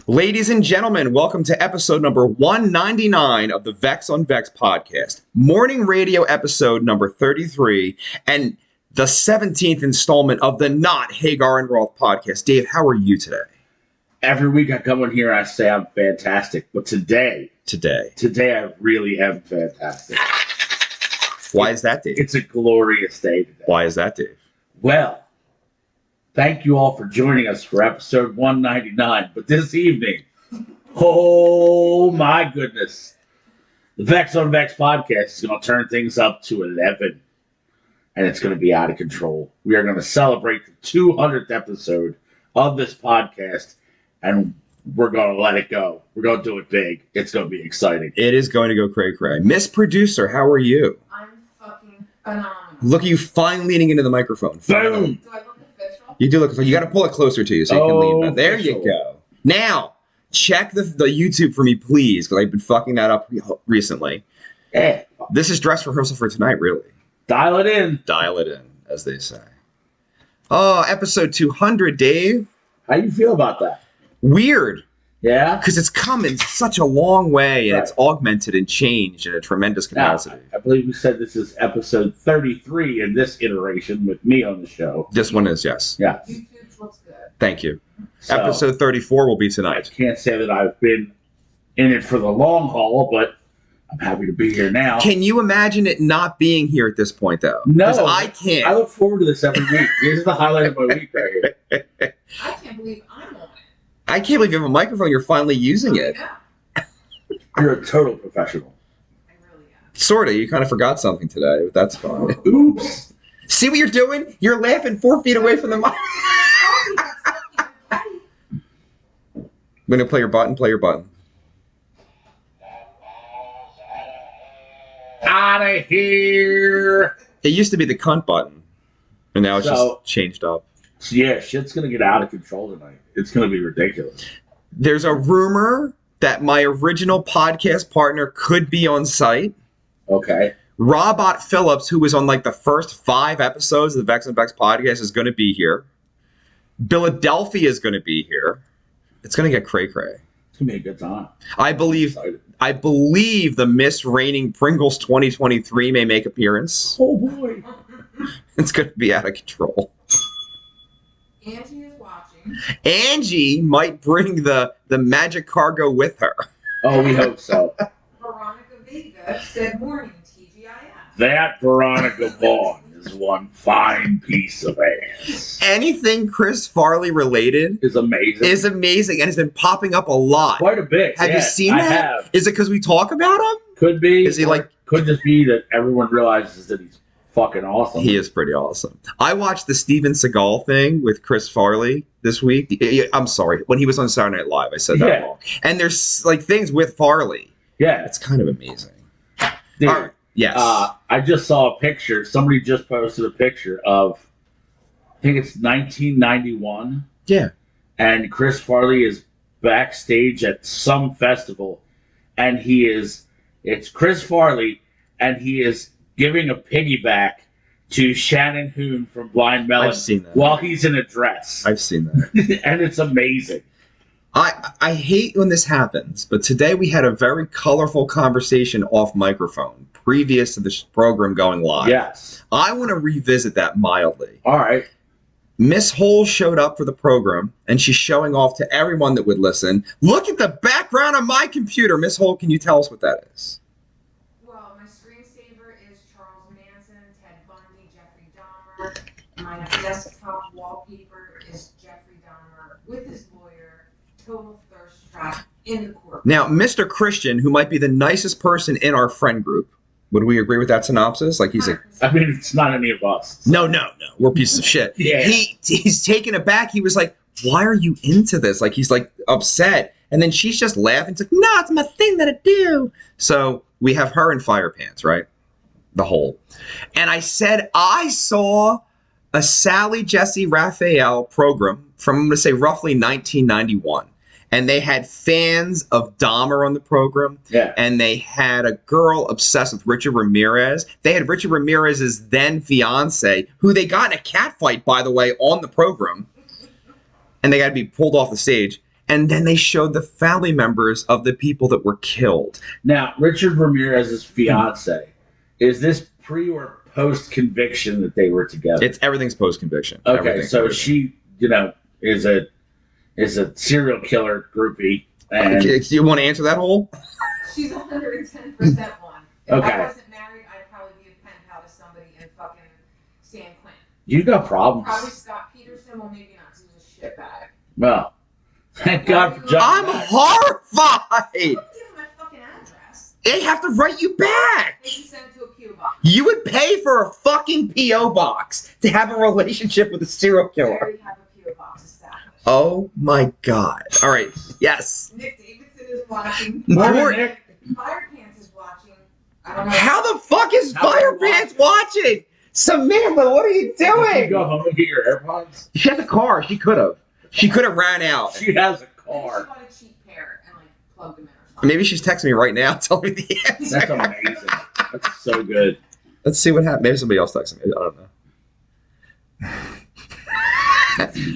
Ladies and gentlemen, welcome to episode number 199 of the Vex on Vex podcast, morning radio episode number 33, and the 17th installment of the not Hagar and Roth podcast. Dave, how are you today? Every week I come in here and I say I'm fantastic, but today I really am fantastic. Why is that, Dave? It's a glorious day today. Why is that, Dave? Well, thank you all for joining us for episode 199. But this evening, oh my goodness, the Vex on Vex podcast is going to turn things up to 11. And it's going to be out of control. We are going to celebrate the 200th episode of this podcast. And we're going to let it go. We're going to do it big. It's going to be exciting. It is going to go cray-cray. Miss Producer, how are you? I'm fucking phenomenal. Look at you fine leaning into the microphone. Boom! Do I look official? You do look. You got to pull it closer to you so you can lean back. There official. you go. Now, check the YouTube for me, please, because I've been fucking that up recently. Yeah. This is dress rehearsal for tonight, really. Dial it in. Dial it in, as they say. Oh, episode 200, Dave. How you feel about that? Weird, Yeah? because it's come in such a long way, and it's augmented and changed in a tremendous Now, capacity. I believe we said this is episode 33 in this iteration with me on the show. This one is, yes. Yeah. YouTube looks good. Thank you. So, Episode 34 will be I tonight. can't say that I've been in it for the long haul, but I'm happy to be here now. Can you imagine it not being here at this point, though? No. 'Cause I can't. I look forward to this every week. This is the highlight of my week right here. I can't believe I'm on it. I can't believe you have a microphone. You're finally using it. Yeah, You're a total professional. I really am. Sort of. You kind of forgot something today, but that's fine. Oops. See what you're doing? You're laughing 4 feet away from the mic. I'm going to play your button. Play your button. Out of here. It used to be the cunt button, and now it's just changed up. So yeah, shit's going to get out of control tonight. It's going to be ridiculous. There's a rumor that my original podcast partner could be on site. Okay. Robot Phillips, who was on like the first 5 episodes of the Vex and Vex podcast, is going to be here. Philadelphia is going to be here. It's going to get cray-cray. It's going to be a good time. I believe the Miss Reigning Pringles 2023 may make appearance. Oh boy. It's going to be out of control. Angie is watching. Angie might bring the magic cargo with her. Oh, we hope so. Veronica Vega said morning, TGIF. That Veronica Vaughn is one fine piece of ass. Anything Chris Farley related Is amazing. is amazing and has been popping up a lot. Quite a bit. Have you yes, seen I that? have. Is it because we talk about him? Could be. Is he or like- Could just be that everyone realizes that he's fucking awesome. He is pretty awesome. I watched the Steven Seagal thing with Chris Farley this week. I'm sorry. When he was on Saturday Night Live, I said that Yeah. wrong. And there's like things with Farley. Yeah. It's kind of amazing. Dude, All right. Yes. I just saw a picture. Somebody just posted a picture of, I think it's 1991. Yeah. And Chris Farley is backstage at some festival. And it's Chris Farley, and he is giving a piggyback to Shannon Hoon from Blind Melon I've seen that. while he's in a dress. I've seen that. And it's amazing. I hate when this happens, but today we had a very colorful conversation off microphone previous to the program going live. Yes. I want to revisit that mildly. All right. Miss Hole showed up for the program, and she's showing off to everyone that would listen. Look at the background of my computer. Miss Hole, can you tell us what that is? Well, my screensaver is Charles Manson, Ted Bundy, Jeffrey Dahmer. My desktop wallpaper is Jeffrey Dahmer with his lawyer, total thirst trap in the court. Now, Mr. Christian, who might be the nicest person in our friend group, would we agree with that synopsis? Like he's a... I mean, it's not any of us. No. We're pieces of shit. Yeah. He's taken aback. He was like, why are you into this? Like, he's like upset. And then she's just laughing. It's like, no, it's my thing that I do. So we have her in Fire Pants, right? The Hole. And I said, I saw a Sally Jesse Raphael program from, I'm going to say, roughly 1991. And they had fans of Dahmer on the program. Yeah. And they had a girl obsessed with Richard Ramirez. They had Richard Ramirez's then fiance, who they got in a cat fight, by the way, on the program. And they got to be pulled off the stage. And then they showed the family members of the people that were killed. Now, Richard Ramirez's fiance, is this pre or post conviction that they were together? Everything's post conviction. Okay, so she, is a serial killer groupie. And do you want to answer that whole? She's 110% one. If Okay. I wasn't married, I'd probably be a pen pal to somebody in fucking San Quentin. You got problems. Probably Scott Peterson. Well, maybe not, because he's a shitbag. Well, thank God for John. I'm horrified. Don't give him my fucking address. They have to write you back. They can send it to a P.O. box. You would pay for a fucking P.O. box to have a relationship with a serial I killer. already have a P.O. box established. Oh my God. All right. Yes. Nick Davidson is watching. Poor- Nick. Fire Pants is watching. I don't know. How the fuck is How are you Firepants watching? Samantha, what are you Did you doing? go home and get your AirPods? She has a car. She could have. She could have ran out. She has a Maybe she car. bought a cheap pair and plugged them in or something. Maybe she's texting me right now telling me the That's answer. amazing. That's so good. Let's see what happens. Maybe somebody else texting me. I don't know.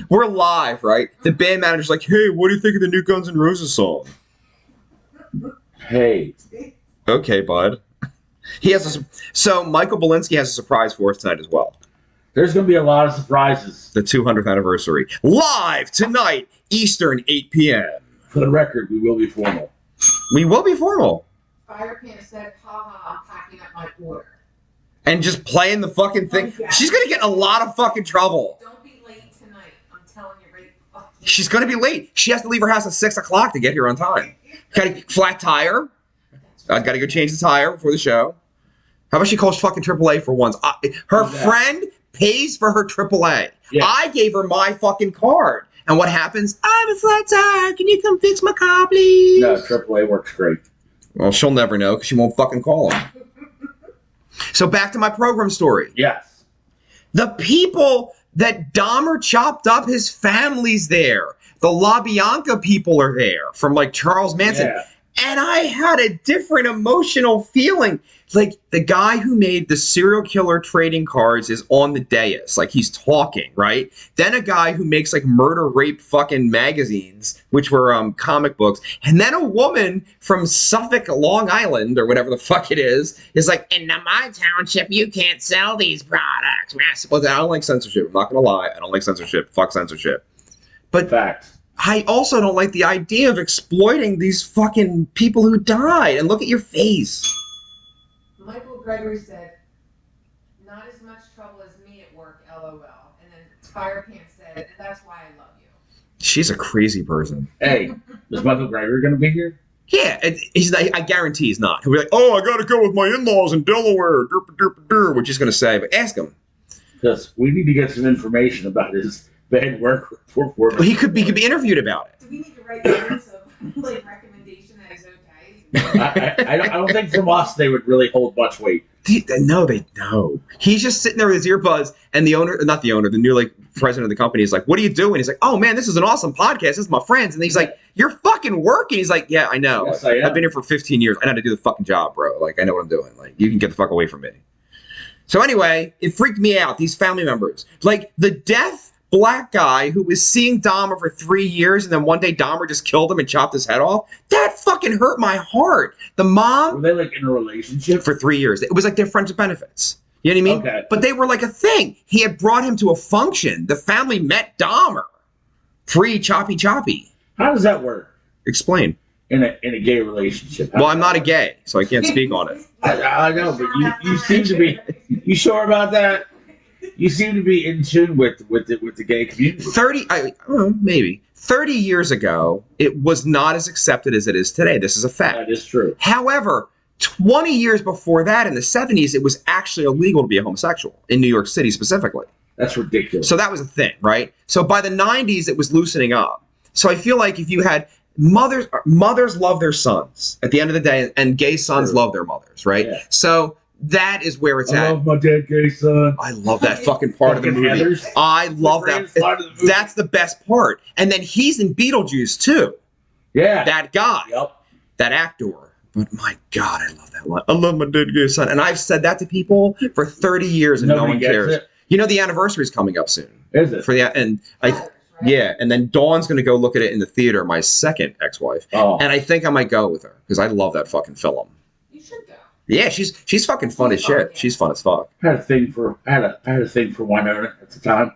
We're live, right? The band manager's like, hey, what do you think of the new Guns N' Roses song? Hey. Okay, bud. So Michael Belinsky has a surprise for us tonight as well. There's going to be a lot of surprises. The 200th anniversary. Live tonight, Eastern, 8 p.m. For the record, we will be formal. We will be formal. Fire Pants said, haha, I'm packing up my order. And just playing the fucking thing. Oh, yeah. She's going to get in a lot of fucking trouble. Don't be late tonight. I'm telling you right fucking. She's going to be late. She has to leave her house at 6 o'clock to get here on time. Got a flat tire. I got to go change the tire before the show. How about she calls fucking AAA for once? Her Yeah. friend pays for her AAA. Yeah. I gave her my fucking card. And what happens? I have a flat tire. Can you come fix my car, please? No, AAA works great. Well, she'll never know because she won't fucking call him. So back to my program story. Yes. The people that Dahmer chopped up, his family's there. The LaBianca people are there from Charles Manson. Yeah. And I had a different emotional feeling. The guy who made the serial killer trading cards is on the dais. He's talking, right? Then a guy who makes murder rape fucking magazines, which were comic books. And then a woman from Suffolk, Long Island, or whatever the fuck it is like, in my township, you can't sell these products. Well, I don't like censorship. I'm not going to lie. I don't like censorship. Fuck censorship. But Fact. I also don't like the idea of exploiting these fucking people who died. And look at your face. Michael Gregory said, not as much trouble as me at work, LOL. And then Fire Pants said, and that's why I love you. She's a crazy person. Hey, is Michael Gregory going to be here? Yeah, I guarantee he's not. He'll be like, oh, I got to go with my in-laws in Delaware. Which he's going to say, but ask him. Because we need to get some information about his bad work performance. He could be interviewed about it. Do we need to write notes of recommendation that is okay? I don't think from us they would really hold much weight. No, they know. He's just sitting there with his earbuds, and the new president of the company is like, what are you doing? He's like, oh man, this is an awesome podcast. This is my friends. And he's like, you're fucking working. He's like, yeah, I know. Yes, I am. I've been here for 15 years. I know how to do the fucking job, bro. I know what I'm doing. You can get the fuck away from me. So anyway, it freaked me out, these family members. The deaf black guy who was seeing Dahmer for 3 years, and then one day Dahmer just killed him and chopped his head off. That fucking hurt my heart. The mom... Were they in a relationship? For 3 years. It was they're friends with benefits. You know what I mean? Okay. But they were a thing. He had brought him to a function. The family met Dahmer. Free choppy. How does that work Explain. in a gay relationship? Well, I'm not a gay, so I can't speak on it. I know, but you seem to be. You sure about that? You seem to be in tune with the gay community. Maybe 30 years ago, it was not as accepted as it is today. This is a fact. That is true. However, 20 years before that, in the 70s, it was actually illegal to be a homosexual in New York City specifically. That's ridiculous. So that was a thing, right? So by the 90s, it was loosening up. So I feel like if you had mothers love their sons at the end of the day, and gay sons love their mothers, right? Yeah. So that is where it's I at. love my dead gay son. I love that fucking part of the Fucking movie. Heathers. I love The that. greatest part of the movie. That's the best part. And then he's in Beetlejuice too. Yeah. That guy, Yep. that actor. But my God, I love that line. I love my dead gay son. And I've said that to people for 30 years and no Nobody one gets cares. it. You know, the anniversary is coming up soon. Is it? And right? Yeah, and then Dawn's going to go look at it in the theater, my second ex-wife. Oh, And I think I might go with her because I love that fucking film. You should go. Yeah, she's fucking fun as She's fun, shit. yeah. She's fun as fuck. I had a thing for Winona at the time.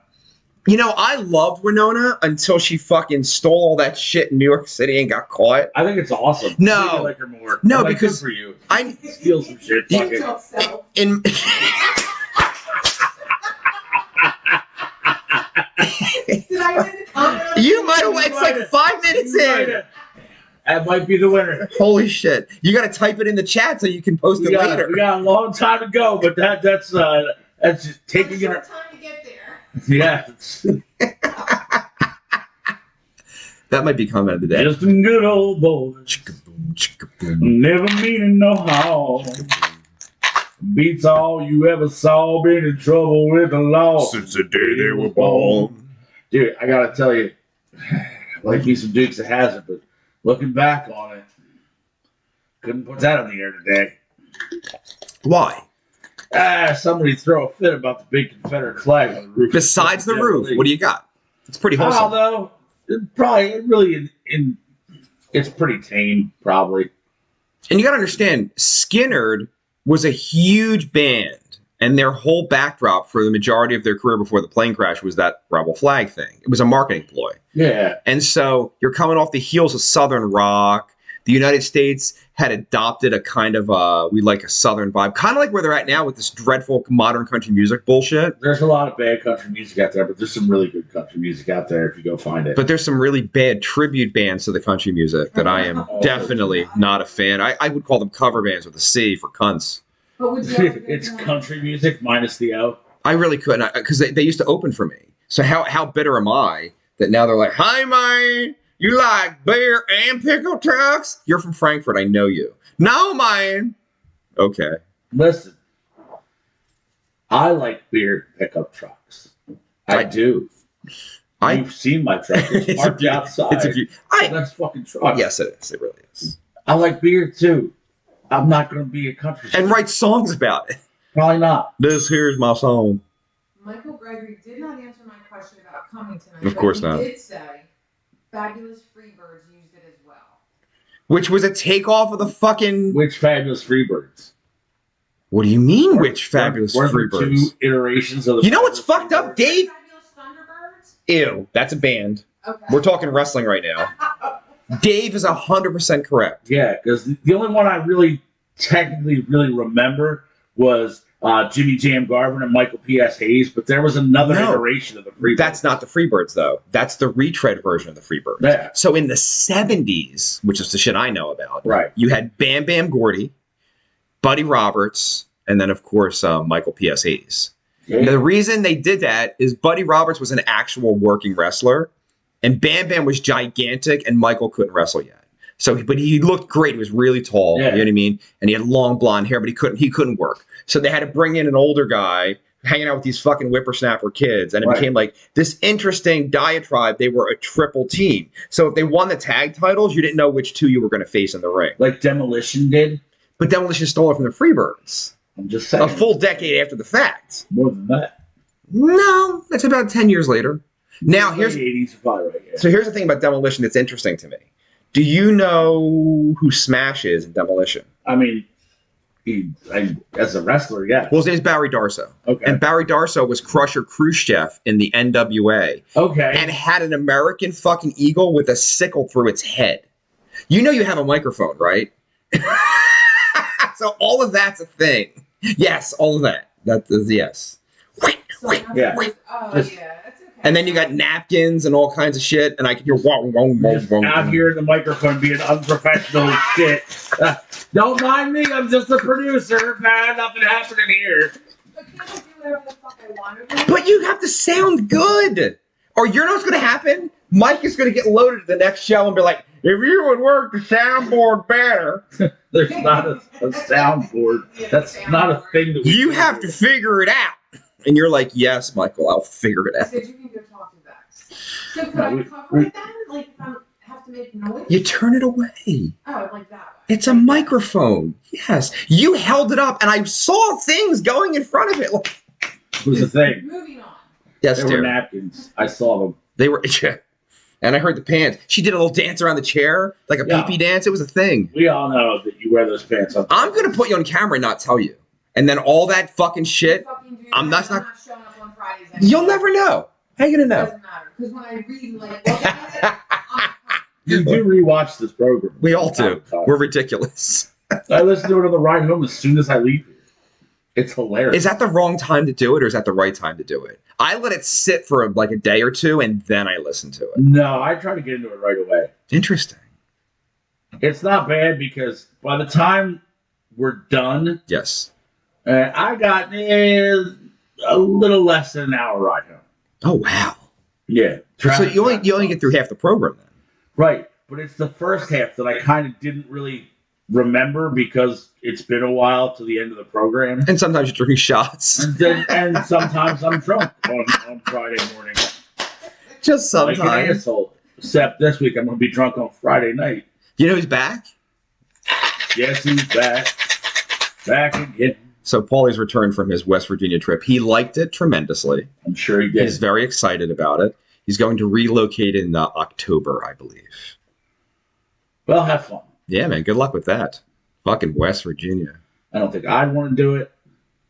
You know, I loved Winona until she fucking stole all that shit in New York City and got caught. I think it's awesome. No. I think I like her more. No, I'm like, because good for you. I Steal some shit. You Fuck it. Don't sell. in Did I win the comment? you might have. It's like 5 minutes in. That might be the winner. Holy shit! You got to type it in the chat so you can post it later. We got a long time to go, but that's just taking Short it. time to get there. Yeah, That might be comment of the day. just a good old boy, Chicka-boom, chicka-boom. never meaning no harm. Beats all you ever saw. Been in trouble with the law Since the day they were born. Dude, I gotta tell you, like me some Dukes of Hazzard, but looking back on it, couldn't put that on the air today. Why? Somebody throw a fit about the big Confederate flag on the roof. Besides the Yeah, roof, really. what do you got? It's pretty wholesome. Although, it's pretty tame, probably. And you got to understand, Skynyrd was a huge band, and their whole backdrop for the majority of their career before the plane crash was that rebel flag thing. It was a marketing ploy. Yeah. And so you're coming off the heels of Southern rock. The United States had adopted a kind of we like a Southern vibe, kind of like where they're at now with this dreadful modern country music bullshit. There's a lot of bad country music out there, but there's some really good country music out there if you go find it. But there's some really bad tribute bands to the country music that I am definitely not a fan. I would call them cover bands with a C for cunts. But would you ever go It's to one? country music minus the O. I really couldn't because they used to open for me. So how bitter am I that now they're like, "Hi, man, you like beer and pickle trucks? You're from Frankfurt, I know you." No, man. Okay. Listen, I like beer pickup trucks. I do. You've seen my truck. It's parked outside. It's a few. That's fucking truck. Yes, it is. It really is. I like beer too. I'm not going to be a country singer. And write songs about it. Probably not. This here's my song. Michael Gregory did not answer my question about coming tonight. Of course but not. He did say Fabulous Freebirds used it as well. Which was a takeoff of the fucking. Which Fabulous Freebirds? What do you mean, which Fabulous Were there Freebirds? two iterations of the You know what's Fabulous fucked up, Freebirds? Dave? Fabulous Thunderbirds? Ew, that's a band. Okay. We're talking wrestling right now. Dave is 100% correct. Yeah, because the only one I really technically really remember was Jimmy Jam Garvin and Michael P.S. Hayes, but there was another No. iteration of the Freebirds. That's not the Freebirds, though. That's the retread version of the Freebirds. Yeah. So in the 70s, which is the shit I know about, Right. you had Bam Bam Gordy, Buddy Roberts, and then, of course, Michael P.S. Hayes. Yeah. The reason they did that is Buddy Roberts was an actual working wrestler, and Bam Bam was gigantic, and Michael couldn't wrestle yet. But he looked great. He was really tall. Yeah. You know what I mean? And he had long blonde hair, but he couldn't work. So they had to bring in an older guy hanging out with these fucking whippersnapper kids, and it Right. became like this interesting diatribe. They were a triple team. So if they won the tag titles, you didn't know which two you were going to face in the ring. Like Demolition did. But Demolition stole it from the Freebirds I'm just saying. a full decade after the fact. More than that. No, that's about 10 years later. Now here's Late 80s, probably right. Yeah. So here's the thing about Demolition that's interesting to me. Do you know who Smash is in Demolition? I mean, as a wrestler, yeah. Well, his name is Barry Darso. Okay. And Barry Darso was Crusher Khrushchev in the NWA Okay. and had an American fucking eagle with a sickle through its head. You know you have a microphone, right? So all of that's a thing. Yes, all of that. That is yes. So Yeah. Oh, Just- yeah, that's okay. And then you got napkins and all kinds of shit, and I can hear wah, wah, wah, Just wah, out wah. here in the microphone being unprofessional as shit. Don't mind me, I'm just a producer. Nah, nothing happening here. But can't I do whatever the fuck I want to do? But you have to sound good. Or you know what's going to happen? Mike is going to get loaded at the next show and be like, if you would work the soundboard better, There's not a soundboard. Yeah, That's soundboard. not a thing that we you do have here. to figure it out. And you're like, yes, Michael, I'll figure it I out. said you can go talk to Vex. So could No, I we- cover it then? Like if I have to make noise? You turn it away. Oh, like that way. It's a microphone. Yes. You held it up, and I saw things going in front of it. Like, It was the thing. Moving on. yes, There were dear. napkins. I saw them. They were, and I heard the pants. She did a little dance around the chair, like a pee-pee dance. It was a thing. We all know that you wear those pants on. I'm going to put you on camera and not tell you. And then all that fucking shit, I'm not showing up on Fridays anymore. You'll never know. How you going to know? It doesn't matter. Because when I read, like, You do rewatch this program. We all do. We're ridiculous. I listen to it on the ride home as soon as I leave here. It's hilarious. Is that the wrong time to do it, or is that the right time to do it? I let it sit for like a day or two, and then I listen to it. No, I try to get into it right away. Interesting. It's not bad because by the time we're done, Yes. I got a little less than an hour ride home. Oh wow. Yeah. So you only get through half the program then. Right, but it's the first half that I kind of didn't really remember because it's been a while to the end of the program. And sometimes you're drinking shots. And sometimes I'm drunk on Friday morning. Just sometimes. Like an asshole. Except this week I'm going to be drunk on Friday night. You know who's back? Yes, he's back. Back again. So Paulie's returned from his West Virginia trip. He liked it tremendously. I'm sure he did. He's very excited about it. He's going to relocate in October, I believe. Well, have fun. Yeah, man. Good luck with that. Fucking West Virginia. I don't think I'd want to do it.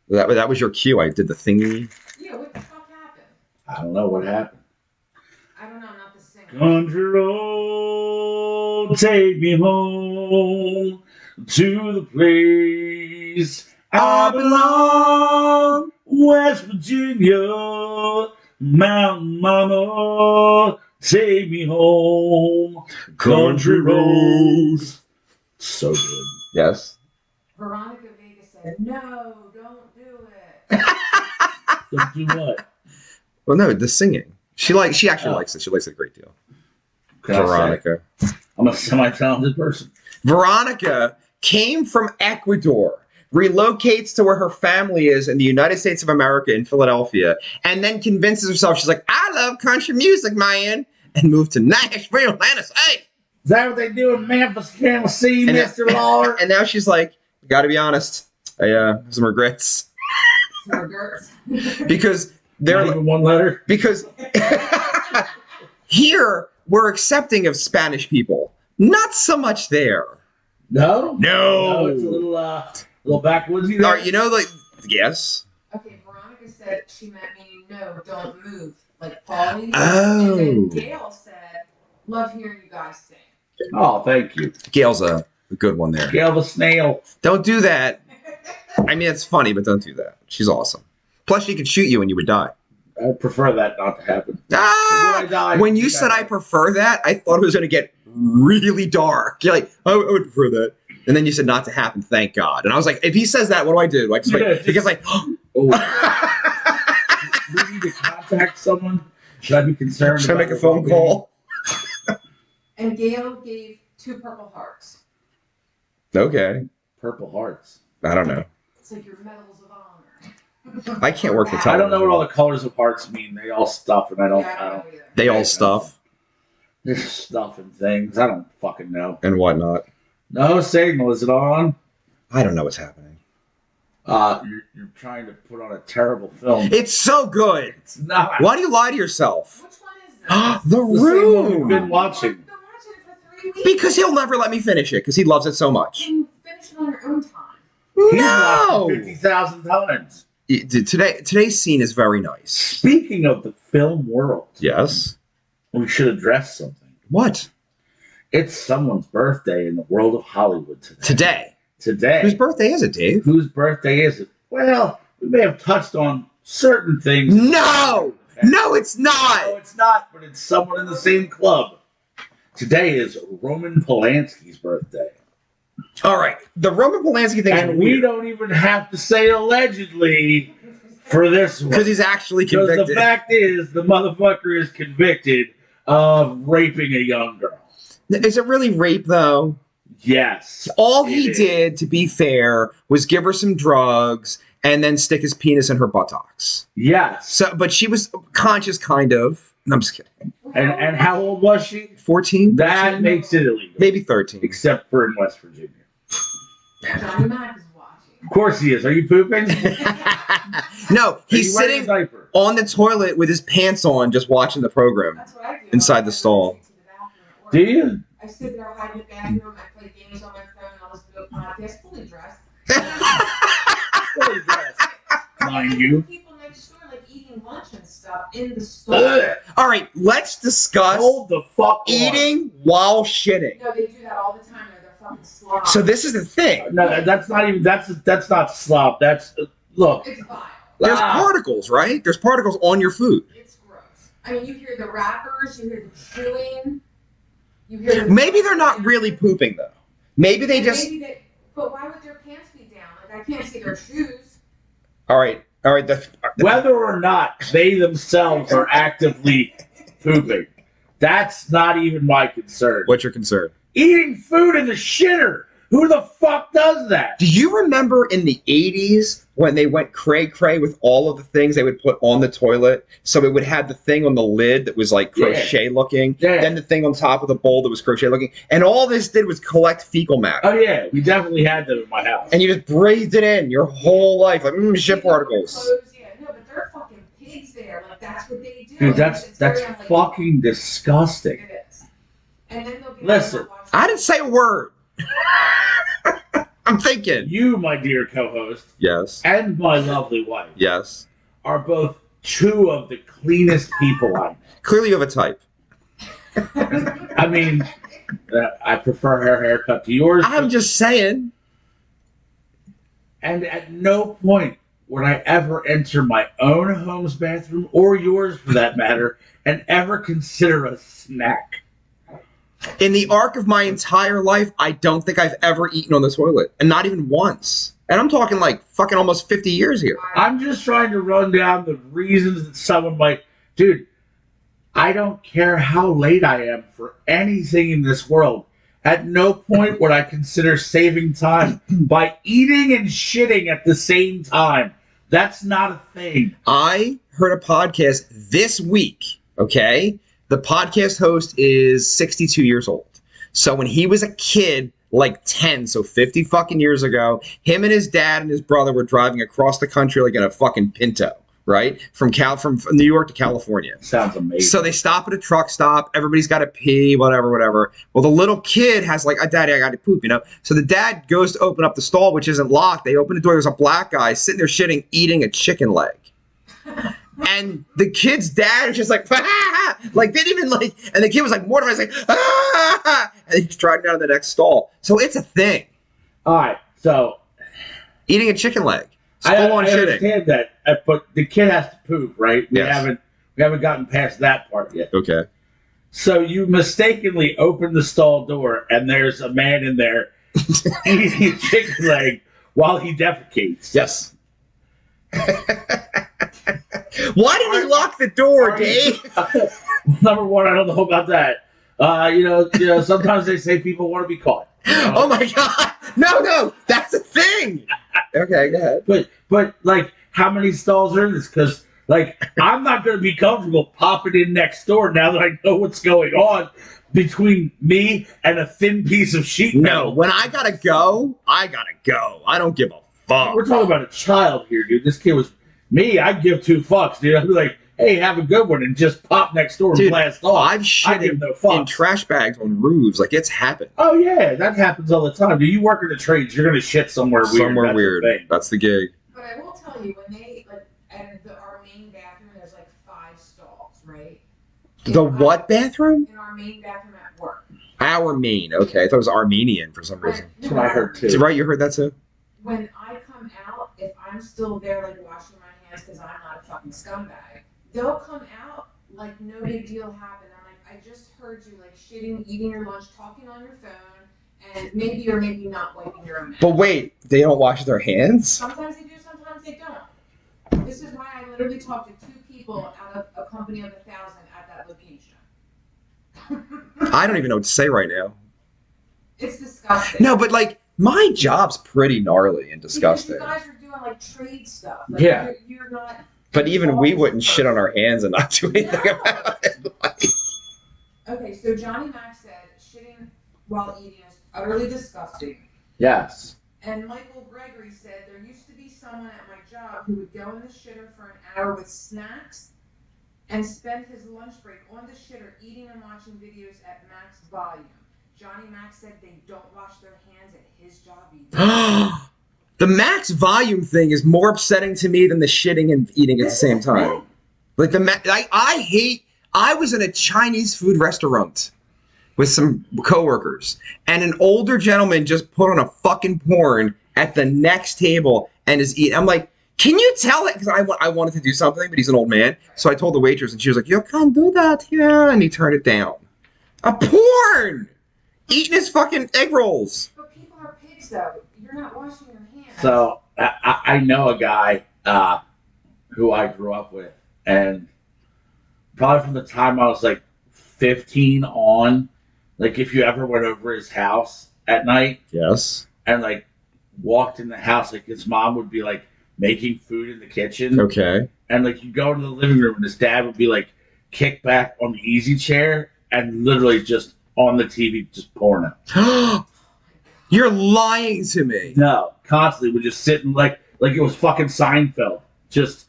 That was your cue. I did the thingy. yeah, what the fuck happened? I don't know what happened. I don't know, not the singer. Country road, take me home to the place I belong. West Virginia, Mountain Mama, take me home. Country roads. So good. Yes. Veronica Vega said, no, don't do it. Don't do what? Well, no, the singing. She actually likes it. She likes it a great deal. Can I say? Veronica. I'm a semi-talented person. Veronica came from Ecuador, relocates to where her family is in the United States of America in Philadelphia, and then convinces herself, she's like, I love country music, man, and moved to Nashville, Tennessee. Is that what they do in Memphis, Tennessee, And Mr. Lawler? And now she's like, gotta be honest, I have some regrets. Because they're Not even one letter? because here we're accepting of Spanish people. Not so much there. No? No. It's a little backwoodsy there? All right, like, yes. Okay, Veronica said she meant meaning no, don't move, like Paulie. Oh. And then Gail said, love hearing you guys sing. Oh, thank you. Gail's a good one there. Gail the snail. Don't do that. I mean, it's funny, but don't do that. She's awesome. Plus, she could shoot you and you would die. I prefer that not to happen. Ah! When I die, When you said I prefer that, I thought it was going to get really dark. You're like, I would prefer that. And then you said not to happen, thank God. And I was like, if he says that, what do I do? I just wait. Because like, Oh. Do we need to contact someone? Should I be concerned? should I about make a the phone call? And Gail gave 2 purple hearts. Okay. Purple hearts. I don't know. It's like your medals of honor. I can't work the I television. don't know what all the colors of hearts mean. They all stuff, and I don't. Either. They all stuff There's stuff and things. I don't fucking know. and whatnot. No signal. Is it on? I don't know what's happening. You're trying to put on a terrible film. It's so good. It's not. What? Why do you lie to yourself? Which one is this? The The same one we've Room. been watching. I've been watching it for 3 weeks. Because he'll never let me finish it because he loves it so much. And finish it on your own time. He's No. watched it 50,000 times. Today's scene is very nice. Speaking of the film world, Yes. we should address something. What? It's someone's birthday in the world of Hollywood today. Today. Whose birthday is it, Dave? Whose birthday is it? Well, we may have touched on certain things. No! No, it's No, not! it's not, but it's someone in the same club. Today is Roman Polanski's birthday. All right. The Roman Polanski thing And is we weird. don't even have to say allegedly for this one. Because he's actually Because convicted. the fact is, the motherfucker is convicted of raping a young girl. Is it really rape, though? Yes. All it he is. did, to be fair, was give her some drugs and then stick his penis in her buttocks. Yes. So, but she was conscious, kind of. No, I'm just kidding. And how old was she? 14? That 13? makes it illegal. Maybe 13. Except for in West Virginia. Johnny Mac is watching. Of course he is. Are you pooping? No, he's Are you wearing a sitting diaper? on the toilet with his pants on, just watching the program That's what I do. inside the stall. Do you? I sit there, hide in the bathroom, I play games on my phone, I'll listen to a podcast, fully dressed. Fully dressed, mind you. People next door like eating lunch and stuff in the store. All right, let's discuss Hold the fuck on. eating while shitting. No, they do that all the time. They're fucking slobs. So this is the thing. No, that's not even. That's not slop. That's look. It's vile. There's particles, right? There's particles on your food. It's gross. I mean, you hear the rappers, you hear the chewing, you hear. The Maybe they're not really pooping though. Maybe they just. But why would their pants be down? Like I can't see their shoes. All right. Whether or not they themselves are actively pooping, that's not even my concern. What's your concern? Eating food in the shitter. Who the fuck does that? Do you remember in the 80s when they went cray-cray with all of the things they would put on the toilet? So it would have the thing on the lid that was like crochet looking, then the thing on top of the bowl that was crochet looking, and all this did was collect fecal matter. Oh yeah, we definitely had them in my house. And you just breathed it in your whole life, like shit particles. Yeah, no, but they're fucking pigs there. Like that's what they do. Dude, that's fucking disgusting. It is. And then they'll be Listen, I didn't say a word. I'm thinking. You, my dear co-host, Yes. and my lovely wife, Yes. are both two of the cleanest people I know. Clearly you have a type. I mean, I prefer her haircut to yours. I'm just saying. And at no point would I ever enter my own home's bathroom, or yours for that matter, and ever consider a snack. In the arc of my entire life, I don't think I've ever eaten on the toilet. And not even once. And I'm talking like fucking almost 50 years here. I'm just trying to run down the reasons that someone might... Dude, I don't care how late I am for anything in this world. At no point would I consider saving time by eating and shitting at the same time. That's not a thing. I heard a podcast this week, okay? The podcast host is 62 years old. So when he was a kid, like 10, so 50 fucking years ago, him and his dad and his brother were driving across the country like in a fucking Pinto, right? From New York to California. Sounds amazing. So they stop at a truck stop. Everybody's got to pee, whatever. Well, the little kid has like, Daddy, I got to poop, you know? So the dad goes to open up the stall, which isn't locked. They open the door. There's a black guy sitting there shitting, eating a chicken leg. And the kid's dad is just like, ah! Like, didn't even like, and the kid was like mortified, like, ah! And he's driving down to the next stall. So it's a thing. All right, so Eating a chicken leg. I Full on shitting. understand that, but the kid has to poop, right? Yes. We haven't gotten past that part yet. Okay. So you mistakenly open the stall door, and there's a man in there eating a chicken leg while he defecates. Yes. Why did he lock the door, Dave? Number one, I don't know about that. You know, sometimes they say people want to be caught. You know? Oh my God! No, that's a thing. Okay, go ahead. But like, how many stalls are in this? Because like, I'm not going to be comfortable popping in next door now that I know what's going on between me and a thin piece of sheet metal. No, when I gotta go, I gotta go. I don't give a fuck. We're talking about a child here, dude. This kid was me. I'd give two fucks, dude. I'd be like, hey, have a good one, and just pop next door and Dude, blast off. I've shit give in, no fucks. in trash bags on roofs. Like, it's happened. Oh yeah, that happens all the time. Do you work in the trades? You're gonna shit somewhere weird. Somewhere That's weird. the thing. That's the gig. But I will tell you, when they, like, at our main bathroom, there's like 5 stalls, right? The what bathroom? In our main bathroom at work. Our mean. Okay, I thought it was Armenian for some reason. That's what I heard too. Right, you heard that too? When I come out, if I'm still there, like, washing my hands because I'm not a fucking scumbag, they'll come out like no big deal happened. I'm like, I just heard you, like, shitting, eating your lunch, talking on your phone, and maybe or maybe not wiping your own ass. But wait, they don't wash their hands? Sometimes they do, sometimes they don't. This is why I literally talked to 2 people out of a company of 1,000 at that location. I don't even know what to say right now. It's disgusting. No, but like, my job's pretty gnarly and disgusting. Because you guys are doing like trade stuff. Like, Yeah. You're not. But even we wouldn't shit on our hands and not do anything No. about it. Like, Okay, so Johnny Mac said shitting while eating is utterly disgusting. Yes. And Michael Gregory said, there used to be someone at my job who would go in the shitter for an hour with snacks and spend his lunch break on the shitter eating and watching videos at max volume. Johnny Mac said they don't wash their hands at his job either. The max volume thing is more upsetting to me than the shitting and eating at the same time. Like I was in a Chinese food restaurant with some coworkers, and an older gentleman just put on a fucking porn at the next table and is eating. I'm like, can you tell it? Because I wanted to do something, but he's an old man. So I told the waitress, and she was like, you can't do that here. And he turned it down. A porn! Eating his fucking egg rolls. But people are pigs, though. You're not washing your hands. So I know a guy who I grew up with, and probably from the time I was like 15 on, like if you ever went over his house at night, Yes. and like walked in the house, like his mom would be like making food in the kitchen, Okay. and like you go into the living room and his dad would be like kicked back on the easy chair and literally just on the TV just porno. You're lying to me. No, constantly would just sit and like it was fucking Seinfeld. Just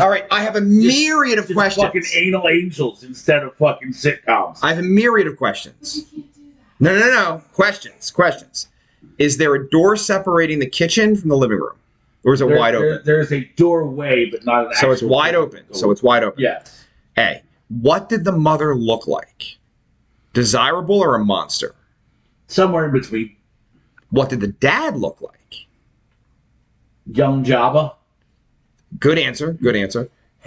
All right, I have a myriad of just questions. fucking anal angels instead of fucking sitcoms. I have a myriad of But questions. you can't do that. No. Questions. Is there a door separating the kitchen from the living room? Or is it wide open? There's a doorway, but not an So it's actual wide door. open. So it's wide open. Yes. A. What did the mother look like? Desirable or a monster? Somewhere in between. What did the dad look like? Young Jabba. Good answer.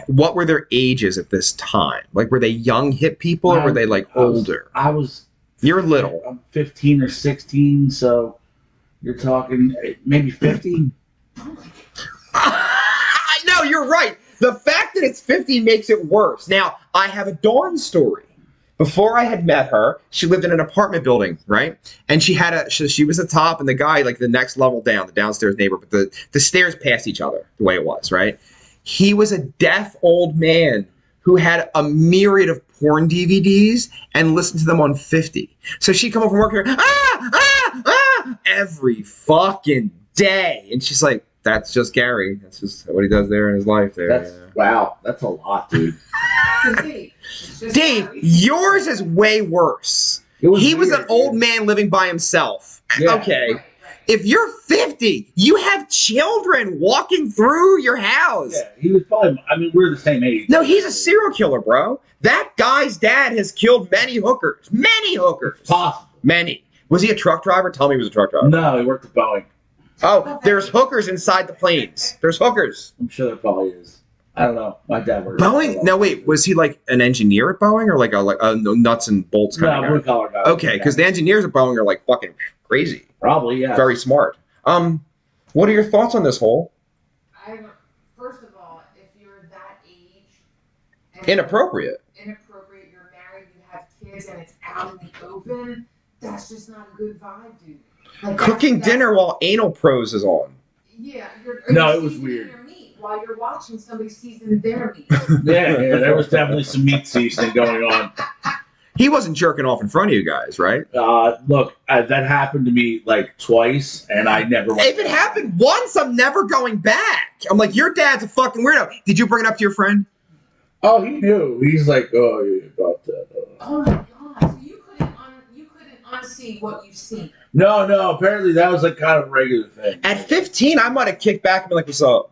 What were their ages at this time? Like, were they young hip people or were they like older? I was. You're little. I'm 15 or 16, so you're talking maybe 15. I know, you're right. The fact that it's 50 makes it worse. Now, I have a Dawn story. Before I had met her, she lived in an apartment building, right? And she was at top, and the guy, like the next level down, the downstairs neighbor, but the stairs passed each other the way it was, right? He was a deaf old man who had a myriad of porn DVDs and listened to them on 50. So she'd come home from work and every fucking day. And she's like, that's just Gary. That's just what he does there in his life there. Wow, that's a lot, dude. Dave, yours is way worse. He was an old man living by himself. Yeah. Okay. Right. If you're 50, you have children walking through your house. Yeah, he was probably. I mean, we're the same age. No, he's a serial killer, bro. That guy's dad has killed many hookers. Many hookers. Possible. Many. Was he a truck driver? Tell me he was a truck driver. No, he worked at Boeing. Oh, there's hookers inside the planes. There's hookers. I'm sure there probably is. I don't know. My dad worked. Boeing? No, wait. Was he like an engineer at Boeing or like a nuts and bolts kind of No, guy? blue collar guy. Okay, because the engineers at Boeing are like fucking crazy. Probably, yeah. Very smart. What are your thoughts on this whole First of all, if you're that age, and inappropriate? you're married, you have kids, and it's out in the open, that's just not a good vibe, dude. Like, Cooking dinner while anal pros is on. Yeah, It was weird. Your meat while you're watching somebody season their meat. Yeah, there was definitely some meat seasoning going on. He wasn't jerking off in front of you guys, right? Look, that happened to me like twice, and I never went. If it happened once, I'm never going back. I'm like, your dad's a fucking weirdo. Did you bring it up to your friend? Oh, he knew. He's like, oh, yeah, about that. Oh my god! So you couldn't unsee what you've seen. No. Apparently, that was like kind of a regular thing. At 15, I might have kicked back and been like, what's up?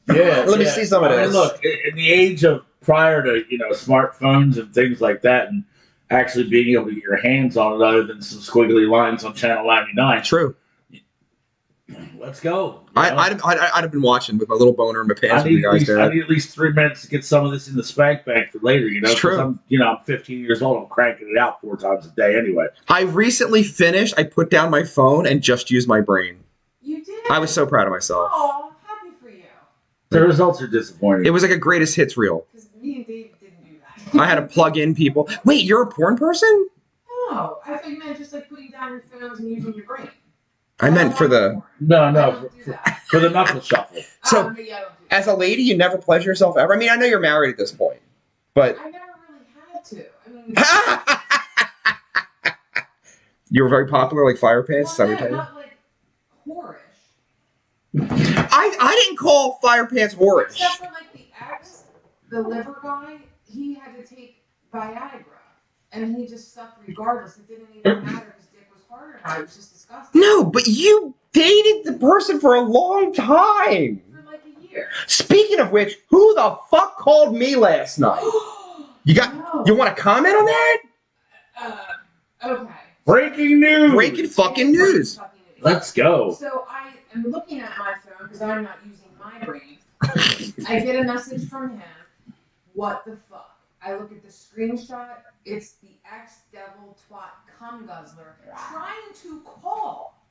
Yeah. Let me see some of this. Look, in the age of prior to smartphones and things like that, and actually being able to get your hands on it, other than some squiggly lines on channel 99. True. Let's go. I'd have been watching with my little boner in my pants with you guys there. I need at least 3 minutes to get some of this in the spank bank for later. It's true. I'm 15 years old. I'm cranking it out 4 times a day anyway. I recently finished. I put down my phone and just used my brain. You did. I was so proud of myself. Oh, happy for you. The results are disappointing. It was like a greatest hits reel. Because me and Dave didn't do that. I had to plug in people. Wait, you're a porn person? No, I thought you meant just like putting down your phones and using your brain. I meant for the. No, for the knuckle shuffle. So, Yeah, I don't do that. as a lady, you never pleasure yourself ever. I mean, I know you're married at this point, but I never really had to. I mean, you were very popular, like Fire Pants. Is that what you're not saying? like whorish. I didn't call Fire Pants whorish. Except for like the ex, the liver guy, he had to take Viagra. And he just sucked regardless. It didn't even matter if his dick was hard or not. It was just disgusting. No, but you dated the person for a long time. For like a year. Speaking of which, who the fuck called me last night? You want to comment on that? Okay. Breaking news. Breaking fucking news. Let's go. So I am looking at my phone because I'm not using my brain. I get a message from him. What the fuck? I look at the screenshot. It's the ex-devil twat cum guzzler trying to call.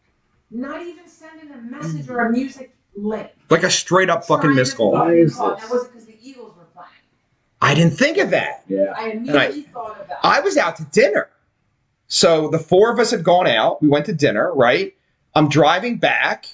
Not even sending a message or a music link. Like a straight up fucking missed call. Why is this? That wasn't because the Eagles were playing. I didn't think of that. Yeah. I immediately thought of that. I was out to dinner. So the four of us had gone out. We went to dinner, right? I'm driving back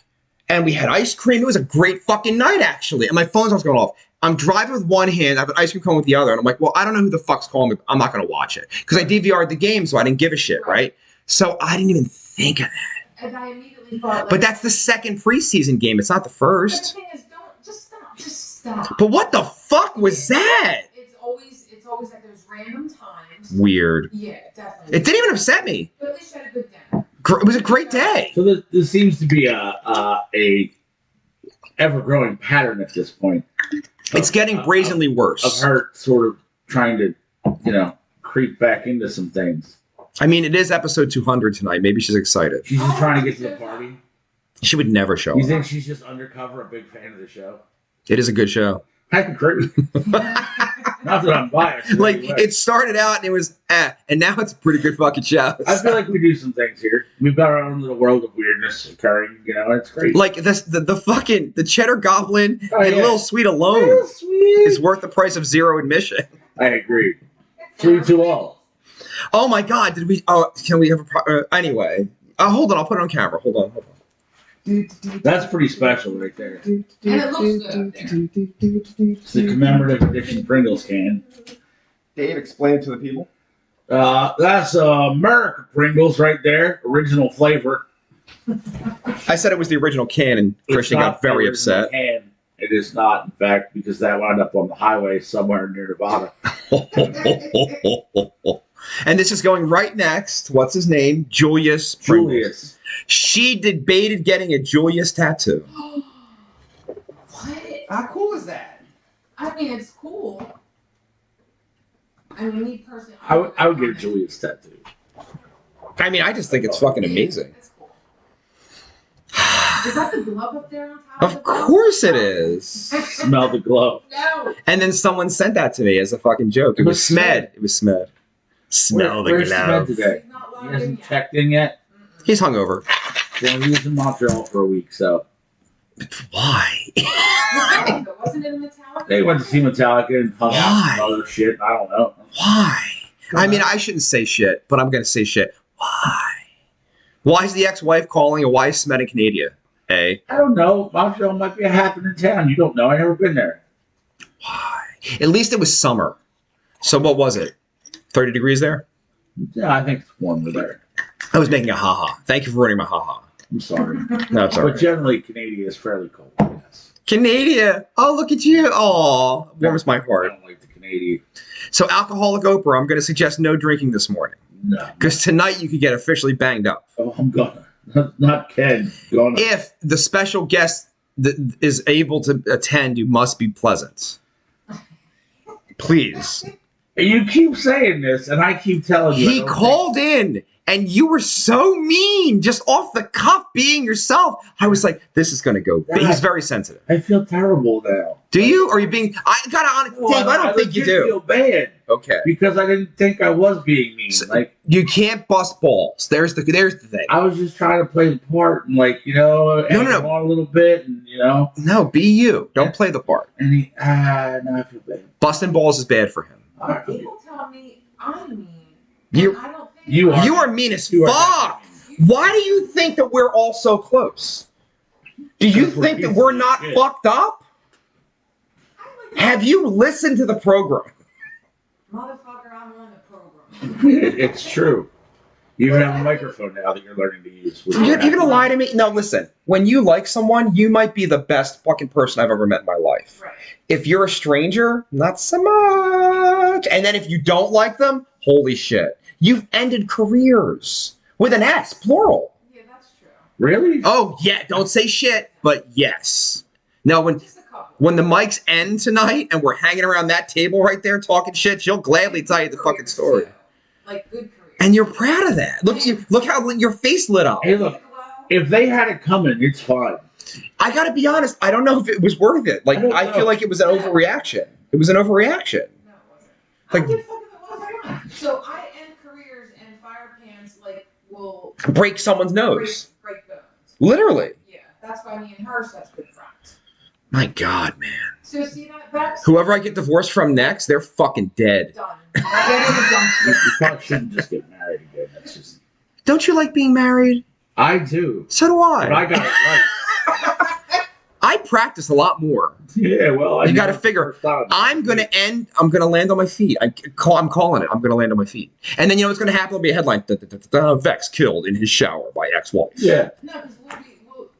and we had ice cream. It was a great fucking night, actually. And my phone's almost going off. I'm driving with one hand. I have an ice cream cone with the other. And I'm like, well, I don't know who the fuck's calling me. I'm not going to watch it. Because I DVR'd the game, so I didn't give a shit, right? So I didn't even think of that. And I immediately thought, like, But that's the second preseason game. It's not the But first. the thing is, just stop. Just stop. But what the fuck was that? It's always at those random times. Weird. Yeah, definitely. It didn't even upset me. But at least you had a good dinner. It was a great day. So there seems to be a ever-growing pattern at this point. It's getting brazenly worse. Of her sort of trying to, creep back into some things. I mean, it is episode 200 tonight. Maybe she's excited. She's just trying to get to the party. She would never show You up. think she's just undercover, a big fan of the show? It is a good show. I agree. Not that I'm biased. Like, anyway. it started out and it was and now it's a pretty good fucking show. I feel like we do some things here. We've got our own little world of weirdness occurring. It's great. Like the cheddar goblin Oh, and yeah. Little Sweet alone Oh, sweet. is worth the price of zero admission. I agree. 3-2-all. Oh my god, did we? Oh, can we have a anyway? Hold on, I'll put it on camera. Hold on. That's pretty special right there. And it looks good. It's the commemorative edition Pringles can. Dave, explain it to the people. That's America Pringles right there. Original flavor. I said it was the original can, and Christian got very upset. Can. It is not, in fact, because that wound up on the highway somewhere near Nevada. And this is going right next. What's his name? Julius. Pringles. Julius. She debated getting a Julius tattoo. What? How cool is that? I mean, it's cool. I mean, me personally, I would get a Julius tattoo. I mean, I just think it's fucking amazing. It's cool. Is that the glove up there on top? Of course it is. Smell the glove. No. And then someone sent that to me as a fucking joke. It was Smed. It was Smed. Smell the Where's glove. Smed today? He's not He logged in hasn't yet. checked in yet. He's hungover. Well, he was in Montreal for a week, so Why? Metallica, wasn't it a Metallica? they went to see Metallica and hung out Why? and other shit. I don't know. Why? I mean, I shouldn't say shit, but I'm going to say shit. Why? Why is the ex-wife calling, and why is Smed in Canada? Eh? I don't know. Montreal might be a happening town. You don't know. I've never been there. Why? At least it was summer. So what was it? 30 degrees there? Yeah, I think it's warmer there. I was making a haha. Thank you for ruining my haha. I'm sorry. No, it's all But right. generally, Canada is fairly cold. Yes. Canada. Oh, look at you. Oh, warms my I heart. don't like the Canadian. So alcoholic Oprah, I'm going to suggest no drinking this morning. No. Because tonight you could get officially banged up. Oh, I'm gonna. Not Ken. Gonna. If the special guest that is able to attend, you must be pleasant. Please. You keep saying this, and I keep telling you. I He don't called in, and you were so mean, just off the cuff, being yourself. I was like, this is going to go. He's very sensitive. think- I feel terrible now. Do you? Or are you being... I got to honest... Dave, I don't think you legit do. feel bad Okay. because I didn't think I was being mean. So- Like, You can't bust balls. There's the thing. I was just trying to play the part and, like, No. on a little bit, and No, be you. Don't play the part. and he no, I feel bad. Busting balls is bad for him. All right, People tell me I'm mean. You- I don't think You are. You are mean as You are fuck. Why do you think that we're all so close? Do you Because we're think that pieces we're of not shit. fucked up? Have you listened to the program? Motherfucker, I'm on the program. It's true. You even have a microphone now that you're learning to use. You're gonna lie to me? No, listen. When you like someone, you might be the best fucking person I've ever met in my life. Right. If you're a stranger, not so much. And then if you don't like them, holy shit. You've ended careers. With an S, plural. Yeah, that's true. Really? Oh, yeah, don't say shit, but yes. No, Just a couple. when the mics end tonight and we're hanging around that table right there talking shit, she'll gladly tell you the fucking story. Too. Like good careers. And you're proud of that. Look how your face lit up. Hey, look. If they had it coming, it's fine. I gotta be honest, I don't know if it was worth it. Like, I feel like it was an overreaction. It was an overreaction. No, it wasn't. Like- I don't give a fuck if it was or not. So I end careers and fire pants like will Break someone's nose. break bones. Literally. Yeah, that's why me and her are such good friends. My God, man. So see that, Vex? Whoever I get divorced from next, they're fucking dead. Done. I get in the dumpster. You probably shouldn't just get married again. That's just. Don't you like being married? I do. So do I. But I got it right. I practice a lot more. Yeah, well, You got to figure. I'm gonna land on my feet. I'm calling it. I'm gonna land on my feet. And then you know what's gonna happen? There'll be a headline: Vex killed in his shower by ex-wife. Yeah. No, because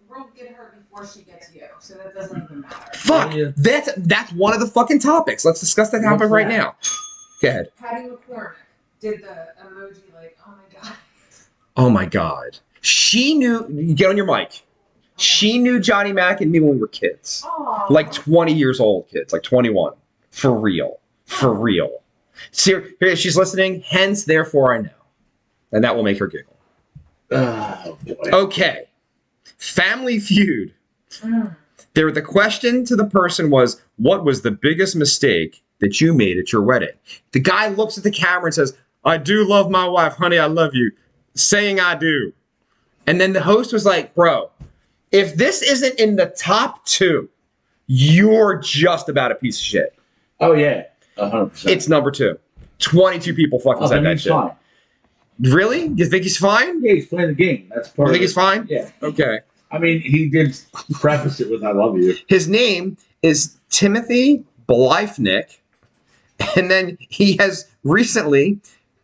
we'll get her before she gets you, so that doesn't even matter. Fuck. Oh, yeah. That's one of the fucking topics. Let's discuss that happen right now. Go ahead. Patty McCormick did the emoji like, oh my god. Oh my God. She knew. You get on your mic. She knew Johnny Mac and me when we were kids. Aww. Like 20 years old kids, like 21. For real. For real. Here, she's listening, hence, therefore, I know. And that will make her giggle. Oh, boy. Okay. Family Feud. Mm. The question to the person was, what was the biggest mistake that you made at your wedding? The guy looks at the camera and says, I do love my wife. Honey, I love you. Saying I do. And then the host was like, bro, if this isn't in the top 2, you're just about a piece of shit. Oh, yeah. 100%. It's number 2. 22 people fucking said then that he's shit. fine. Really? You think he's fine? Yeah, he's playing the game. That's part You of think it. he's fine? Yeah. Okay. I mean, he did preface it with "I love you." His name is Timothy Blyfnick, and then he has recently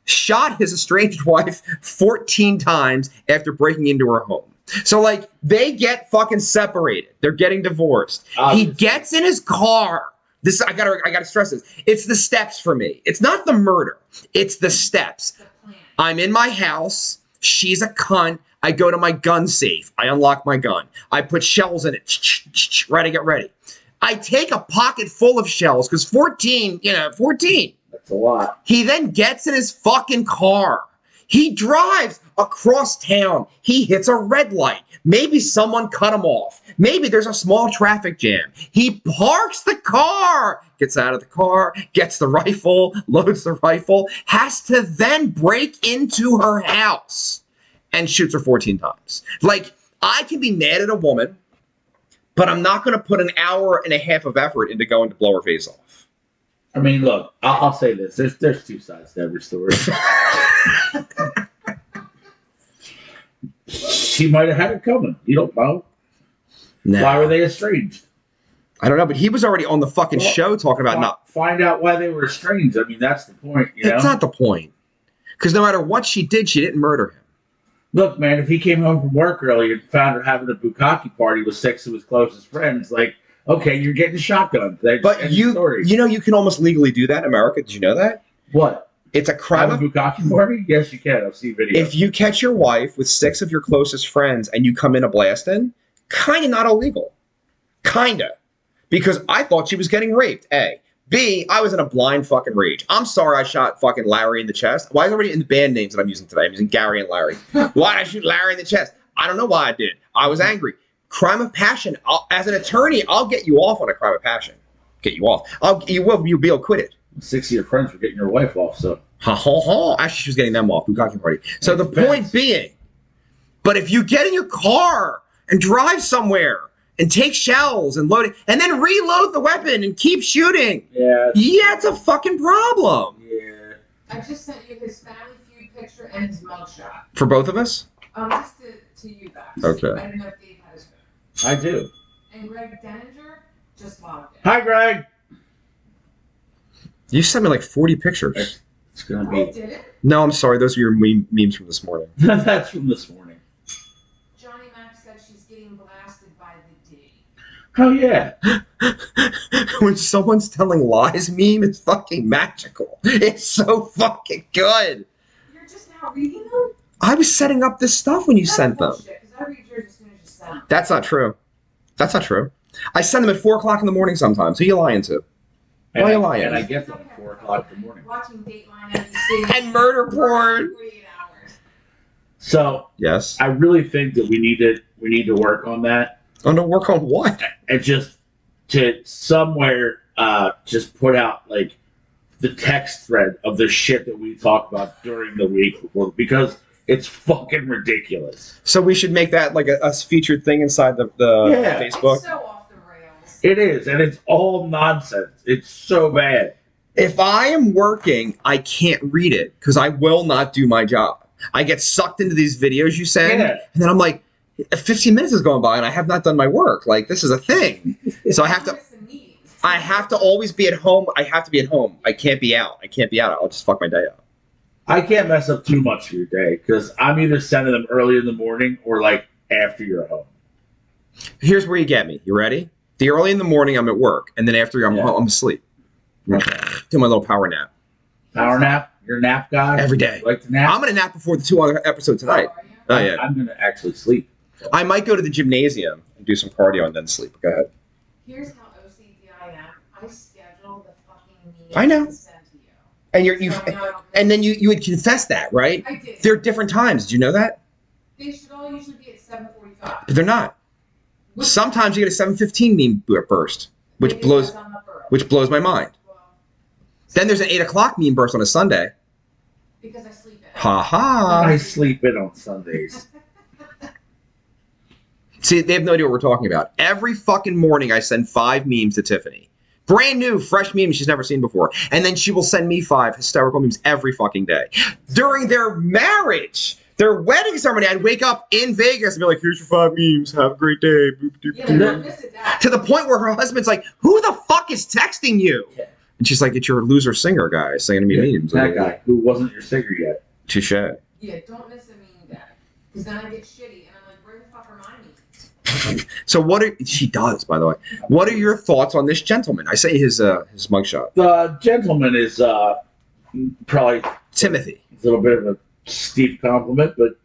shot his estranged wife 14 times after breaking into her home. So, like, they get fucking separated. They're getting divorced. He gets in his car. This I gotta stress this. It's the steps for me. It's not the murder. It's the steps. The plan. I'm in my house. She's a cunt. I go to my gun safe. I unlock my gun. I put shells in it. Right, I get ready. I take a pocket full of shells because 14. That's a lot. He then gets in his fucking car. He drives across town. He hits a red light. Maybe someone cut him off. Maybe there's a small traffic jam. He parks the car, gets out of the car, gets the rifle, loads the rifle, has to then break into her house and shoots her 14 times. Like, I can be mad at a woman, but I'm not going to put an hour and a half of effort into going to blow her face off. I mean, look, I'll say this. There's 2 sides to every story. She might have had it coming. You don't know. No. Why were they estranged? I don't know, but he was already on the fucking show talking about not. Find out why they were estranged. I mean, that's the point. It's not the point. Because no matter what she did, she didn't murder him. Look, man, if he came home from work early and found her having a bukkake party with 6 of his closest friends, like, okay, you're getting a shotgun. But you know, you can almost legally do that in America. Did you know that? What? It's a crime. Have a bukkake party? Yes, you can. I've seen videos. If you catch your wife with 6 of your closest friends and you come in a blasting, kind of not illegal. Kinda. Because I thought she was getting raped, A. B, I was in a blind fucking rage. I'm sorry I shot fucking Larry in the chest. Why is everybody in the band names that I'm using today? I'm using Gary and Larry. Why did I shoot Larry in the chest? I don't know why I did. I was angry. Crime of passion. As an attorney, I'll get you off on a crime of passion. Get you off. You'll be acquitted. 6 of your friends were getting your wife off, so. Ha ha ha. Actually, she was getting them off. Bukkake party. So the point being, but if you get in your car and drive somewhere and take shells and load it, and then reload the weapon and keep shooting. Yeah. Yeah, it's a fucking problem. Yeah. I just sent you his Family Feud picture and his mugshot. For both of us? Just to you guys. Okay. I didn't know if Dave had his phone. I do. And Greg Denninger just logged in. Hi, Greg. You sent me like 40 pictures. It's going to I be... did it. No, I'm sorry. Those are your memes from this morning. That's from this morning. Johnny Mac said she's getting blasted by the D. Oh, yeah. When someone's telling lies meme, it's fucking magical. It's so fucking good. You're just now reading them? I was setting up this stuff when you sent them. Because I read yours as soon as you send them. That's not true. That's not true. I send them at 4 o'clock in the morning sometimes. Who you lying to? Why are you lying? And I get them at 4 o'clock in the morning. Watching Dateline NBC. And murder porn. 48 hours. So, Yes. I really think that we need to work on that. Oh, no, work on what? And just to somewhere just put out like the text thread of the shit that we talk about during the week, because it's fucking ridiculous. So we should make that like a featured thing inside the Yeah. Facebook. It's so off the rails. It is, and it's all nonsense. It's so bad. If I am working, I can't read it because I will not do my job. I get sucked into these videos you send, Yeah. and then I'm like, 15 minutes is going by and I have not done my work. Like, this is a thing. So I have to always be at home. I have to be at home. I can't be out. I'll just fuck my day up. I can't mess up too much of your day because I'm either sending them early in the morning or like after you're home. Here's where you get me. You ready? The early in the morning, I'm at work, and then after I'm home, I'm asleep. Okay. Do my little power nap. Power nap? You're a nap guy? Every day. You like to nap? I'm going to nap before the 2 other episodes tonight. Oh, yeah. I'm going to actually sleep. I might go to the gymnasium and do some cardio and then sleep. Go ahead. Here's how OCD I am. I schedule the fucking meetings I know. to send to you. And So then you would confess that, right? I did. They're different times. Did you know that? They should all usually be at 7:45. But they're not. Sometimes you get a 7:15 meme burst, which blows my mind. Then there's an 8 o'clock meme burst on a Sunday. Because I sleep in. Ha ha. I sleep in on Sundays. See, they have no idea what we're talking about. Every fucking morning I send 5 memes to Tiffany. Brand new, fresh memes she's never seen before. And then she will send me 5 hysterical memes every fucking day. During their marriage, their wedding ceremony, I'd wake up in Vegas and be like, here's your 5 memes. Have a great day. Yeah, but don't miss it that. To the point where her husband's like, who the fuck is texting you? Yeah. And she's like, it's your loser singer guy singing me memes. That guy who wasn't your singer yet. Touche. Yeah, don't miss a meme day. Because then I get shitty and I'm like, where the fuck are my memes? So she does, by the way. What are your thoughts on this gentleman? I say his mugshot. The gentleman is probably Timothy. a little bit of a steep compliment, but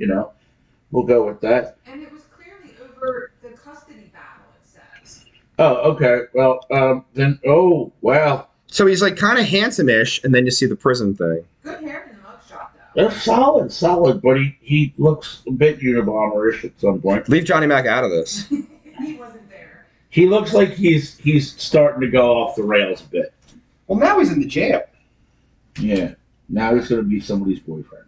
we'll go with that. And it was clearly over the custody battle, it says. Oh, okay. Well, then, oh, wow. So he's like kind of handsome-ish, and then you see the prison thing. Good hair in the mugshot, though. They're solid, but he looks a bit Unabomber-ish at some point. Leave Johnny Mac out of this. He wasn't there. He looks like he's starting to go off the rails a bit. Well, now he's in the jail. Yeah. Now he's going to be somebody's boyfriend.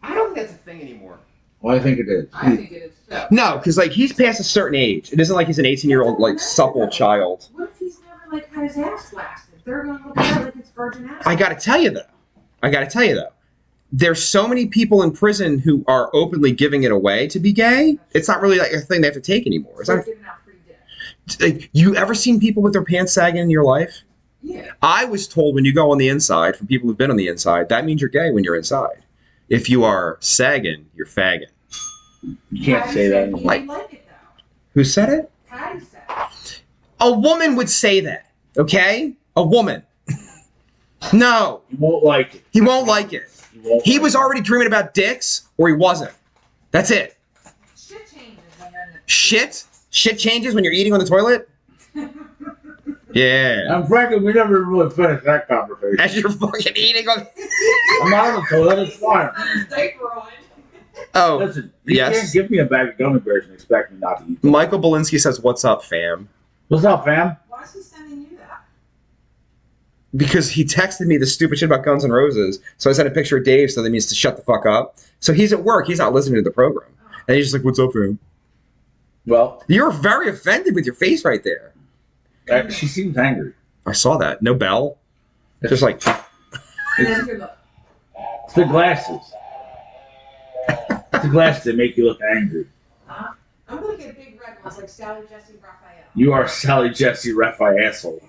I don't think that's a thing anymore. Well, I think it is. I think it is so. No, because like he's past a certain age. It isn't like he's an 18-year-old like supple child. What if he's never like had his ass blasted? They're gonna look at it like it's virgin ass. I gotta tell you though, there's so many people in prison who are openly giving it away to be gay. It's not really like a thing they have to take anymore. It's not, giving out free dick. like, you ever seen people with their pants sagging in your life? Yeah. I was told when you go on the inside, from people who've been on the inside, that means you're gay when you're inside. If you are sagging, you're fagging. You can't Patty say that said anymore. he didn't like it though. Who said it? Patty said it. A woman would say that, okay? A woman. No, He won't like it. he won't like it. He was already dreaming about dicks, or he wasn't. That's it. Shit changes and then Shit changes when you're eating on the toilet? Yeah. And frankly, we never really finished that conversation. As you're fucking eating on... I'm not on the toilet, it's fine. his diaper on. Oh, Listen, you yes. can't give me a bag of gummy bears and expect me not to eat them. Michael Belinsky says, what's up, fam? What's up, fam? Why is he sending you that? Because he texted me the stupid shit about Guns N' Roses, so I sent a picture of Dave so that means to shut the fuck up. So he's at work, he's not listening to the program. And he's just like, what's up, fam? Well, You're very offended with your face right there. she seems angry. I saw that. No bell. Just like... And then you're like, It's the glasses. It's the glasses that make you look angry. I'm gonna get big red ones like Sally Jesse Raphael. You are Sally Jesse Raphael.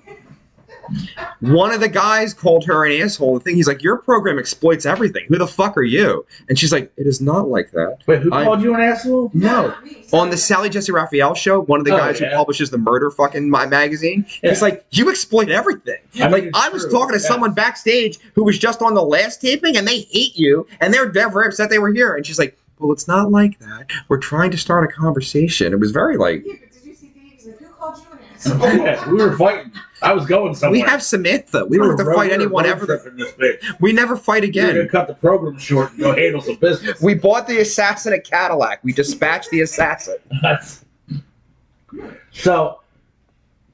One of the guys called her an asshole. The thing, he's like, your program exploits everything. Who the fuck are you? And she's like, it is not like that. Wait, who called you an asshole? No. On the Sally Jesse Raphael show, one of the guys who publishes the murder fucking magazine, he's like, you exploit everything. I was talking to someone backstage who was just on the last taping, and they hate you, and they're very upset they were here. And she's like, well, it's not like that. We're trying to start a conversation. It was very like... Yeah, but did you see Dave? He's like, who called you an asshole? Yeah, we were fighting. I was going somewhere. We have Samantha. We don't have to fight anyone ever. We never fight again. We're going to cut the program short and go handle some business. We bought the assassin at Cadillac. We dispatched the assassin. So,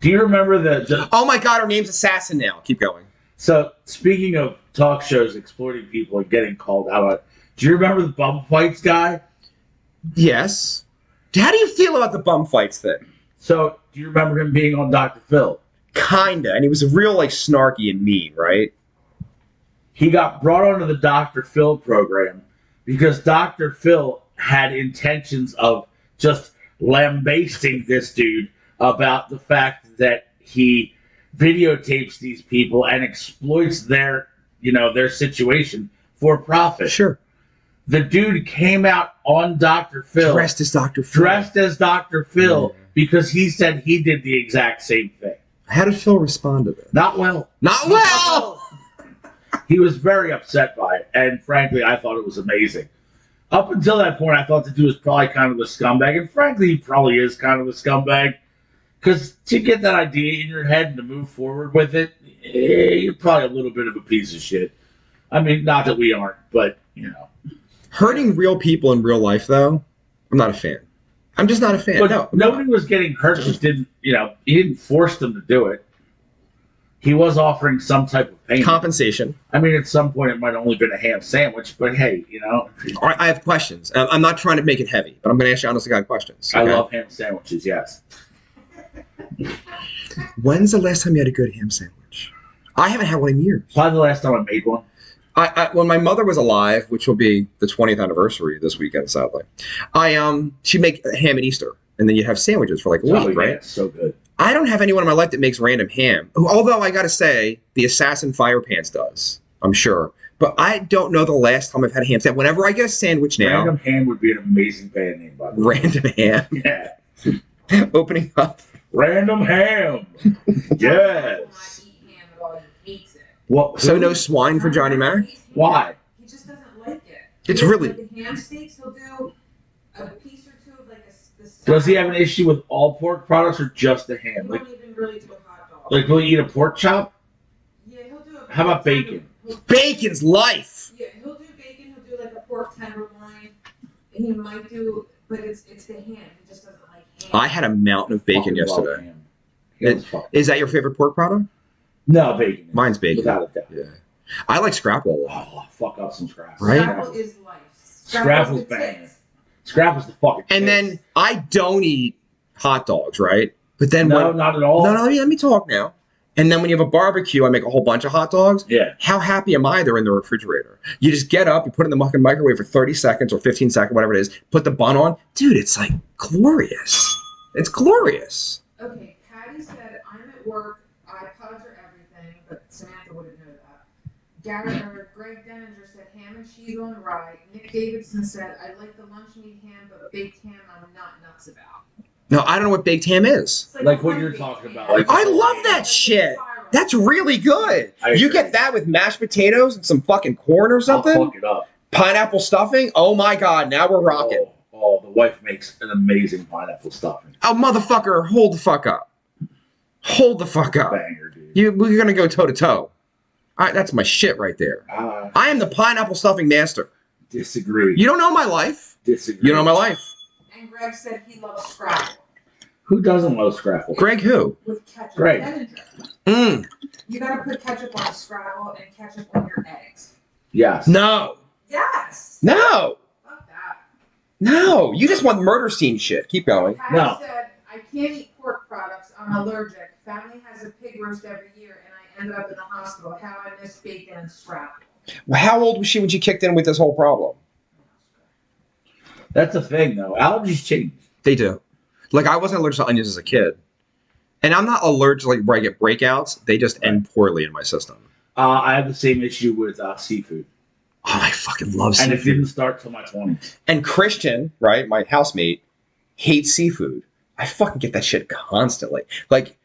do you remember the... Oh my God, her name's Assassin now. Keep going. So, speaking of talk shows exploiting people and getting called out on it, do you remember the bum fights guy? Yes. How do you feel about the bum fights thing? So, do you remember him being on Dr. Phil? Kinda. And he was real, like, snarky and mean, right? He got brought onto the Dr. Phil program because Dr. Phil had intentions of just lambasting this dude about the fact that he videotapes these people and exploits their situation for profit. Sure. The dude came out on Dr. Phil. Dressed as Dr. Phil. Because he said he did the exact same thing. How did Phil respond to that? Not well. Not well! He was very upset by it, and frankly, I thought it was amazing. Up until that point, I thought the dude was probably kind of a scumbag, and frankly, he probably is kind of a scumbag. Because to get that idea in your head and to move forward with it, you're probably a little bit of a piece of shit. I mean, not that we aren't, but, Hurting real people in real life, though, I'm not a fan. I'm just not a fan. But nobody was getting hurt. Just didn't, he didn't force them to do it. He was offering some type of payment. Compensation. I mean, at some point, it might have only been a ham sandwich, but hey, All right, I have questions. I'm not trying to make it heavy, but I'm going to ask you honest to God questions. Okay? I love ham sandwiches, yes. When's the last time you had a good ham sandwich? I haven't had one in years. Probably the last time I made one. When my mother was alive, which will be the 20th anniversary this weekend, sadly, she'd make ham at Easter, and then you'd have sandwiches for like a week, right? It's so good. I don't have anyone in my life that makes random ham. Although I got to say, the Assassin Fire Pants does, I'm sure. But I don't know the last time I've had a ham sandwich. Whenever I get a sandwich now... Random Ham would be an amazing band name, by the way. Random Ham. Yeah. Opening up. Random Ham. Yes. What? So no swine for Johnny Mac? Why? He just doesn't like it. It's really... Like the ham steaks, he'll do a piece or two of like Does he have an issue with all pork products or just the ham? He won't even really do a hot dog. Like, will he eat a pork chop? Yeah, he'll do a... How about bacon? Bacon's life! Yeah, he'll do bacon, he'll do like a pork tenderloin. And he might do... But it's the ham. He just doesn't like ham. I had a mountain of bacon yesterday. Is that your favorite pork product? No, bacon. Mine's bacon. Without a doubt. Yeah. I like scrapple a lot. Oh, fuck up some scrapple. Right? Scrapple is life. Scrapple's banging. Scrapple's the fucking And then I don't eat hot dogs, right? But then not at all. No, let me talk now. And then when you have a barbecue, I make a whole bunch of hot dogs. Yeah. How happy am I they're in the refrigerator? You just get up, you put it in the fucking microwave for 30 seconds or 15 seconds, whatever it is, put the bun on. Dude, it's like glorious. It's glorious. Okay, Patty said, I'm at work, iPods are everything, but Samantha wouldn't know that. Greg Denninger said, ham and cheese on rye. Nick Davidson said, I like the lunch meat ham, but baked ham I'm not nuts about. No, I don't know what baked ham is. Like what you're talking about. Like I love that shit. That's really good. You get that with mashed potatoes and some fucking corn or something? I'll fuck it up. Pineapple stuffing? Oh my God, now we're rocking. Oh, the wife makes an amazing pineapple stuffing. Oh, motherfucker, hold the fuck up. Hold the fuck up. Banger, dude. We're going to go toe-to-toe. That's my shit right there. I am the pineapple stuffing master. Disagree. You don't know my life. Disagree. You don't know my life. And Greg said he loves scrapple. Who doesn't love scrapple? Greg who? With ketchup. Greg. You gotta put ketchup on scrapple and ketchup on your eggs. Yes. No. Yes. No. Fuck that. No. You just want murder scene shit. Keep going. Patty said, I can't eat pork products. I'm allergic. Family has a pig roast every year, and I ended up in the hospital. How I miss bacon and scrapple. Well, how old was she when she kicked in with this whole problem? That's the thing, though. Allergies change. They do. Like, I wasn't allergic to onions as a kid. And I'm not allergic like where I get breakouts. They just end poorly in my system. I have the same issue with seafood. Oh, I fucking love seafood. And it didn't start till my 20s. And Christian, right, my housemate, hates seafood. I fucking get that shit constantly. Like,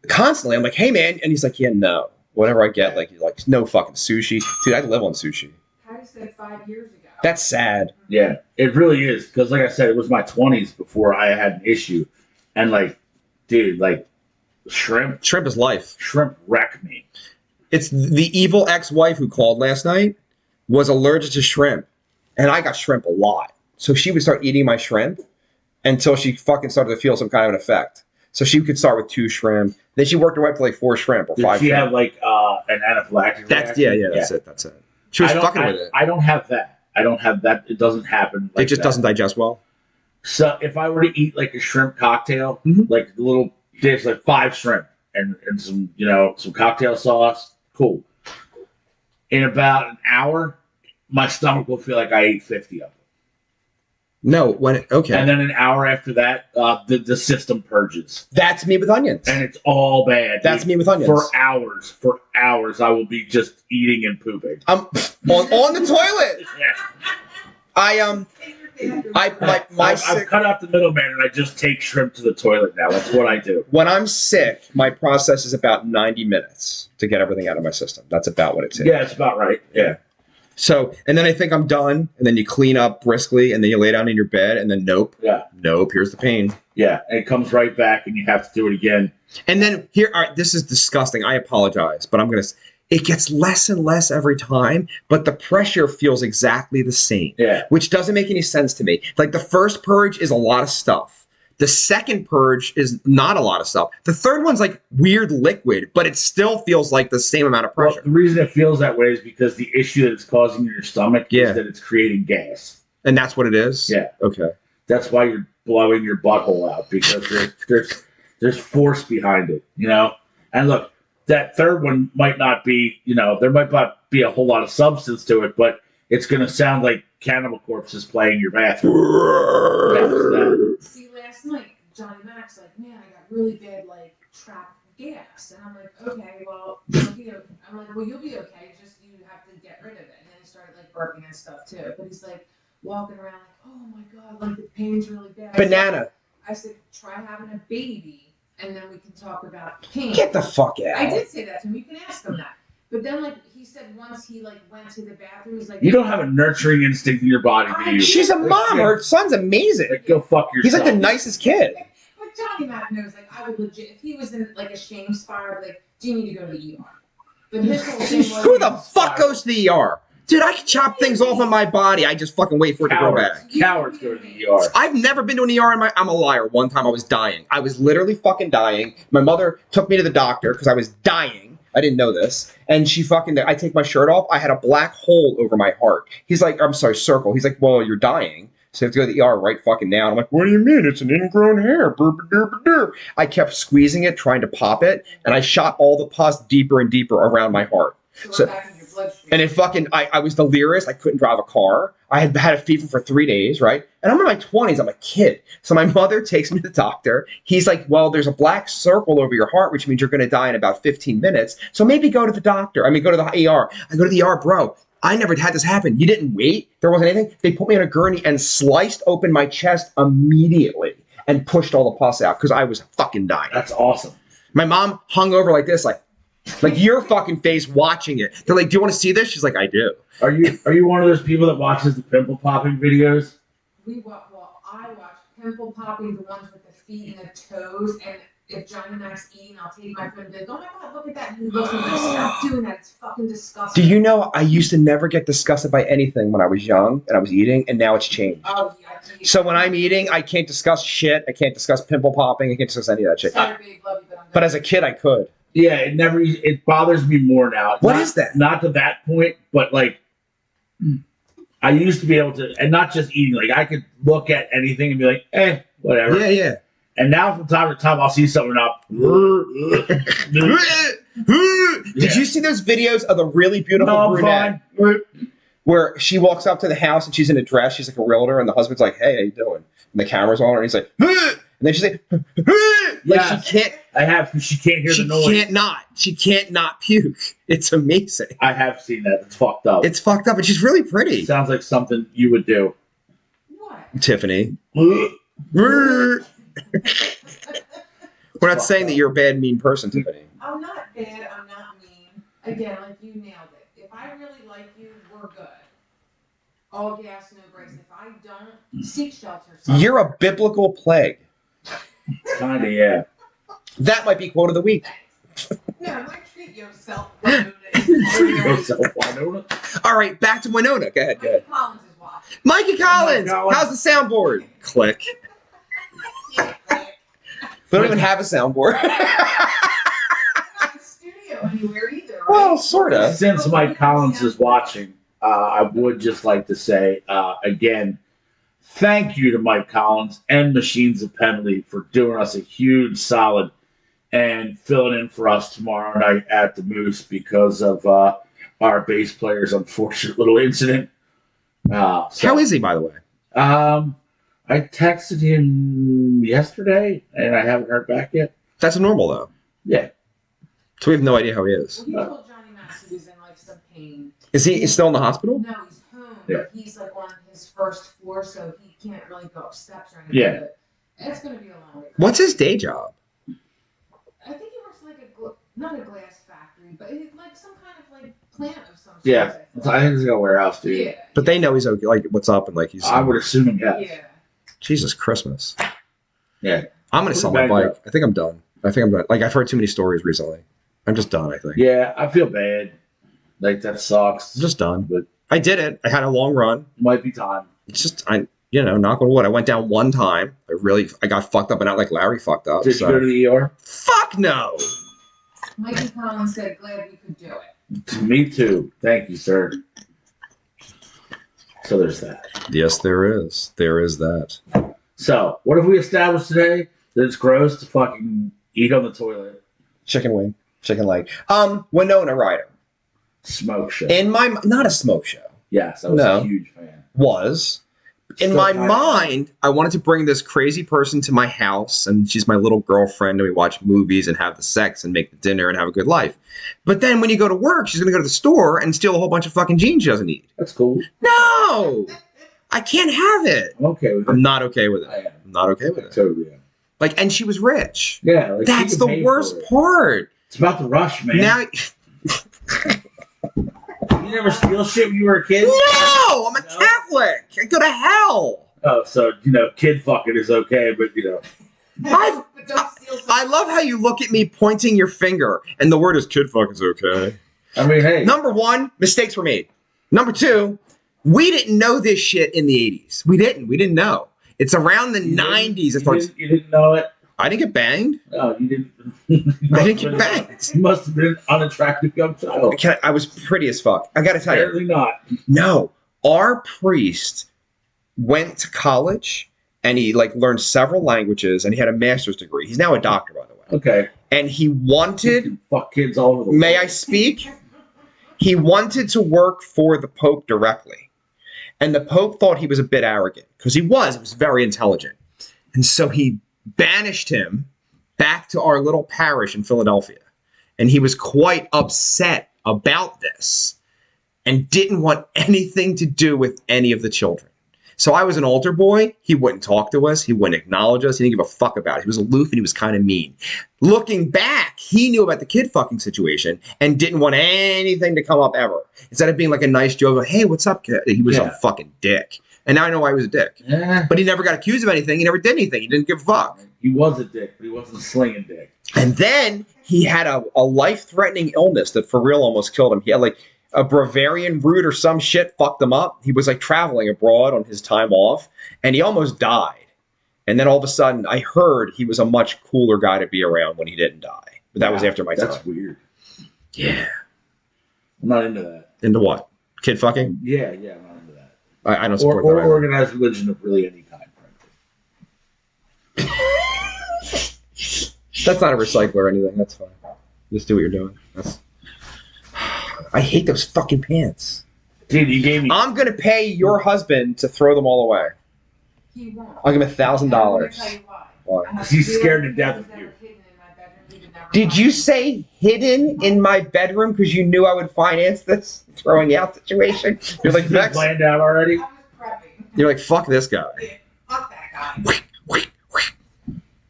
constantly. I'm like, hey, man. And he's like, yeah, no. Whatever I get, like, no fucking sushi. Dude, I live on sushi. I said 5 years ago. That's sad. Yeah, it really is. Because, like I said, it was my 20s before I had an issue. And, like, dude, like, shrimp. Shrimp is life. Shrimp wreck me. It's the evil ex-wife who called last night was allergic to shrimp. And I got shrimp a lot. So she would start eating my shrimp until she fucking started to feel some kind of an effect. So she could start with 2 shrimp. Then she worked her way up to like 4 shrimp or 5 Did she shrimp. have like an anaphylactic reaction? Yeah, that's it. She was fucking with it. I don't have that. I don't have that. It doesn't happen. Like it just doesn't digest well. So if I were to eat like a shrimp cocktail, like a little dish, like 5 shrimp and some, some cocktail sauce, cool. In about an hour, my stomach will feel like I ate 50 of them. No, okay. And then an hour after that, the system purges. That's me with onions. And it's all bad. That's me with onions. For hours, I will be just eating and pooping. I'm on the toilet. Yeah. I've cut out the middleman and I just take shrimp to the toilet now. That's what I do. When I'm sick, my process is about 90 minutes to get everything out of my system. That's about what it takes. Yeah, it's about right. Yeah. So, and then I think I'm done, and then you clean up briskly, and then you lay down in your bed, and then nope, here's the pain. Yeah, and it comes right back, and you have to do it again. And then here, all right, this is disgusting. I apologize, but it gets less and less every time, but the pressure feels exactly the same. Yeah. Which doesn't make any sense to me. Like the first purge is a lot of stuff. The second purge is not a lot of stuff. The third one's like weird liquid, but it still feels like the same amount of pressure. Well, the reason it feels that way is because the issue that it's causing in your stomach is that it's creating gas. And that's what it is? Yeah. Okay. That's why you're blowing your butthole out, because there's force behind it, And look, that third one might not be, there might not be a whole lot of substance to it, but it's going to sound like Cannibal Corpse is playing in your bathroom. See, last night, Johnny Mac's like, man, I got really bad, like, trap gas. And I'm like, okay, well, you'll be okay. You'll be okay. Just you have to get rid of it. And then he started, like, burping and stuff, too. But he's, like, walking around like, oh, my God, like, the pain's really bad. Banana. I said, try having a baby, and then we can talk about pain. Get the fuck out. I did say that to him. You can ask him that. But then, like, he said once he, like, went to the bathroom, he's like... You don't have a nurturing instinct in your body, do you? She's a mom. Her son's amazing. Like, go fuck yourself. He's like the nicest kid. But Johnny Mac knows, like, I would legit... If he was in, like, a shame spiral, I'd be like, do you need to go to the ER? But his whole thing was... Who the fuck goes to the ER? Dude, I can chop things off on my body. I just fucking wait for it to grow back. Cowards go to the ER. I've never been to an ER I'm a liar. One time I was dying. I was literally fucking dying. My mother took me to the doctor because I was dying. I didn't know this. And I take my shirt off. I had a black hole over my heart. He's like, I'm sorry, circle. He's like, well, you're dying. So you have to go to the ER right fucking now. I'm like, what do you mean? It's an ingrown hair. I kept squeezing it, trying to pop it. And I shot all the pus deeper and deeper around my heart. And it I was delirious. I couldn't drive a car. I had a fever for 3 days, right? And I'm in my 20s. I'm a kid. So my mother takes me to the doctor. He's like, well, there's a black circle over your heart, which means you're going to die in about 15 minutes. So maybe go to the doctor. Go to the ER. I go to the ER, bro. I never had this happen. You didn't wait. There wasn't anything. They put me on a gurney and sliced open my chest immediately and pushed all the pus out because I was fucking dying. That's awesome. My mom hung over like this, like your fucking face watching it. They're like, do you want to see this? She's like, I do. Are you one of those people that watches the pimple popping videos? I watch pimple popping, the ones with the feet and the toes, and if Johnny Mac's eating, I'll take my phone and be like, oh my God, look at that. And he looks at me, stop doing that. It's fucking disgusting. Do you know I used to never get disgusted by anything when I was young and I was eating, and now it's changed. Oh, yeah. So when I'm eating, I can't discuss shit. I can't discuss pimple popping. I can't discuss any of that shit. Sorry, babe, love you, but as a kid, I could. Yeah, it bothers me more now. What is that? Not to that point, but like I used to be able to, and not just eating, like I could look at anything and be like, whatever. Yeah. And now from time to time I'll see something up. Did you see those videos of the really beautiful brunette where she walks up to the house and she's in a dress, she's like a realtor, and the husband's like, hey, how you doing? And the camera's on her and he's like, and then she's like, she can't. I have, because she can't hear the noise. She can't not puke. It's amazing. I have seen that. It's fucked up. It's fucked up, and she's really pretty. Sounds like something you would do. What? Tiffany. We're not saying that you're a bad, mean person, Tiffany. I'm not bad. I'm not mean. Again, like you nailed it. If I really like you, we're good. All gas, no brakes. If I don't, seek shelter. You're a biblical plague. Kinda, yeah. That might be quote of the week. No, like treat yourself. All right, back to Winona. Go ahead. Mikey Collins is watching. Mikey Collins, Collins. how's the soundboard? Click. We don't even have a soundboard. Not in the studio anywhere either. Right? Well, sort of. Since Mike Collins is watching, I would just like to say, again, thank you to Mike Collins and Machines of Penalty for doing us a huge solid and filling in for us tomorrow night at the Moose because of our bass player's unfortunate little incident. How is he, by the way? I texted him yesterday, and I haven't heard back yet. That's normal, though. Yeah. So we have no idea how he is. Well, he told Johnny Max he was in like some pain. Is he still in the hospital? No, he's home. Yeah. He's like on his first floor, so he can't really go up steps or anything. Yeah. But it's going to be a long way. What's his day job? I think he works like not a glass factory, but like some kind of like plant of some sort. Yeah. I think he's got a warehouse, dude. Yeah. But they know he's okay. Like, what's up? And like, he's. I would assume, yes. Yeah. Jesus Christmas. Yeah. I'm gonna sell my bike. I think I'm done. Like, I've heard too many stories recently. I'm just done. I think. Yeah, I feel bad. Like, that sucks. I'm just done. But I did it. I had a long run. might be time. It's just knock on wood. I went down one time. I got fucked up, and not like Larry fucked up. Did you go to the ER? Fuck no. Mikey Collins said, "Glad we could do it." Me too. Thank you, sir. So there's that. Yes, there is. There is that. So, what have we established today? That it's gross to fucking eat on the toilet. Chicken wing, chicken leg. Winona Ryder. Smoke show. In my not a smoke show. Yes, I was a huge fan. Was. In Still my kind of. mind, I wanted to bring this crazy person to my house, and she's my little girlfriend, and we watch movies and have the sex and make the dinner and have a good life. But then when you go to work, she's going to go to the store and steal a whole bunch of fucking jeans she doesn't need. That's cool. No! I can't have it. I'm okay with it. I'm not okay with it. I am. I'm not okay with it. Totally am. Like, and she was rich. Yeah. Like, That's you can the pay worst for it. part. It's about the rush, man. Now, You never steal shit when you were a kid? no! I'm a No? Catholic. I go to hell. Oh, so, kid fucking is okay, but, I've- But don't steal some- I love how you look at me pointing your finger, and the word is kid fucking's okay. I mean, hey. Number one, mistakes were made. Number two, we didn't know this shit in the 80s. We didn't know. It's around the 90s. You didn't know it? I didn't get banged. No, you didn't. I didn't get banged. You must have been an unattractive young child. I was pretty as fuck. I gotta tell you. Apparently not. No. Our priest went to college, and he learned several languages, and he had a master's degree. He's now a doctor, by the way. Okay. And he You wanted... can fuck kids all over the May world. I speak? He wanted to work for the Pope directly. And the Pope thought he was a bit arrogant, because he was very intelligent. And so he banished him back to our little parish in Philadelphia. And he was quite upset about this and didn't want anything to do with any of the children. So I was an altar boy. He wouldn't talk to us. He wouldn't acknowledge us. He didn't give a fuck about it. He was aloof and he was kind of mean. Looking back, he knew about the kid fucking situation and didn't want anything to come up ever. Instead of being like a nice joke, hey, what's up, kid? He was a fucking dick. And now I know why he was a dick. Yeah. But he never got accused of anything. He never did anything. He didn't give a fuck. He was a dick, but he wasn't a slinging dick. And then he had a life-threatening illness that for real almost killed him. He had a Bavarian root or some shit fucked him up. He was traveling abroad on his time off, and he almost died. And then all of a sudden, I heard he was a much cooler guy to be around when he didn't die. But that was after my time. That's weird. Yeah. I'm not into that. Into what? Kid fucking? Yeah, I'm not into that. I don't Or support that. either. organized religion of really any kind, frankly. That's not a recycler or anything. That's fine. Just do what you're doing. I hate those fucking pants. Dude, you gave me... I'm going to pay your husband to throw them all away. He won't. I'll give him $1,000. I'm gonna tell you why. Why? I have He's two scared to other death things of that you. are hidden in my bedroom Did you say hidden in my bedroom because you knew I would finance this throwing you out situation? You're like, Vex. Planned out already? I was prepping. You're like, fuck this guy. Yeah, fuck that guy.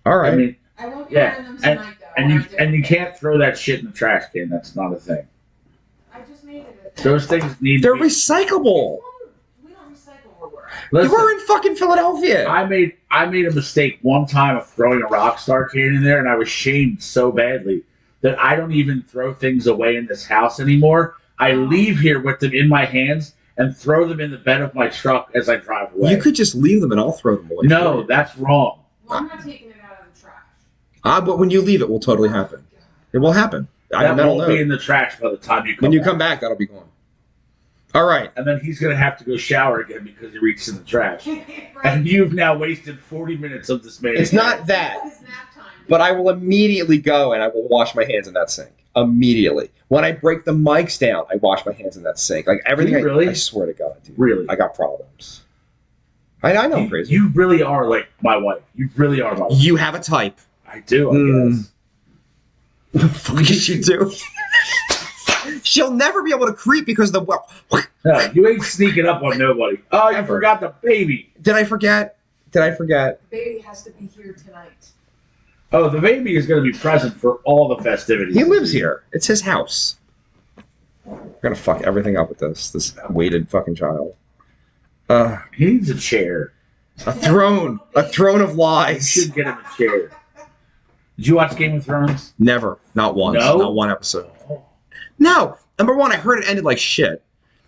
All right. I mean, I won't be yeah, wearing them tonight, though. and you can't throw that shit in the trash can. That's not a thing. I just made it a thing. Those things need They're to be... recyclable. We don't recycle where we're at. You Listen, were in fucking Philadelphia. I made a mistake one time of throwing a Rockstar can in there, and I was shamed so badly that I don't even throw things away in this house anymore. I leave here with them in my hands and throw them in the bed of my truck as I drive away. You could just leave them and I'll throw them away. No, that's wrong. Well, I'm not taking it out of the trash. But when you leave, it will totally happen. It will happen. That that'll won't be in the trash by the time you come When you back. come back, that'll be gone. All right. And then he's going to have to go shower again because he reached in the trash. Right. And you've now wasted 40 minutes of this man. It's not that, It's nap time. but I will immediately go and I will wash my hands in that sink. Immediately. When I break the mics down, I wash my hands in that sink. Like everything. Do you really? I swear to God, dude. Really? I got problems. I know I'm crazy. You really are like my wife. You really are my wife. You have a type. I do, I guess. Fuck is you do? She'll never be able to creep because the No, you ain't sneaking up on nobody. Oh, you Ever. forgot the baby. Did I forget? The baby has to be here tonight. Oh, the baby is going to be present for all the festivities. He lives here. It's his house. We're gonna fuck everything up with this weighted fucking child. He needs a chair. A throne of You lies. should get him a chair. Did you watch Game of Thrones? Never, not once, No? not one episode. No. Number one, I heard it ended like shit.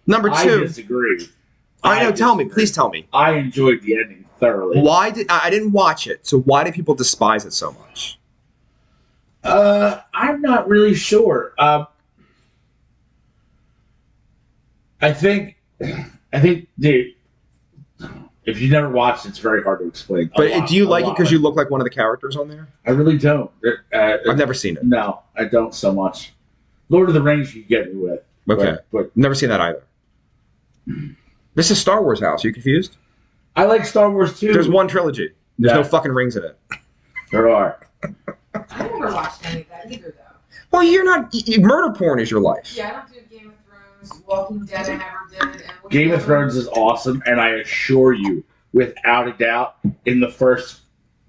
Number I two, disagree. I know. Tell me, disagree. please tell me. I enjoyed the ending thoroughly. Why did I didn't watch it? So why do people despise it so much? I'm not really sure. I think the if you never watched, it's very hard to explain. But do you like it because you look like one of the characters on there? I really don't. I've never seen it. No, I don't so much. Lord of the Rings, you get me with. Okay, but never seen that either. This is Star Wars house. Are you confused? I like Star Wars too. There's one trilogy. There's no Yeah. fucking rings in it. There are. I never watched any of that either, though. Well, you're not. Murder porn is your life. Yeah, I don't do Game of Thrones, Walking Dead, I never did. And what's Game the of other Thrones one? is awesome, and I assure you, without a doubt, in the first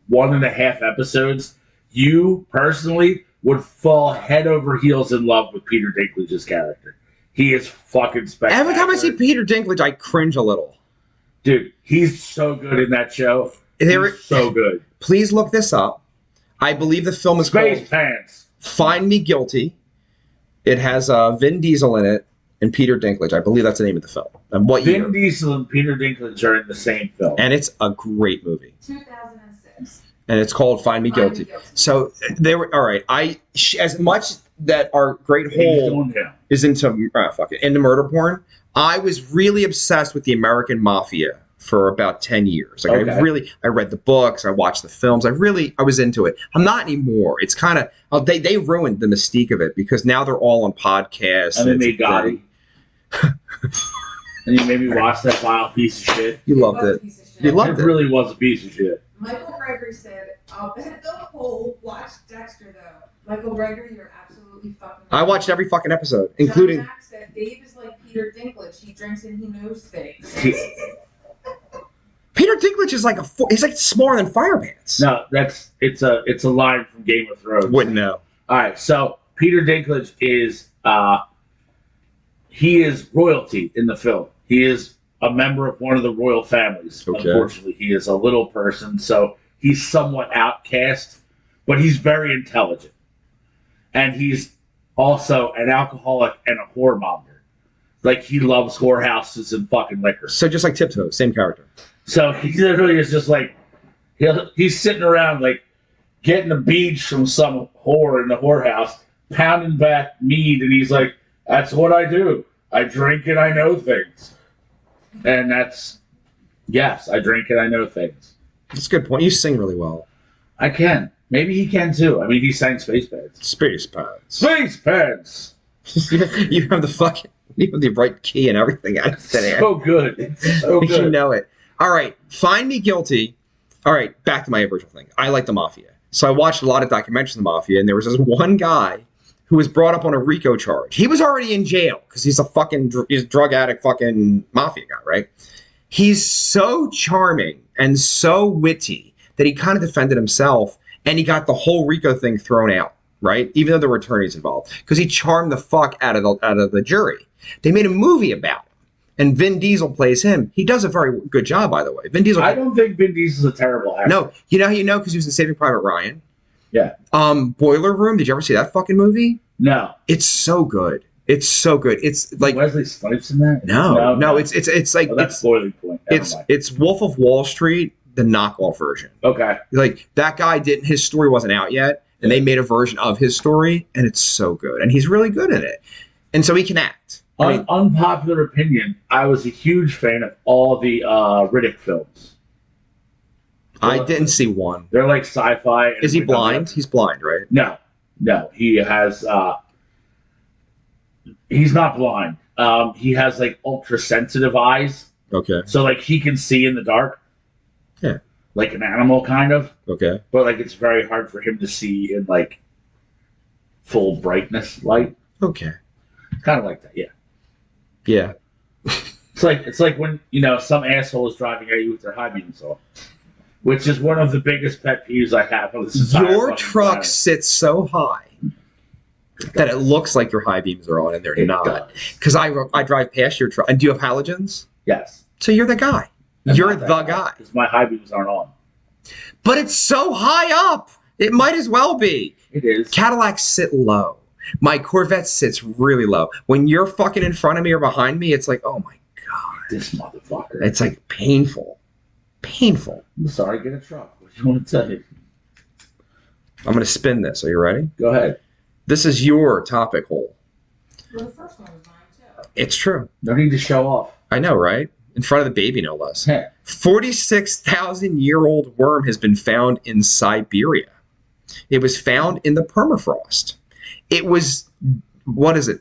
1.5 episodes, you personally would fall head over heels in love with Peter Dinklage's character. He is fucking spectacular. Every time I see Peter Dinklage, I cringe a little. Dude, he's so good in that show. There- He's so good. Please look this up. I believe the film is Space called Pants. Find Me Guilty. It has Vin Diesel in it and Peter Dinklage. I believe that's the name of the film. And what year? Vin Diesel and Peter Dinklage are in the same film. And it's a great movie. 2006. And it's called Find Me Find Me Guilty. Guilty. So they were all right. As much that our great He's whole doing him. is into into murder porn, I was really obsessed with the American Mafia for about 10 years. Like Okay. I read the books, I watched the films. I was into it. I'm not anymore. It's kind of they ruined the mystique of it because now they're all on podcasts. And then it's they got great. him. And you made me watch that vile piece of shit. You loved was a it. piece of shit. You loved It it. really was a piece of shit. Michael Gregory said, I'll bet the whole watch Dexter, though. Michael Gregory, you're absolutely fucking right. I watched every fucking episode, including John Mack said, Dave is like Peter Dinklage. He drinks and he knows things. Peter Dinklage is he's like smaller than Firepants. No, it's a line from Game of Thrones. Wouldn't know. All right, so Peter Dinklage is he is royalty in the film. He is a member of one of the royal families. Okay. Unfortunately, he is a little person, so he's somewhat outcast, but he's very intelligent, and he's also an alcoholic and a whoremonger. Like he loves whorehouses and fucking liquor. So just like Tiptoe, same character. So he literally is just like he's sitting around like getting a beach from some whore in the whorehouse, pounding back mead, and he's like, "That's what I do. I drink and I know things." And yes, I drink and I know things. That's a good point. You sing really well. I can. Maybe he can too. I mean, he sang Space Pants. Space Pants. Space Pants. You have the right key and everything out of thin air. So good. It's so You good. know it. All right, Find Me Guilty. All right, back to my original thing. I like the Mafia. So I watched a lot of documentaries on the mafia, and there was this one guy who was brought up on a RICO charge. He was already in jail because he's a fucking he's a drug addict, fucking mafia guy, right? He's so charming and so witty that he kind of defended himself, and he got the whole RICO thing thrown out, right? Even though there were attorneys involved, because he charmed the fuck out of the jury. They made a movie about him, and Vin Diesel plays him. He does a very good job, by the way. Vin Diesel. I don't think Vin Diesel's a terrible actor. No, you know how you know, because he was in Saving Private Ryan. Yeah. Boiler Room. Did you ever see that fucking movie? No. It's so good. It's so good. It's like Wesley Snipes in that? No. It's like that's boiling point. It's Wolf of Wall Street, the knockoff version. Okay. Like that guy didn't. His story wasn't out yet, and they made a version of his story, and it's so good, and he's really good in it, and so he can act. Unpopular opinion. I was a huge fan of all the Riddick films. I didn't see one. They're like sci-fi. Is he blind? He's blind, right? No. He has. He's not blind. He has like ultra sensitive eyes. Okay. So like he can see in the dark. Yeah. Like an animal, kind of. Okay. But like it's very hard for him to see in like full brightness light. Okay. Kind of like that, yeah. Yeah. It's like when some asshole is driving at you with their high beams on, which is one of the biggest pet peeves I have. Your truck sits so high that it looks like your high beams are on, and they're not. Because I drive past your truck. And do you have halogens? Yes. So you're the guy. You're the guy. Because my high beams aren't on. But it's so high up. It might as well be. It is. Cadillacs sit low. My Corvette sits really low. When you're fucking in front of me or behind me, it's like, oh my God. This motherfucker. It's like painful. Painful. I'm sorry, get a truck. What do you want to tell you? I'm going to spin this. Are you ready? Go ahead. This is your topic hole. Well, the first one was mine, too. It's true. No need to show off. I know, right? In front of the baby, no less. Hey. 46,000-year-old worm has been found in Siberia. It was found in the permafrost. It was,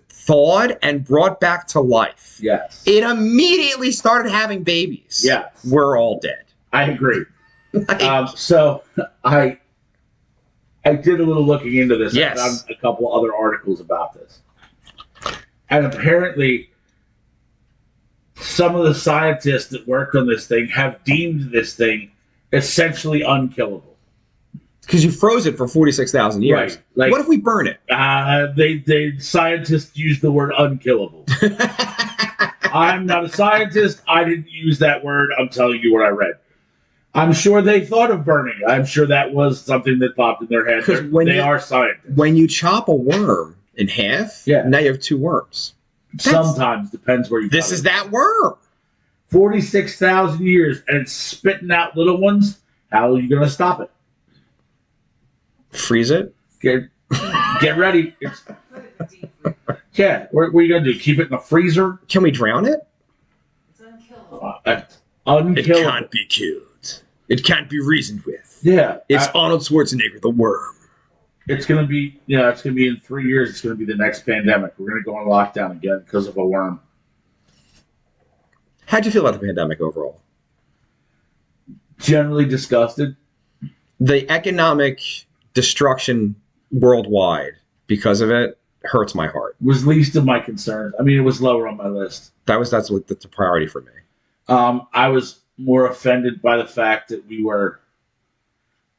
thawed and brought back to life. Yes. It immediately started having babies. Yes. We're all dead. I agree. So I did a little looking into this. Yes. I found a couple other articles about this. And apparently, some of the scientists that worked on this thing have deemed this thing essentially unkillable. Because you froze it for 46,000 years. Right. Like, what if we burn it? They scientists use the word unkillable. I'm not a scientist. I didn't use that word. I'm telling you what I read. I'm sure they thought of burning. I'm sure that was something that popped in their head. They are scientists. When you chop a worm in half, now you have two worms. Sometimes, depends where you This is that worm. 46,000 years, and it's spitting out little ones. How are you going to stop it? Freeze it? Get ready. Yeah, what are you going to do? Keep it in the freezer? Can we drown it? It's unkillable. Unkillable. It can't be killed. It can't be reasoned with. Yeah. It's Arnold Schwarzenegger, the worm. It's going to be, it's going to be in 3 years. It's going to be the next pandemic. We're going to go on lockdown again because of a worm. How'd you feel about the pandemic overall? Generally disgusted. The economic destruction worldwide because of it hurts my heart. Was least of my concerns. I mean, it was lower on my list. That's the priority for me. I was more offended by the fact that we were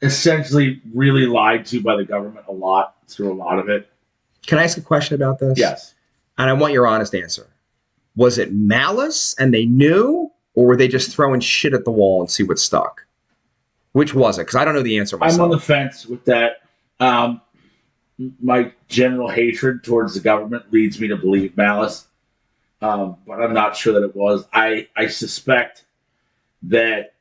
essentially really lied to by the government a lot through a lot of it. Can I ask a question about this? Yes. And I want your honest answer. Was it malice and they knew, or were they just throwing shit at the wall and see what stuck? Which was it? Because I don't know the answer myself. I'm on the fence with that. My general hatred towards the government leads me to believe malice, but I'm not sure that it was. I suspect that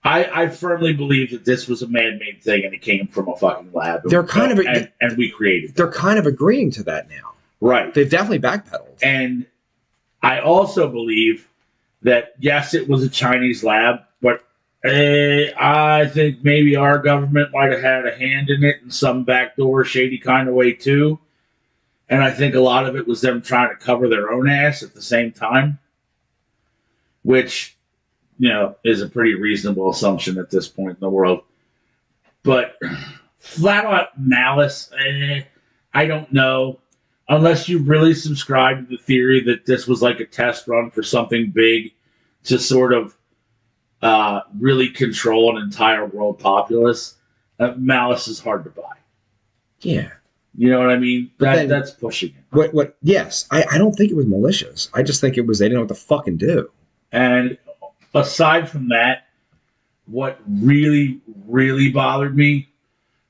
I firmly believe that this was a man-made thing and it came from a fucking lab. And we created it. They're kind of agreeing to that now. Right. They've definitely backpedaled. And I also believe that, yes, it was a Chinese lab, but I think maybe our government might have had a hand in it in some backdoor, shady kind of way, too. And I think a lot of it was them trying to cover their own ass at the same time, which, is a pretty reasonable assumption at this point in the world. But flat out malice, I don't know. Unless you really subscribe to the theory that this was like a test run for something big to sort of really control an entire world populace, malice is hard to buy. Yeah. You know what I mean? That's pushing it. What? Yes. I don't think it was malicious. I just think it was they didn't know what to fucking do. And aside from that, what really, really bothered me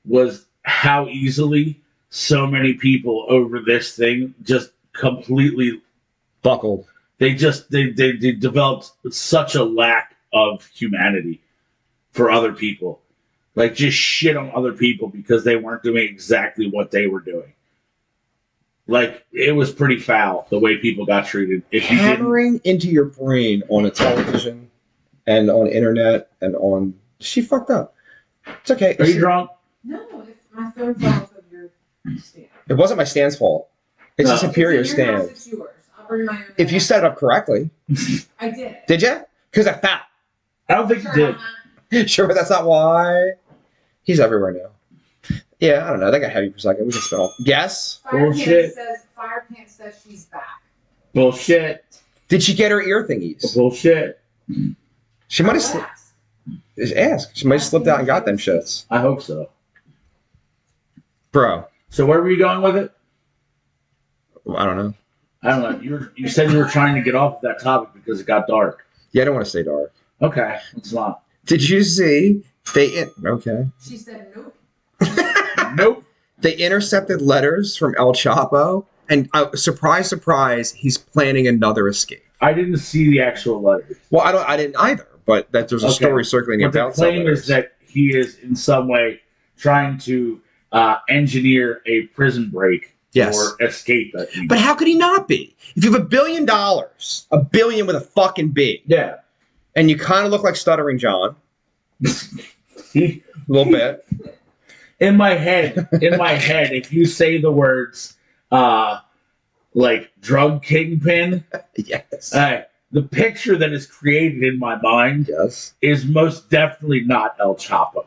was how easily so many people over this thing just completely buckled. They developed such a lack of humanity for other people. Like, just shit on other people because they weren't doing exactly what they were doing. Like, it was pretty foul the way people got treated. If you hammering into your brain on a television and on internet and on... She fucked up. It's okay. Are you drunk? No, my phone fell off of your stand. It wasn't my stand's fault. It's a superior It's in your stand. house, it's yours. I'll bring my own. If you set it up correctly. I did. Did you? Because I fell. I don't think you did. Sure, but that's not why. He's everywhere now. Yeah, I don't know. That got heavy for a second. We can spin off. Yes? Bullshit. Firepants says she's back. Bullshit. Did she get her ear thingies? Bullshit. She might have ask. She might have slipped out and got them shits. I hope so. Bro. So where were you going with it? I don't know. I don't know. You said you were trying to get off of that topic because it got dark. Yeah, I don't want to stay dark. Okay, it's not. Did you see okay. She said nope. Nope. They intercepted letters from El Chapo, and surprise, surprise, he's planning another escape. I didn't see the actual letters. Well, I didn't either, but that there's a story circulating about the claim is that he is in some way trying to engineer a prison break or escape. But how could he not be? If you have $1 billion, $1 billion with a fucking B, yeah, and you kind of look like Stuttering John, a little bit. In my head, if you say the words like drug kingpin, yes, the picture that is created in my mind is most definitely not El Chapo.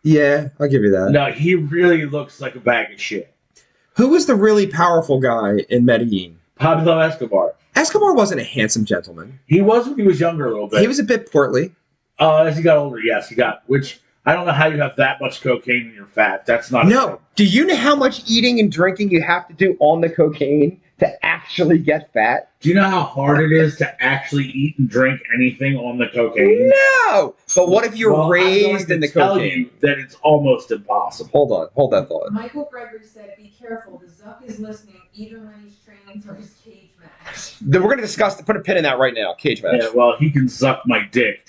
Yeah, I'll give you that. No, he really looks like a bag of shit. Who was the really powerful guy in Medellin? Pablo Escobar. Escobar wasn't a handsome gentleman. He was when he was younger a little bit. He was a bit portly. As he got older, yes, he got, which I don't know how you have that much cocaine in your fat. That's not No. Do you know how much eating and drinking you have to do on the cocaine to actually get fat? Do you know how hard it is to actually eat and drink anything on the cocaine? No. But what if you're raised in the cocaine? Tell you that it's almost impossible. Hold on. Hold that thought. Michael Gregory said, "Be careful. The Zuck is listening, even when he's training for his cage match." Then we're going to discuss. Put a pin in that right now. Cage match. Yeah. Well, he can suck my dick.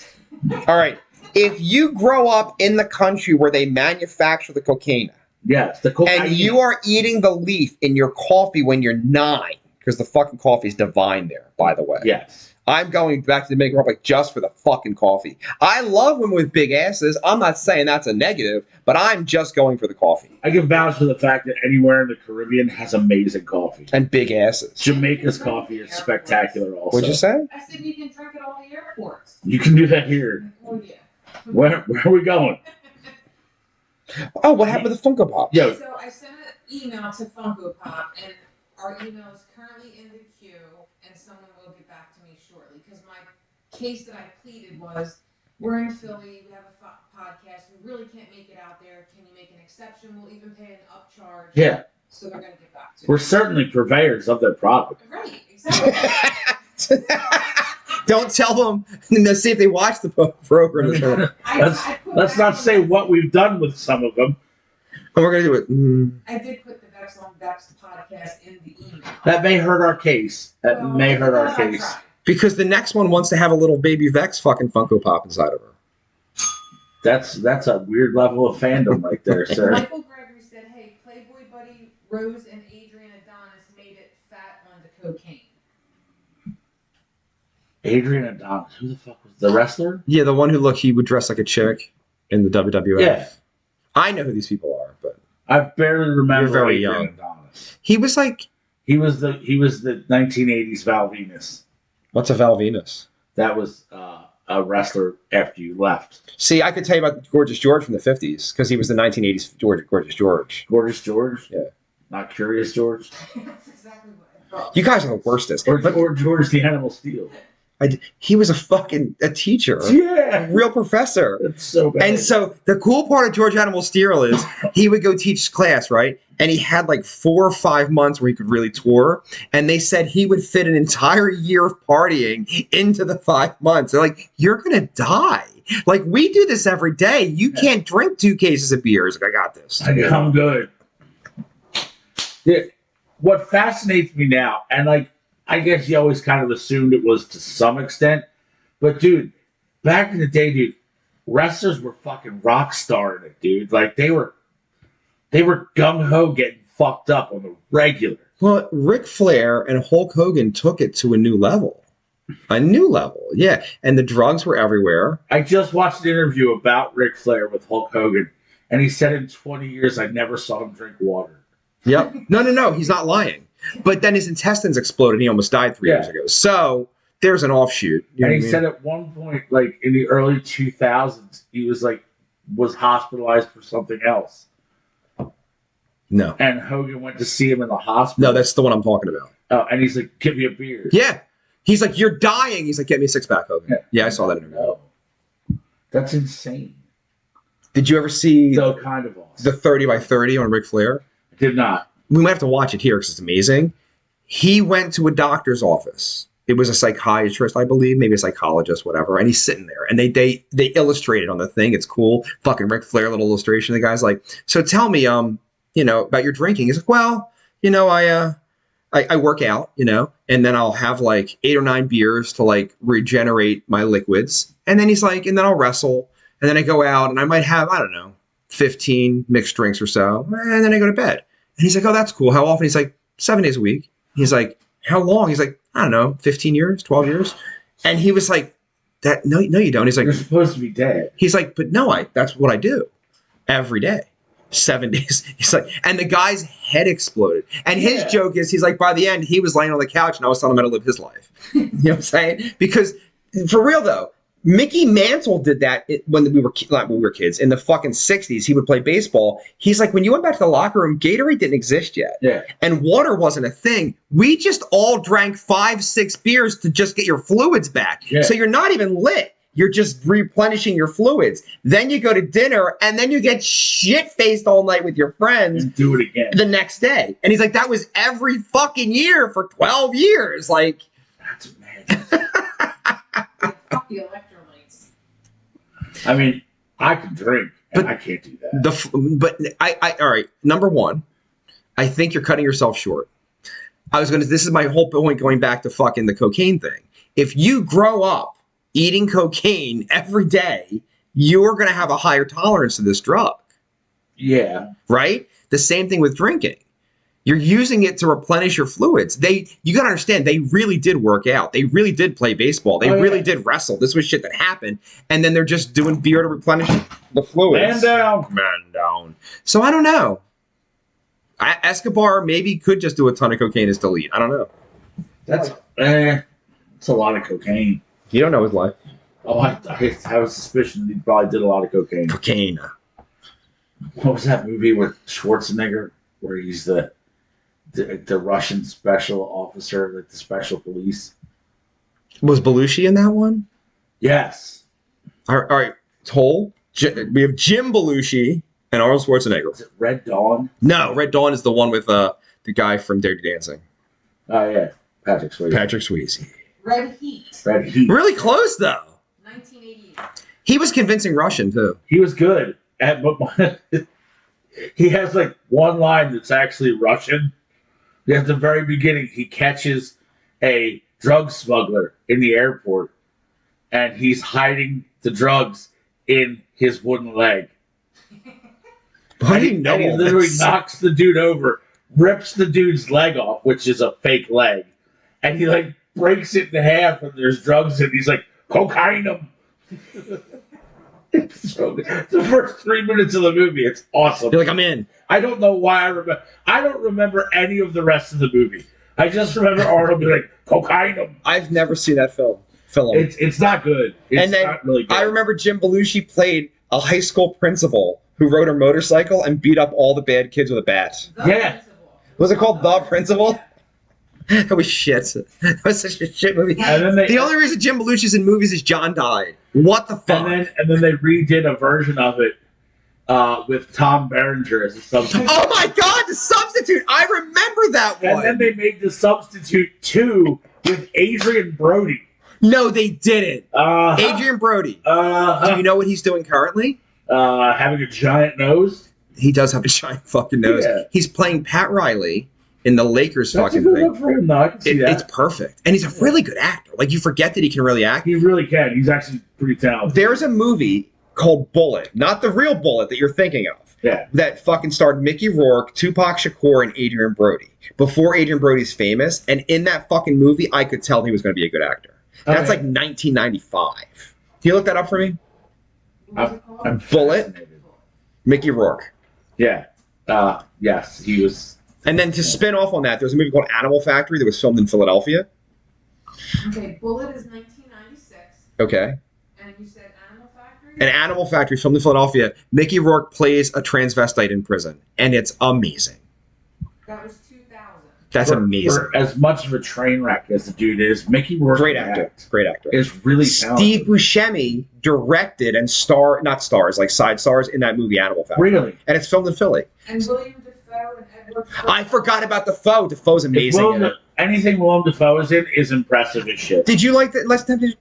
All right. If you grow up in the country where they manufacture the cocaine, yes, the cocaine, and you are eating the leaf in your coffee when you're 9, because the fucking coffee is divine there, by the way. Yes. I'm going back to the Dominican Republic just for the fucking coffee. I love women with big asses. I'm not saying that's a negative, but I'm just going for the coffee. I can vouch for the fact that anywhere in the Caribbean has amazing coffee. And big asses. Jamaica's coffee is spectacular also. What'd you say? I said you can drink at all the airports. You can do that here. Oh, yeah. Where are we going? Oh, what happened with the Funko Pop? Yo. So I sent an email to Funko Pop, and our email is currently in the queue, and someone will get back to me shortly. Because my case that I pleaded was, we're in Philly, we have a podcast, we really can't make it out there. Can you make an exception? We'll even pay an upcharge. Yeah. So they're going to get back to me. We're certainly purveyors of their product. Right, exactly. Don't tell them. Let's see if they watch the program. Let's not say what we've done with some of them. And we're going to do it. I did put the Vex on Vex podcast in the email. That may hurt our case. May hurt our case. Because the next one wants to have a little baby Vex fucking Funko Pop inside of her. That's a weird level of fandom right there, sir. Michael Gregory said, "Hey, Playboy buddy Rose and Adrian Adonis made it fat on the cocaine." Adrian Adonis, who the fuck was the wrestler? Yeah, the one who he would dress like a chick in the WWF. Yeah. I know who these people are, but I barely remember. You're very Adrian young. Adonis. He was like he was the 1980s Val Venus. What's a Val Venus? That was a wrestler after you left. See, I could tell you about Gorgeous George from the 50s because he was the 1980s Gorgeous George. Gorgeous George? Yeah. Not Curious George? That's exactly what I thought. You guys are the worstest. Or George the Animal Steel. He was a teacher. Yeah. A real professor. That's so bad. And so the cool part of George Animal Steel is he would go teach class, right? And he had like 4 or 5 months where he could really tour. And they said he would fit an entire year of partying into the 5 months. They're like, you're going to die. Like, we do this every day. You can't drink 2 cases of beer. He's like, I got this. I'm good. Yeah. What fascinates me now, and like, I guess you always kind of assumed it was to some extent, but dude, back in the day, dude, wrestlers were fucking rock starring it, dude. Like they were gung ho getting fucked up on the regular. Well, Ric Flair and Hulk Hogan took it to a new level. Yeah. And the drugs were everywhere. I just watched an interview about Ric Flair with Hulk Hogan, and he said in 20 years I never saw him drink water. Yep. No, he's not lying. But then his intestines exploded and he almost died 3 years ago. So there's an offshoot. And he said at one point, like in the early 2000s, he was hospitalized for something else. No. And Hogan went to see him in the hospital. No, that's the one I'm talking about. Oh, and he's like, give me a beer. Yeah. He's like, you're dying. He's like, get me a 6-pack, Hogan. Yeah, I saw that interview. No. That's insane. Did you ever see So kind of awesome. the 30 by 30 on Ric Flair? I did not. We might have to watch it here because it's amazing. He went to a doctor's office. It was a psychiatrist, I believe, maybe a psychologist, whatever. And he's sitting there, and they illustrate it on the thing. It's cool. Fucking Ric Flair, little illustration. The guy's like, so tell me, about your drinking. He's like, well, I work out, and then I'll have like 8 or 9 beers to like regenerate my liquids. And then he's like, and then I'll wrestle. And then I go out and I might have, 15 mixed drinks or so. And then I go to bed. And he's like, oh, that's cool. How often? He's like, 7 days a week. He's like, how long? He's like, I don't know, 15 years, 12 years. And he was like, that, no, you don't. He's like, you're supposed to be dead. He's like, but no, that's what I do every day. 7 days. He's like, and the guy's head exploded. And his joke is, he's like, by the end, he was laying on the couch and I was telling him how to live his life. You know what I'm saying? Because for real though, Mickey Mantle did that when we were kids in the fucking 60s. He would play baseball. He's like, when you went back to the locker room, Gatorade didn't exist yet. Yeah. And water wasn't a thing. We just all drank 5-6 beers to just get your fluids back. Yeah. So you're not even lit. You're just replenishing your fluids. Then you go to dinner, and then you get shit-faced all night with your friends. And do it again. The next day. And he's like, that was every fucking year for 12 years. Like, that's mad. Fuck the electrolytes. I mean, I can drink, and I can't do that. I all right, number one, I think you're cutting yourself short. This is my whole point going back to fucking the cocaine thing. If you grow up eating cocaine every day, you're going to have a higher tolerance to this drug. Yeah. Right? The same thing with drinking. You're using it to replenish your fluids. You got to understand, they really did work out. They really did play baseball. They really did wrestle. This was shit that happened. And then they're just doing beer to replenish the fluids. Man down. So I don't know. Escobar maybe could just do a ton of cocaine as delete. I don't know. It's a lot of cocaine. You don't know his life. Oh, I have a suspicion he probably did a lot of cocaine. Cocaine. What was that movie with Schwarzenegger where he's the Russian special officer, like the special police? Was Belushi in that one? Yes. All right. Toll. We have Jim Belushi and Arnold Schwarzenegger. Is it Red Dawn? No, Red Dawn is the one with the guy from Dirty Dancing. Oh, yeah. Patrick Swayze. Red Heat. Really close, though. 1988. He was convincing Russian, too. He was good. But he has, like, one line that's actually Russian. At the very beginning, he catches a drug smuggler in the airport, and he's hiding the drugs in his wooden leg. I didn't know. And he literally knocks the dude over, rips the dude's leg off, which is a fake leg, and he, like, breaks it in half, and there's drugs in it. He's like, cocaine him. It's so good. The first 3 minutes of the movie, it's awesome. You're like, I'm in. I don't know why I don't remember any of the rest of the movie. I just remember Arnold being like, cocaine him. I've never seen that film. film. It's not good. It's And then not really good. I remember Jim Belushi played a high school principal who rode a motorcycle and beat up all the bad kids with a bat. The Yeah. principal. Was it called The Principal? That was shit. That was such a shit movie. And then they, The only reason Jim Belushi's in movies is John died. What the fuck? and then they redid a version of it with Tom Berenger as a substitute. Oh my god, The Substitute! I remember that one! And then they made The Substitute 2 with Adrian Brody. No, they didn't. Adrian Brody. Do you know what he's doing currently? Having a giant nose. He does have a giant fucking nose. Yeah. He's playing Pat Riley in the Lakers That's a fucking good thing. look for him, though. I can see that. It's perfect. And he's a really good actor. Like, you forget that he can really act. He really can. He's actually pretty talented. There's a movie called Bullet, not the real Bullet that you're thinking of, Yeah. that fucking starred Mickey Rourke, Tupac Shakur, and Adrian Brody. Before Adrian Brody's famous, and in that fucking movie, I could tell he was going to be a good actor. That's like 1995. Can you look that up for me? What's it called? I'm Bullet? fascinated. Mickey Rourke. Yeah. Yes, he was. And then to spin off on that, there was a movie called Animal Factory that was filmed in Philadelphia. Okay, Bullet is 1996, Okay. and you said Animal Factory? An Animal Factory filmed in Philadelphia. Mickey Rourke plays a transvestite in prison, and it's amazing. That was 2000. That's amazing. For as much of a train wreck as the dude is, Mickey Rourke Great actor. Great actor. is really talented. Steve Buscemi directed and side stars in that movie Animal Factory. Really? And it's filmed in Philly. And William Dafoe and Edward I forgot about Dafoe. Dafoe's amazing in it. Anything Willem Dafoe is in is impressive as shit. Did you like the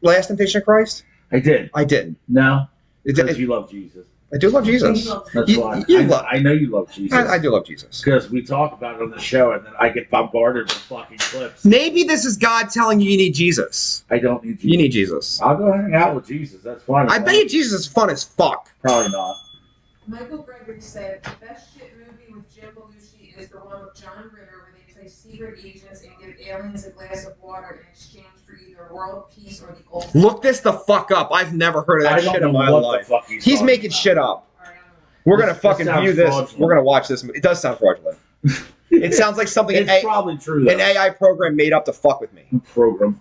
Last Temptation of Christ? I did. I didn't. No? It- Because you love Jesus. I do love Jesus. That's You- why. you love- I know you love Jesus. I do love Jesus. Because we talk about it on the show and then I get bombarded with fucking clips. Maybe this is God telling you need Jesus. I don't need Jesus. You need Jesus. I'll go hang out with Jesus. That's fine. I bet you Jesus is fun as fuck. Probably not. Michael Gregory said the best shit movie with Jim Belushi is the one with John Ritter where they play secret agents and give aliens a glass of water in exchange for either world peace or the ultimate. Look this the fuck up. I've never heard of I that don't shit know in my what life. the fuck he's He's talking making about. shit up. All right, We're This- gonna fucking this sounds view this. fraudulent. We're gonna watch this. It does sound fraudulent. It sounds like something It's probably true, though. an AI program made up to fuck with me. Program.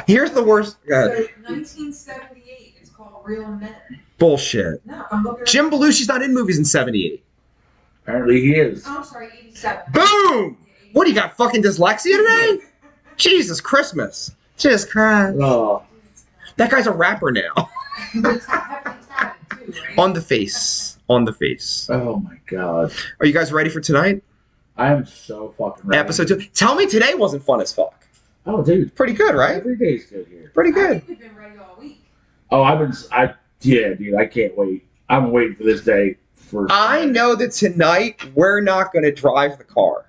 Here's the worst. So 1978, it's called Real Men. Bullshit. No, I'm looking. Jim Belushi's not in movies in '78. Apparently he is. Oh, I'm sorry, 87. Boom! What do you got? Fucking dyslexia today? Jesus Christmas! Just Christ. Oh. That guy's a rapper now. It's heavily tatted too, right? On the face. On the face. Oh my god. Are you guys ready for tonight? I am so fucking ready. Episode 2. Tell me today wasn't fun as fuck. Oh, dude. Pretty good, right? Every day's good here. Pretty I good. think we've been ready all week. Oh, yeah, dude, I can't wait. I'm waiting for this day for. I know that tonight we're not going to drive the car.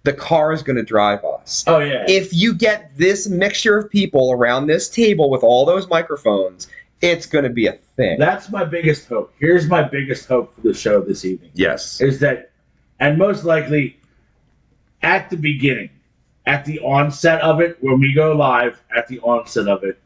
The car is going to drive us. Oh, yeah. If you get this mixture of people around this table with all those microphones, it's going to be a thing. That's my biggest hope. Here's my biggest hope for the show this evening. Yes. Is that, and most likely, at the beginning, at the onset of it, when we go live, at the onset of it,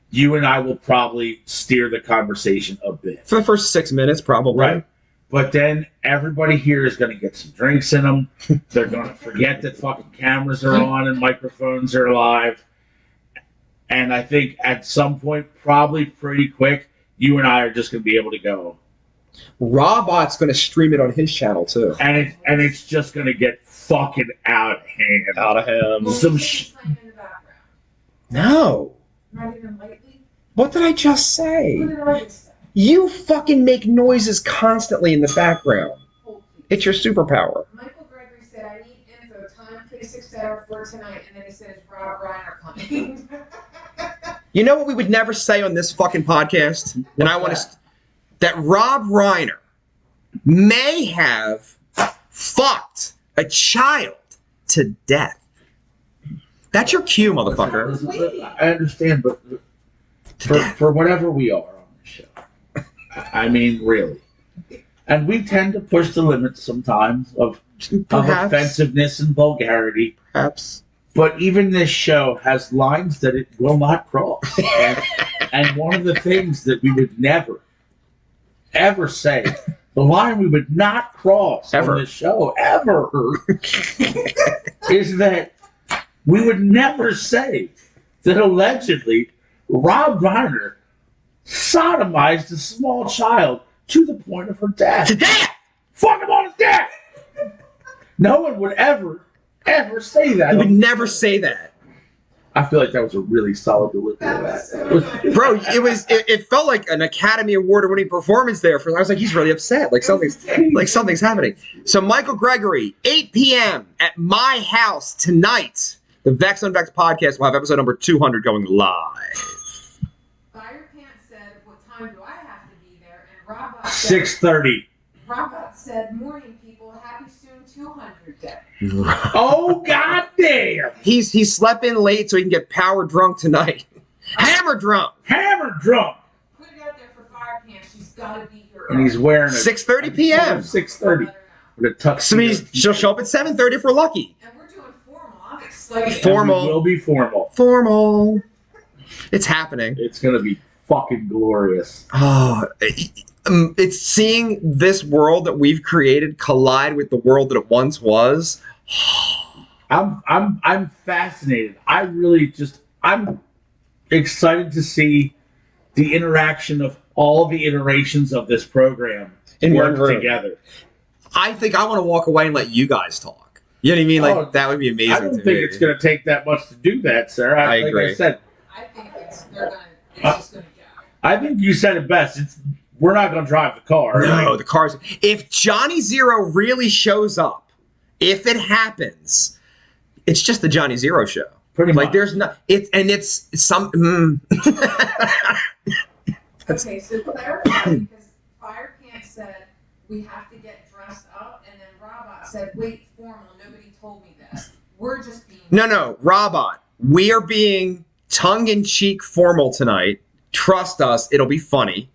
you and I will probably steer the conversation a bit. For the first 6 minutes, probably. Right. But then everybody here is going to get some drinks in them. They're going to forget that fucking cameras are on and microphones are live. And I think at some point, probably pretty quick, you and I are just going to be able to go. Robot's going to stream it on his channel, too. And it's just going to get fucking out of hand. Out of him. Well, Some we sh- playing in the background. No. Not even lightly. What did I just say? What did I just say? You fucking make noises constantly in the background. Hold, please. It's your superpower. Michael Gregory said, I need info, time, place, etc. for tonight. And then he said, is Rob Reiner coming? You know what we would never say on this fucking podcast? And I want to... That Rob Reiner may have fucked a child to death. That's your cue, motherfucker. I understand, but for whatever we are on the show, I mean, really. And we tend to push the limits sometimes of Perhaps. offensiveness and vulgarity. Perhaps. But even this show has lines that it will not cross. And one of the things that we would never, ever say, the line we would not cross Ever. on this show, ever, is that we would never say that allegedly Rob Reiner sodomized a small child to the point of her death. To death! Fuck him on his death! No one would ever say that. You would never say that. I feel like that was a really solid delivery of that. Bro, it felt like an Academy Award winning performance there. I was like, he's really upset. Like something's happening. So Michael Gregory, 8 p.m. at my house tonight. The Vex on Vex podcast will have episode number 200 going live. Fire Pants said, what time do I have to be there? And Robot said, 6:30. Robot said, morning people, happy soon 200 day. Oh, goddamn! He slept in late so he can get power drunk tonight. Hammer drunk. Hammer drunk. Put it out there for Fire Pants. She's got to be here. And he's wearing a 6:30 p.m. 6:30 with a So tuxedo. she'll show up at 7:30 if we're lucky. And we're doing formal. I'm excited. Formal. It will be formal. Formal. It's happening. It's gonna be fucking glorious. Oh, it's seeing this world that we've created collide with the world that it once was. I'm fascinated. I'm excited to see the interaction of all the iterations of this program In one work room. together. I think I want to walk away and let you guys talk. You know what I mean? Like, that would be amazing. I don't think it's going to take that much to do that, sir. I agree. Like I said, I think it's just going to go. I think you said it best. We're not going to drive the car. No, the cars. If Johnny Zero really shows up, if it happens, it's just the Johnny Zero show. Pretty much. Like, there's not. It's some. Okay, so clarify, because Fire Pants said we have to get dressed up, and then Robot said, wait, formal, nobody told me this. We're just being... No, Robot. We are being tongue-in-cheek formal tonight. Trust us, it'll be funny.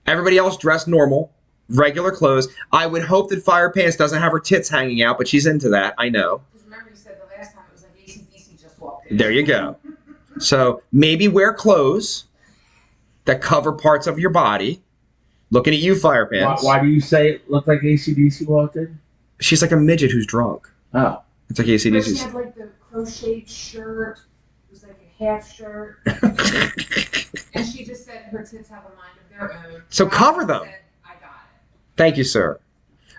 Everybody else dressed normal, regular clothes. I would hope that Fire Pants doesn't have her tits hanging out, but she's into that, I know. Because remember you said the last time it was like AC/DC just walked in. There you go. So maybe wear clothes that cover parts of your body. Looking at you, Fire Pants. Why do you say it looked like AC/DC walked in? She's like a midget who's drunk. Oh. It's like But she AC/DC's. had like the crocheted shirt. It was like a half shirt. And she just said her tits have a mind of their own. So Robot cover them. said, I got it. Thank you, sir.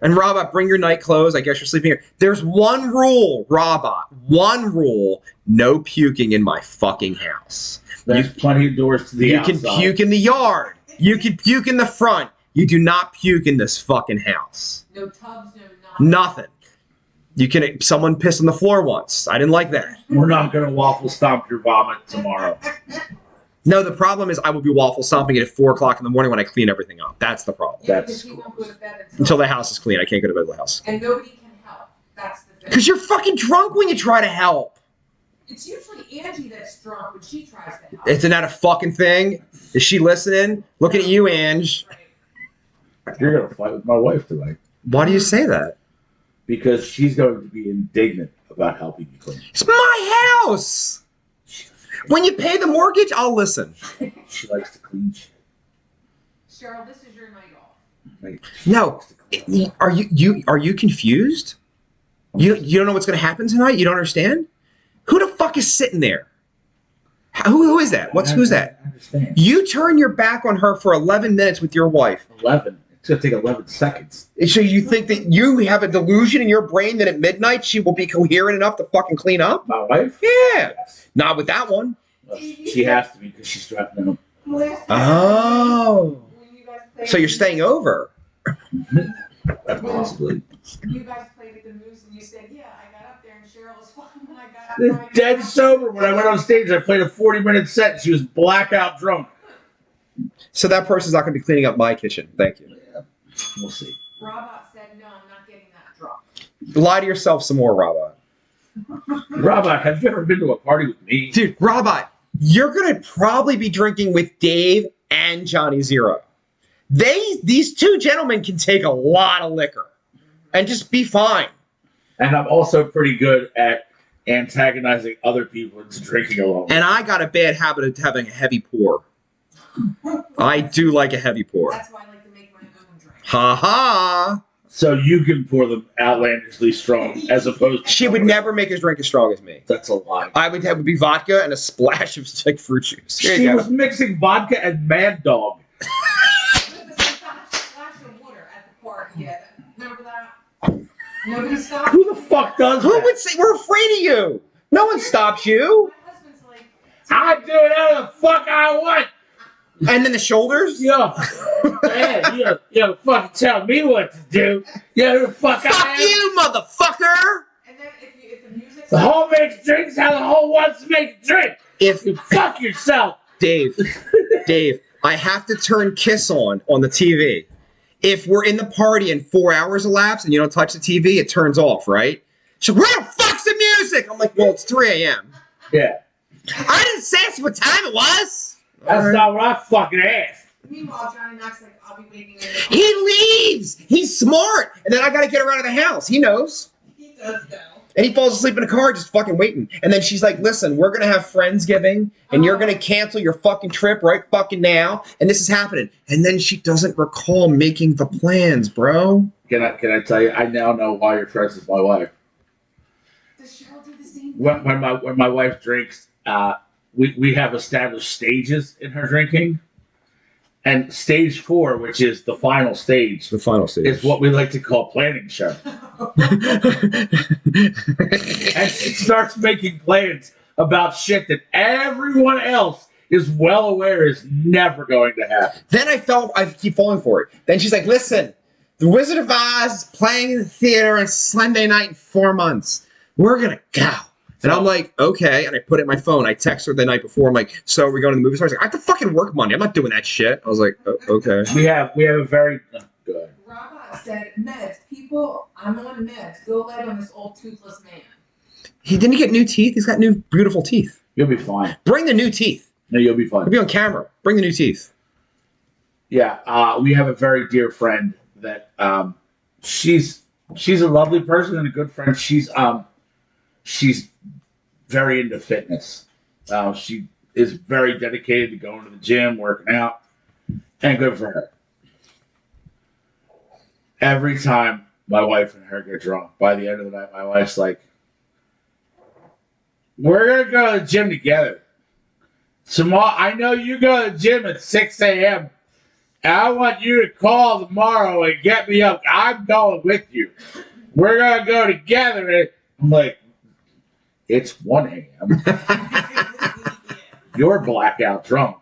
And Robot, bring your night clothes. I guess you're sleeping here. There's one rule, Robot. One rule. No puking in my fucking house. There's plenty of doors to the You outside. can puke in the yard. You can puke in the front. You do not puke in this fucking house. No tubs, no nothing. Nothing. You can. Someone pissed on the floor once. I didn't like that. We're not going to waffle stomp your vomit tomorrow. No, the problem is I will be waffle stomping it at 4 o'clock in the morning when I clean everything up. That's the problem. Yeah, That's because he won't go to bed Until the house is clean, I can't go to bed till the house. And nobody can help. That's the thing. Because you're fucking drunk when you try to help. It's usually Angie that's drunk when she tries to help. Isn't that a fucking thing? Is she listening? Looking at you, Ange. Right. You're going to fight with my wife tonight. Why do you say that? Because she's going to be indignant about helping you clean. It's my house. When you pay the mortgage, I'll listen. She likes to clean shit. Cheryl, this is your night off. Like, No, are you confused? You don't know what's going to happen tonight? You don't understand? Who the fuck is sitting there? Who is that? Who's that? I understand. You turn your back on her for 11 minutes with your wife. 11. It's going to take 11 seconds. So you think that you have a delusion in your brain that at midnight she will be coherent enough to fucking clean up? My wife? Yeah. Yes. Not with that one. Well, she has to be because she's driving home. Last time, Oh. when you guys played So you're staying over. Possibly. You guys played at the Moose and you said, yeah, I got up there and Cheryl was fine when I got up. Dead sober. When I went on stage, I played a 40-minute set. She was blackout drunk. So that person's not going to be cleaning up my kitchen. Thank you. Yeah. We'll see. Robot said, no, I'm not getting that drunk. Lie to yourself some more, Robot. Robot, have you ever been to a party with me? Dude, Robot, you're going to probably be drinking with Dave and Johnny Zero. These two gentlemen can take a lot of liquor and just be fine. And I'm also pretty good at antagonizing other people into drinking alone. And I got a bad habit of having a heavy pour. I do like a heavy pour. That's why I like to make my own drink. Ha ha. So you can pour them outlandishly strong as opposed to... She would never make his drink as strong as me. That's a lie. I would have it be vodka and a splash of like fruit juice. Here She you was go. mixing vodka and Mad Dog. With a splash of water at the party. Yeah, remember that? Nobody stopped. Who the fuck does Who that? would say we're afraid of you? No one stops you. My husband's like, I do whatever the fuck I want. And then the shoulders. Yo, man, you fucking tell me what to do. You know who the fuck I Fuck am? you, motherfucker. and then if the music's The whole makes drinks how the whole wants to make a drink. If You fuck yourself. Dave, I have to turn Kiss on the TV. If we're in the party and 4 hours elapse and you don't touch the TV, it turns off, right? So where the fuck's the music? I'm like, well, it's 3 a.m. Yeah, I didn't say what time it was. that's not what I fucking asked. Meanwhile, Johnny Knox like, I'll be waiting in the He leaves. He's smart. And then I got to get her out of the house. He knows. He does know. And he falls asleep in the car just fucking waiting. And then she's like, listen, we're going to have Friendsgiving and you're going to cancel your fucking trip right fucking now. And this is happening. And then she doesn't recall making the plans, bro. Can I tell you? I now know why you're friends with my wife. Does Cheryl do the same thing? When my wife drinks, we have established stages in her drinking, and stage 4, which is the final stage, The final stage. is what we like to call planning show. And she starts making plans about shit that everyone else is well aware is never going to happen. Then I keep falling for it. Then she's like, listen, The Wizard of Oz is playing in the theater on Sunday night in 4 months. We're going to go. And I'm like, okay. And I put it in my phone. I text her the night before. I'm like, so we're going to the movie store? She's like, I have to fucking work Monday. I'm not doing that shit. I was like, okay. We have a very good. Robot said, meds. People, I'm on meds. Go light on this old toothless man. He didn't get new teeth. He's got new beautiful teeth. You'll be fine. Bring the new teeth. No, you'll be We'll fine. be on camera. Bring the new teeth. Yeah, we have a very dear friend that she's a lovely person and a good friend. She's very into fitness. She is very dedicated to going to the gym, working out, and good for her. Every time my wife and her get drunk, by the end of the night, my wife's like, we're going to go to the gym together. Tomorrow, I know you go to the gym at 6 a.m., and I want you to call tomorrow and get me up. I'm going with you. We're going to go together. And I'm like, it's 1 a.m. You're blackout drunk.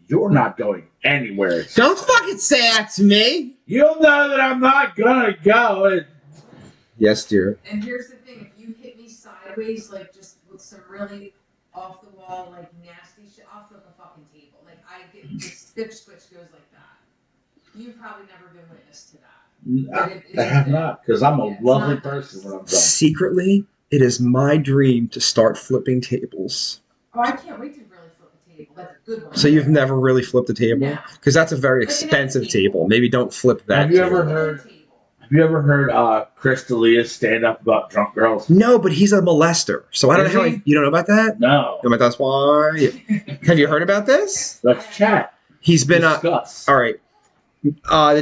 You're not going anywhere. Don't fucking say that to me. You'll know that I'm not going to go. And Yes, dear. And here's the thing, if you hit me sideways, like just with some really off the wall, like nasty shit, I'll flip a fucking table. Like I get the switch goes like that. You've probably never been witness to that. I have not, because I'm a Yeah, it's lovely not- person when I'm drunk. Secretly, it is my dream to start flipping tables. Oh, I can't wait to really flip a table. That's a good one. So you've never really flipped a table? No. Because that's a very Like an expensive empty table. table. Maybe don't flip that. Have you table. ever heard- Have you ever heard Chris D'Elia stand up about drunk girls? No, but he's a molester. So I don't Is know how he? you don't know about that? No. No, but that's why. Have you heard about this? Let's chat. He's been Discuss. all right. The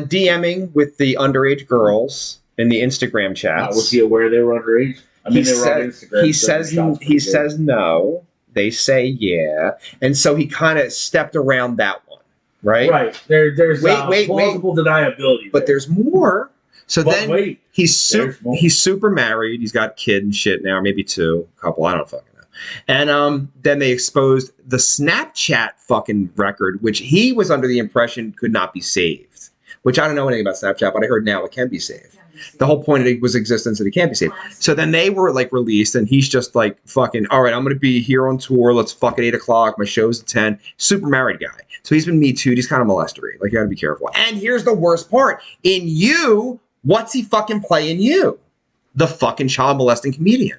DMing with the underage girls in the Instagram chats. Was he aware they were underage? I mean, He they were on Instagram. he so says the shots he were says no. They say yeah, and so he kind of stepped around that one, right? good. Right. There's Wait. plausible deniability. But there. there's more. So But then wait. he's there's more. he's super married. He's got a kid and shit now, maybe two, a couple. I don't fucking know. And then they exposed the Snapchat fucking record, which he was under the impression could not be saved. Which I don't know anything about Snapchat, but I heard now it can be saved. The whole point of it was existence that it can't be saved. So then they were like released, and he's just like fucking, all right, I'm gonna be here on tour. Let's fuck at 8 o'clock. My show's at 10. Super married guy. So he's been Me Too. He's kind of molestery. Like, you gotta be careful. And here's the worst part. In You, what's he fucking playing You? The fucking child molesting comedian.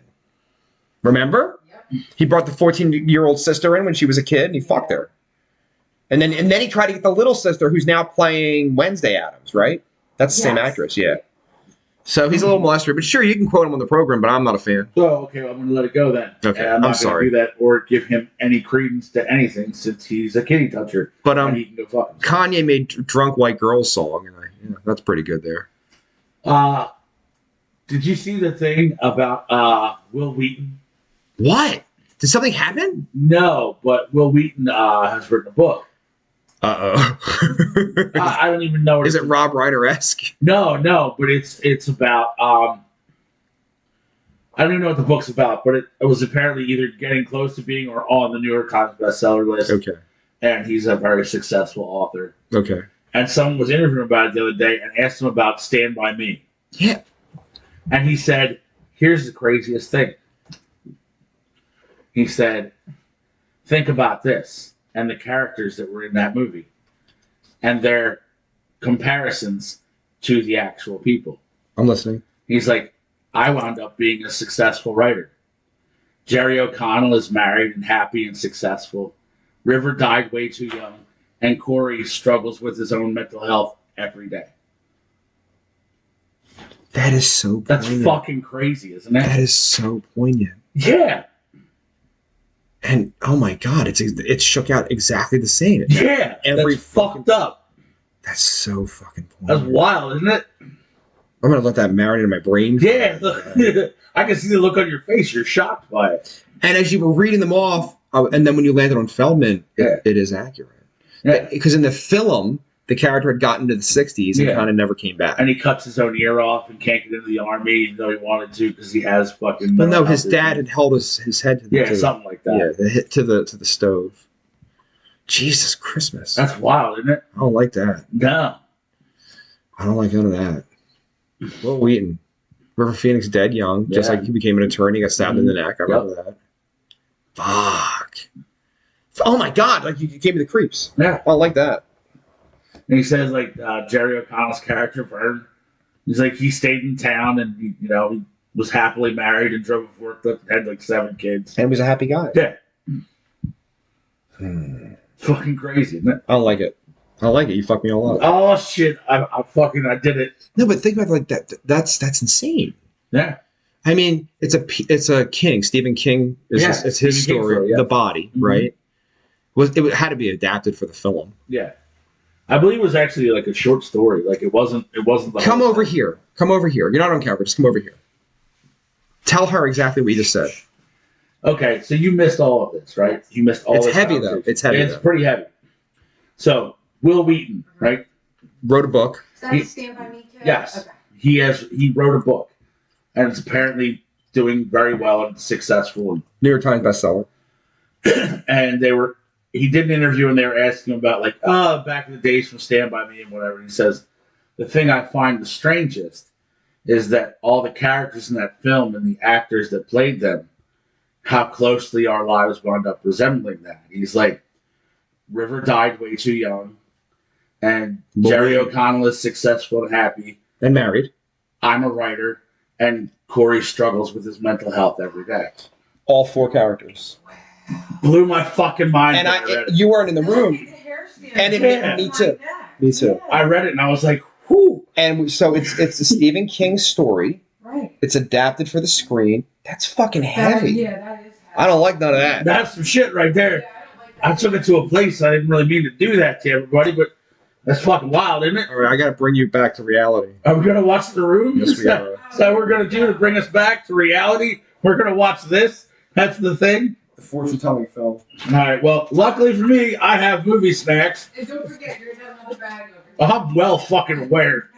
Remember? Yep. He brought the 14-year-old sister in when she was a kid, and he fucked her. And then he tried to get the little sister who's now playing Wednesday Addams, right? That's the same Yes. actress, yeah. So he's a little molester, but sure, you can quote him on the program, but I'm not a fan. Oh, okay. Well, I'm going to let it go then. Okay, And I'm I'm not sorry. going to do that or give him any credence to anything since he's a kitty toucher. But and he can go fuck himself. Kanye made Drunk White Girls song, and that's pretty good there. Did you see the thing about Will Wheaton? What? Did something happen? No, but Will Wheaton has written a book. Uh-oh. I don't even know. Is it Rob Reiner-esque? No, but it's about. I don't even know what the book's about, but it was apparently either getting close to being or on the New York Times bestseller list. Okay. And he's a very successful author. Okay. And someone was interviewing him about it the other day and asked him about Stand By Me. Yeah. And he said, here's the craziest thing. He said, think about this and the characters that were in that movie and their comparisons to the actual people. I'm listening. He's like, I wound up being a successful writer. Jerry O'Connell is married and happy and successful. River died way too young. And Corey struggles with his own mental health every day. That is so poignant. That's fucking crazy, isn't it? That is so poignant. Yeah. And oh my god, it shook out exactly the same. Yeah. Every that's fucked up. That's so fucking That's poignant. wild, isn't it? I'm gonna let that marinate in my brain. Yeah. I can see the look on your face. You're shocked by it. And as you were reading them off, and then when you landed on Feldman, it is accurate. Yeah. Because in the film, the character had gotten to the 60s and kind of never came back. And he cuts his own ear off and can't get into the army even though he wanted to because he has fucking. But no, his dad had held his head to the something like that. Yeah, hit to the stove. Jesus Christmas. That's wild, isn't it? I don't like that. No. I don't like none of that. Will Wheaton. River Phoenix dead young, just like he became an attorney, got stabbed in the neck. I remember that. Fuck. Oh my god, like you gave me the creeps. Yeah. I like that. And he says, like, Jerry O'Connell's character, Vern, he's like, he stayed in town and, he was happily married and drove a forklift and had, like, 7 kids. And was a happy guy. Yeah. Fucking crazy, isn't it? I don't like it. I like it. You fucked me all up. Oh, shit. I did it. No, but think about it like that. That's insane. Yeah. I mean, it's a King. Stephen King, it's his story, The Body, right? It had to be adapted for the film. Yeah. I believe it was actually like a short story. Like it wasn't the Come over here. Come over here. You're not on camera. Just come over here. Tell her exactly what you just said. Okay, so you missed all of this, right? You missed all this. It's heavy though. It's heavy. It's pretty heavy. So Will Wheaton, right? Wrote a book. Is that Stand By Me kid? Yes. Okay. He wrote a book. And it's apparently doing very well and successful. New York Times bestseller. And he did an interview and they were asking him about back in the days from Stand By Me and whatever. And he says, the thing I find the strangest is that all the characters in that film and the actors that played them, how closely our lives wound up resembling that. He's like, River died way too young. And Jerry O'Connell is successful and happy. And married. I'm a writer. And Corey struggles with his mental health every day. All 4 characters. Blew my fucking mind. And you weren't in the room. And me too. Me too. I read it and I was like, whoo. And so it's a Stephen King story. Right. It's adapted for the screen. That's fucking heavy. That is heavy. I don't like none of that. That's some shit right there. Yeah, I don't like that. I took it to a place I didn't really mean to do that to everybody, but that's fucking wild, isn't it? All right, I got to bring you back to reality. Are we going to watch The Room? Yes, we are. Is that what we're going to do to bring us back to reality? We're going to watch this? That's the thing? The fortune-telling film. All right, well, luckily for me, I have movie snacks. And don't forget, you're going to have another bag over I'm well fucking aware.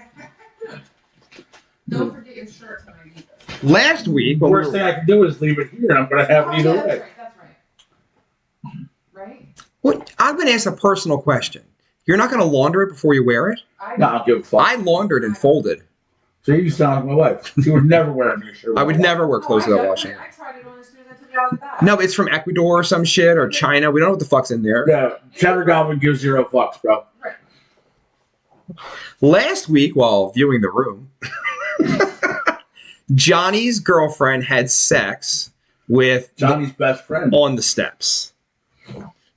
Don't forget your shirt tonight either. Last week, The worst thing I can do is leave it here, and I'm going to have it either way. That's right. Right? well, I'm going to ask a personal question. You're not going to launder it before you wear it? No, I'll give a fuck. I laundered and folded. So you sound like my wife. She would never wear a new shirt. I would never wear clothes without washing. I tried it on as soon as I took it out of the bag. No, it's from Ecuador or some shit, or China. We don't know what the fuck's in there. Yeah, Cheddar Goblin gives 0 fucks, bro. Right. Last week, while viewing The Room, Johnny's girlfriend had sex with Johnny's best friend. on the steps.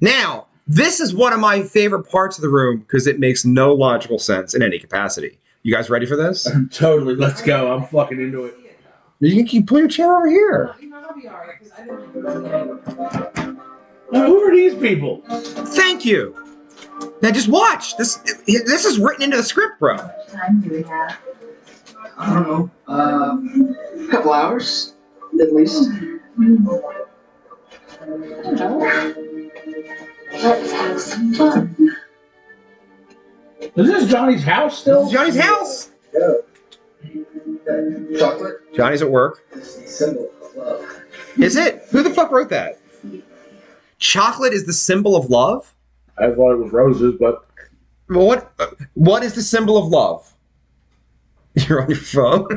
Now, this is one of my favorite parts of The Room because it makes no logical sense in any capacity. You guys ready for this? Totally, let's go. I'm fucking into it. You can pull your chair over here. You know, I'll be alright because I didn't really Now, who are these people? Thank you. Now just watch. This is written into the script, bro. time do we have? I don't know. A couple hours, at least. Let's have some fun. Is this Johnny's house still? This is Johnny's house. Chocolate Johnny's at work. is the symbol of love. Is it? Who the fuck wrote that? Chocolate is the symbol of love? I thought it was roses, but Well, what is the symbol of love? You're on your phone.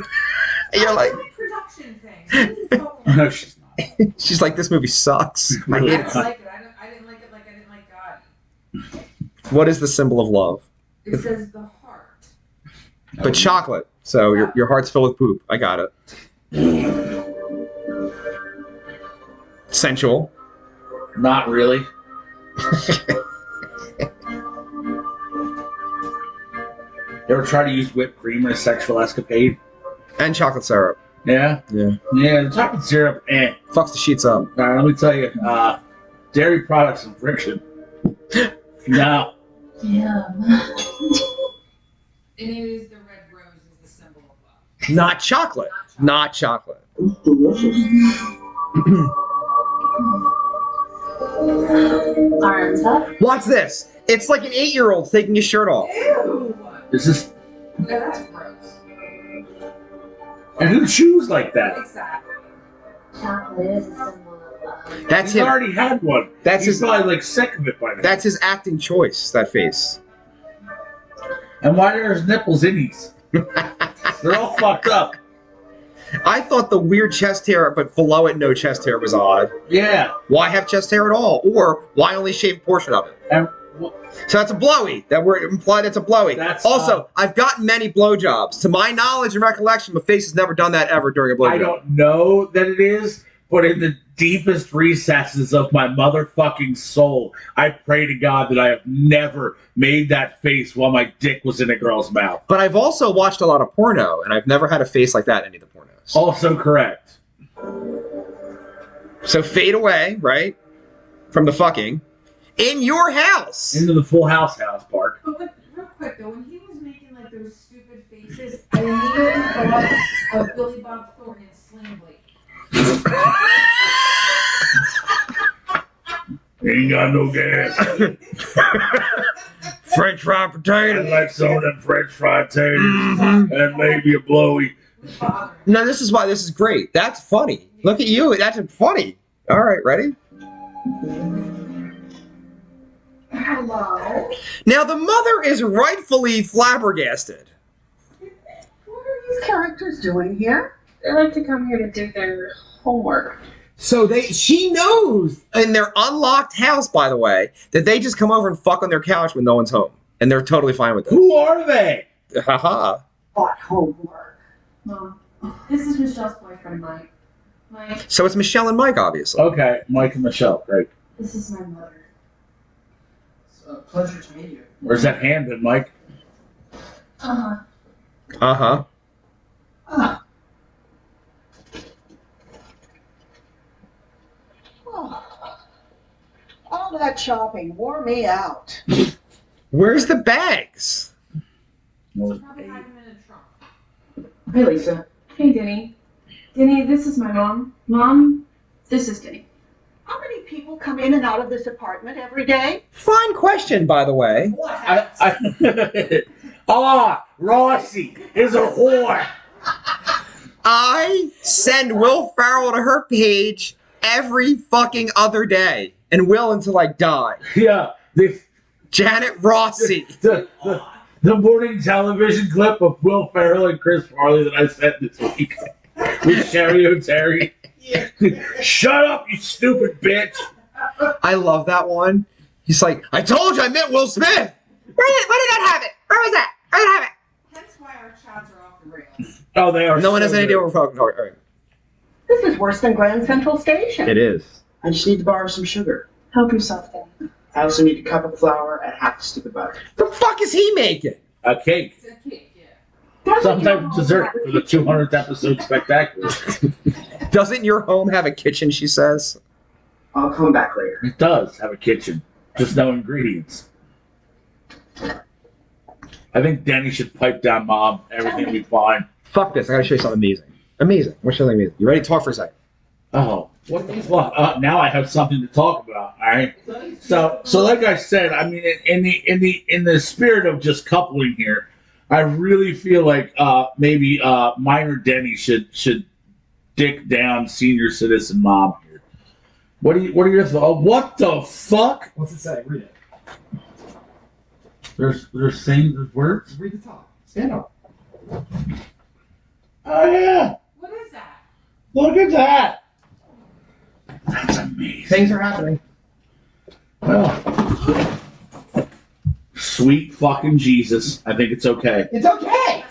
You're like, production thing. no, she's not. she's like, this movie sucks. I hate I it. didn't like it. I didn't like it like I didn't like God. What is the symbol of love? It says the heart. But chocolate. So your heart's filled with poop. I got it. Sensual. Not really. You ever try to use whipped cream in a sexual escapade? And chocolate syrup. Yeah? Yeah. Yeah, the chocolate syrup, Fucks the sheets up. All right, let me tell you, dairy products and friction. No. Yum. And it is the red rose is the symbol of love. Not chocolate. Not chocolate. It's delicious. Arms up. Watch this. It's like an 8-year-old taking his shirt off. Ew! Is this, Yeah, that's gross. and who chews like that? Exactly. Chocolate is a symbol of love. That's He's him. already had one. That's He's his. probably like sick of it by now. That's his acting choice. That face. And why there's nipples in these? They're all fucked up. I thought the weird chest hair, but below it no chest hair was odd. Yeah. Why have chest hair at all? Or why only shave a portion of it? And So that's a blowy. That we're implied it's a blowy. That's, also, I've gotten many blowjobs. To my knowledge and recollection, my face has never done that ever during a blowjob. I don't know that it is, but in the deepest recesses of my motherfucking soul, I pray to God that I have never made that face while my dick was in a girl's mouth. But I've also watched a lot of porno, and I've never had a face like that in any of the pornos. Also correct. So fade away, right? From the fucking. In your house! Into the Full House part. But real quick though, when he was making like those stupid faces, I immediately thought of Billy Bob Thornton in Sling Blade. Ain't got no gas. French fried I potatoes. like some of them French fried taters Mhm. and maybe a blowy. No, this is why this is great. That's funny. Look at you. That's funny. All right, ready? Hello? Now, the mother is rightfully flabbergasted. What are these characters doing here? They like to come here to do their homework. So she knows in their unlocked house, by the way, that they just come over and fuck on their couch when no one's home. And they're totally fine with it. Who are they? Haha. What homework? Mom, this is Michelle's boyfriend, Mike. Mike, So it's Michelle and Mike, obviously. Okay, Mike and Michelle, great. this is my mother. It's a pleasure to meet you. Where's that hand been, Mike? Uh-huh. Uh-huh. Ah. Oh. All that shopping wore me out. Where's the bags? Probably had him in a trunk. Hey, Lisa. Hey, Denny. Denny, this is my mom. Mom, this is Denny. How many people come in and out of this apartment every day? Fine question, by the way. Rossi is a whore. I send Will Ferrell to her page every fucking other day. And will until I die. Yeah, Janet Rossi. the morning television clip of Will Ferrell and Chris Farley that I sent this week with Sherry O'Terry. Yeah. Shut up, you stupid bitch. I love that one. He's like, I told you I meant Will Smith. Where did that have it? Where was that? Where did I have it? Hence why our chats are off the rails. Oh, they are. No one has so any idea good. what we're talking about. All right. This is worse than Grand Central Station. It is. I just need to borrow some sugar. Help yourself, Denny. I also need a cup of flour and half a stupid butter. The fuck is he making? A cake. It's a cake, yeah. Doesn't Some your type of home dessert have a for the kitchen? 200th episode spectacular. Doesn't your home have a kitchen, she says? I'll come back later. It does have a kitchen, just no ingredients. I think Denny should pipe down, Mom. Everything will be fine. Fuck this. I gotta show you something amazing. Amazing. I'm gonna show you something amazing. You ready? Talk for a second. Oh, what the fuck? Now I have something to talk about. All right. So like I said, I mean, in the spirit of just coupling here, I really feel like maybe minor Denny should dick down senior citizen mom here. What are your thoughts? What the fuck? What's it say? Read it. There's words. Read the top. Stand up. Oh yeah. What is that? Look at that. That's amazing. Things are happening. Well, sweet fucking Jesus. I think it's okay. It's okay.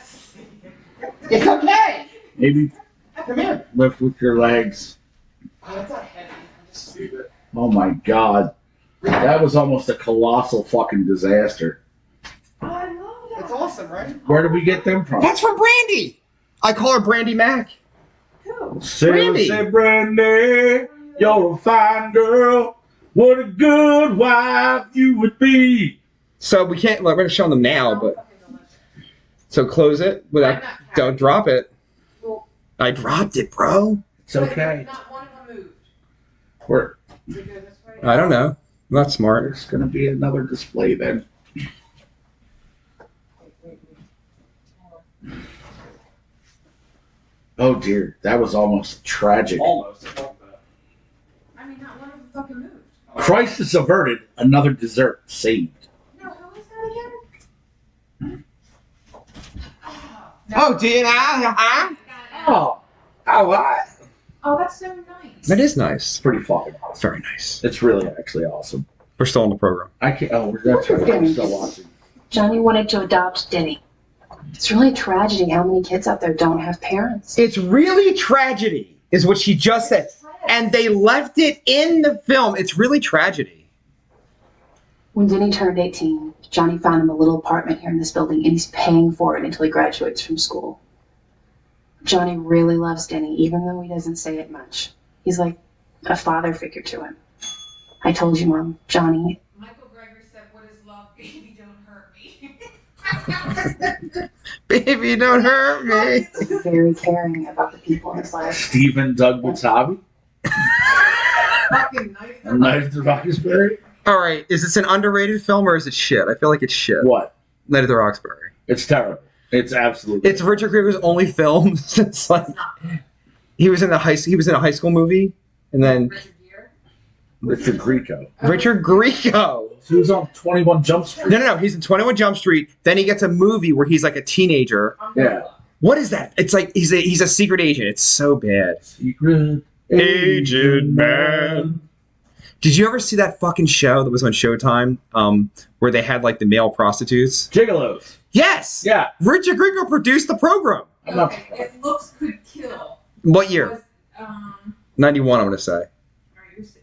It's okay. Maybe Come here. lift with your legs. Oh, it's not heavy. I'm just stupid. Oh my God. That was almost a colossal fucking disaster. I love that. It's awesome, right? Where did we get them from? That's from Brandy. I call her Brandy Mac. Who? Brandy. Say, Brandy, you're a fine girl. What a good wife you would be. So we can't. We're gonna show them now, but so close it. Without, don't drop it. I dropped it, bro. It's okay. Not one of them moved. We're, We go this way? I don't know. I'm not smart. there's going to be another display then. Oh dear, that was almost tragic. Almost. I mean, not one of them fucking moved. Crisis averted, another dessert saved. No, who is that again? Oh, did I? Oh, what? Oh, that's so nice. That is nice. It's pretty fucking It's awesome. very nice. It's really actually awesome. We're still on the program. I can't. Oh, that's right. I'm still watching. Johnny wanted to adopt Denny. It's really a tragedy how many kids out there don't have parents. It's really tragedy, is what she just said. And they left it in the film. It's really tragedy. When Denny turned 18, Johnny found him a little apartment here in this building, and he's paying for it until he graduates from school. Johnny really loves Denny, even though he doesn't say it much. He's like a father figure to him. I told you, Mom, Johnny. Michael Greger said, "What is love, baby? Don't hurt me." Baby, don't hurt me. is very caring about the people in his life. Stephen Doug Watabe. Fucking nice. Night of the Roxbury. All right, is this an underrated film or is it shit? I feel like it's shit. What? Night of the Roxbury. It's terrible. It's absolutely. It's Richard Grieger's only film since like he was in a high school movie, and then Richard Gere? Richard Grieco. Richard Grieco. He was on 21 Jump Street. No. He's in 21 Jump Street. Then he gets a movie where he's like a teenager. Yeah. What is that? It's like he's a secret agent. It's so bad. Secret Agent Man. Did you ever see that fucking show that was on Showtime, where they had like the male prostitutes? Gigolos. Yes. Yeah. Richard Grieco produced the program. I'm not. Okay, if looks could kill. What year? Was, 91, I'm gonna say.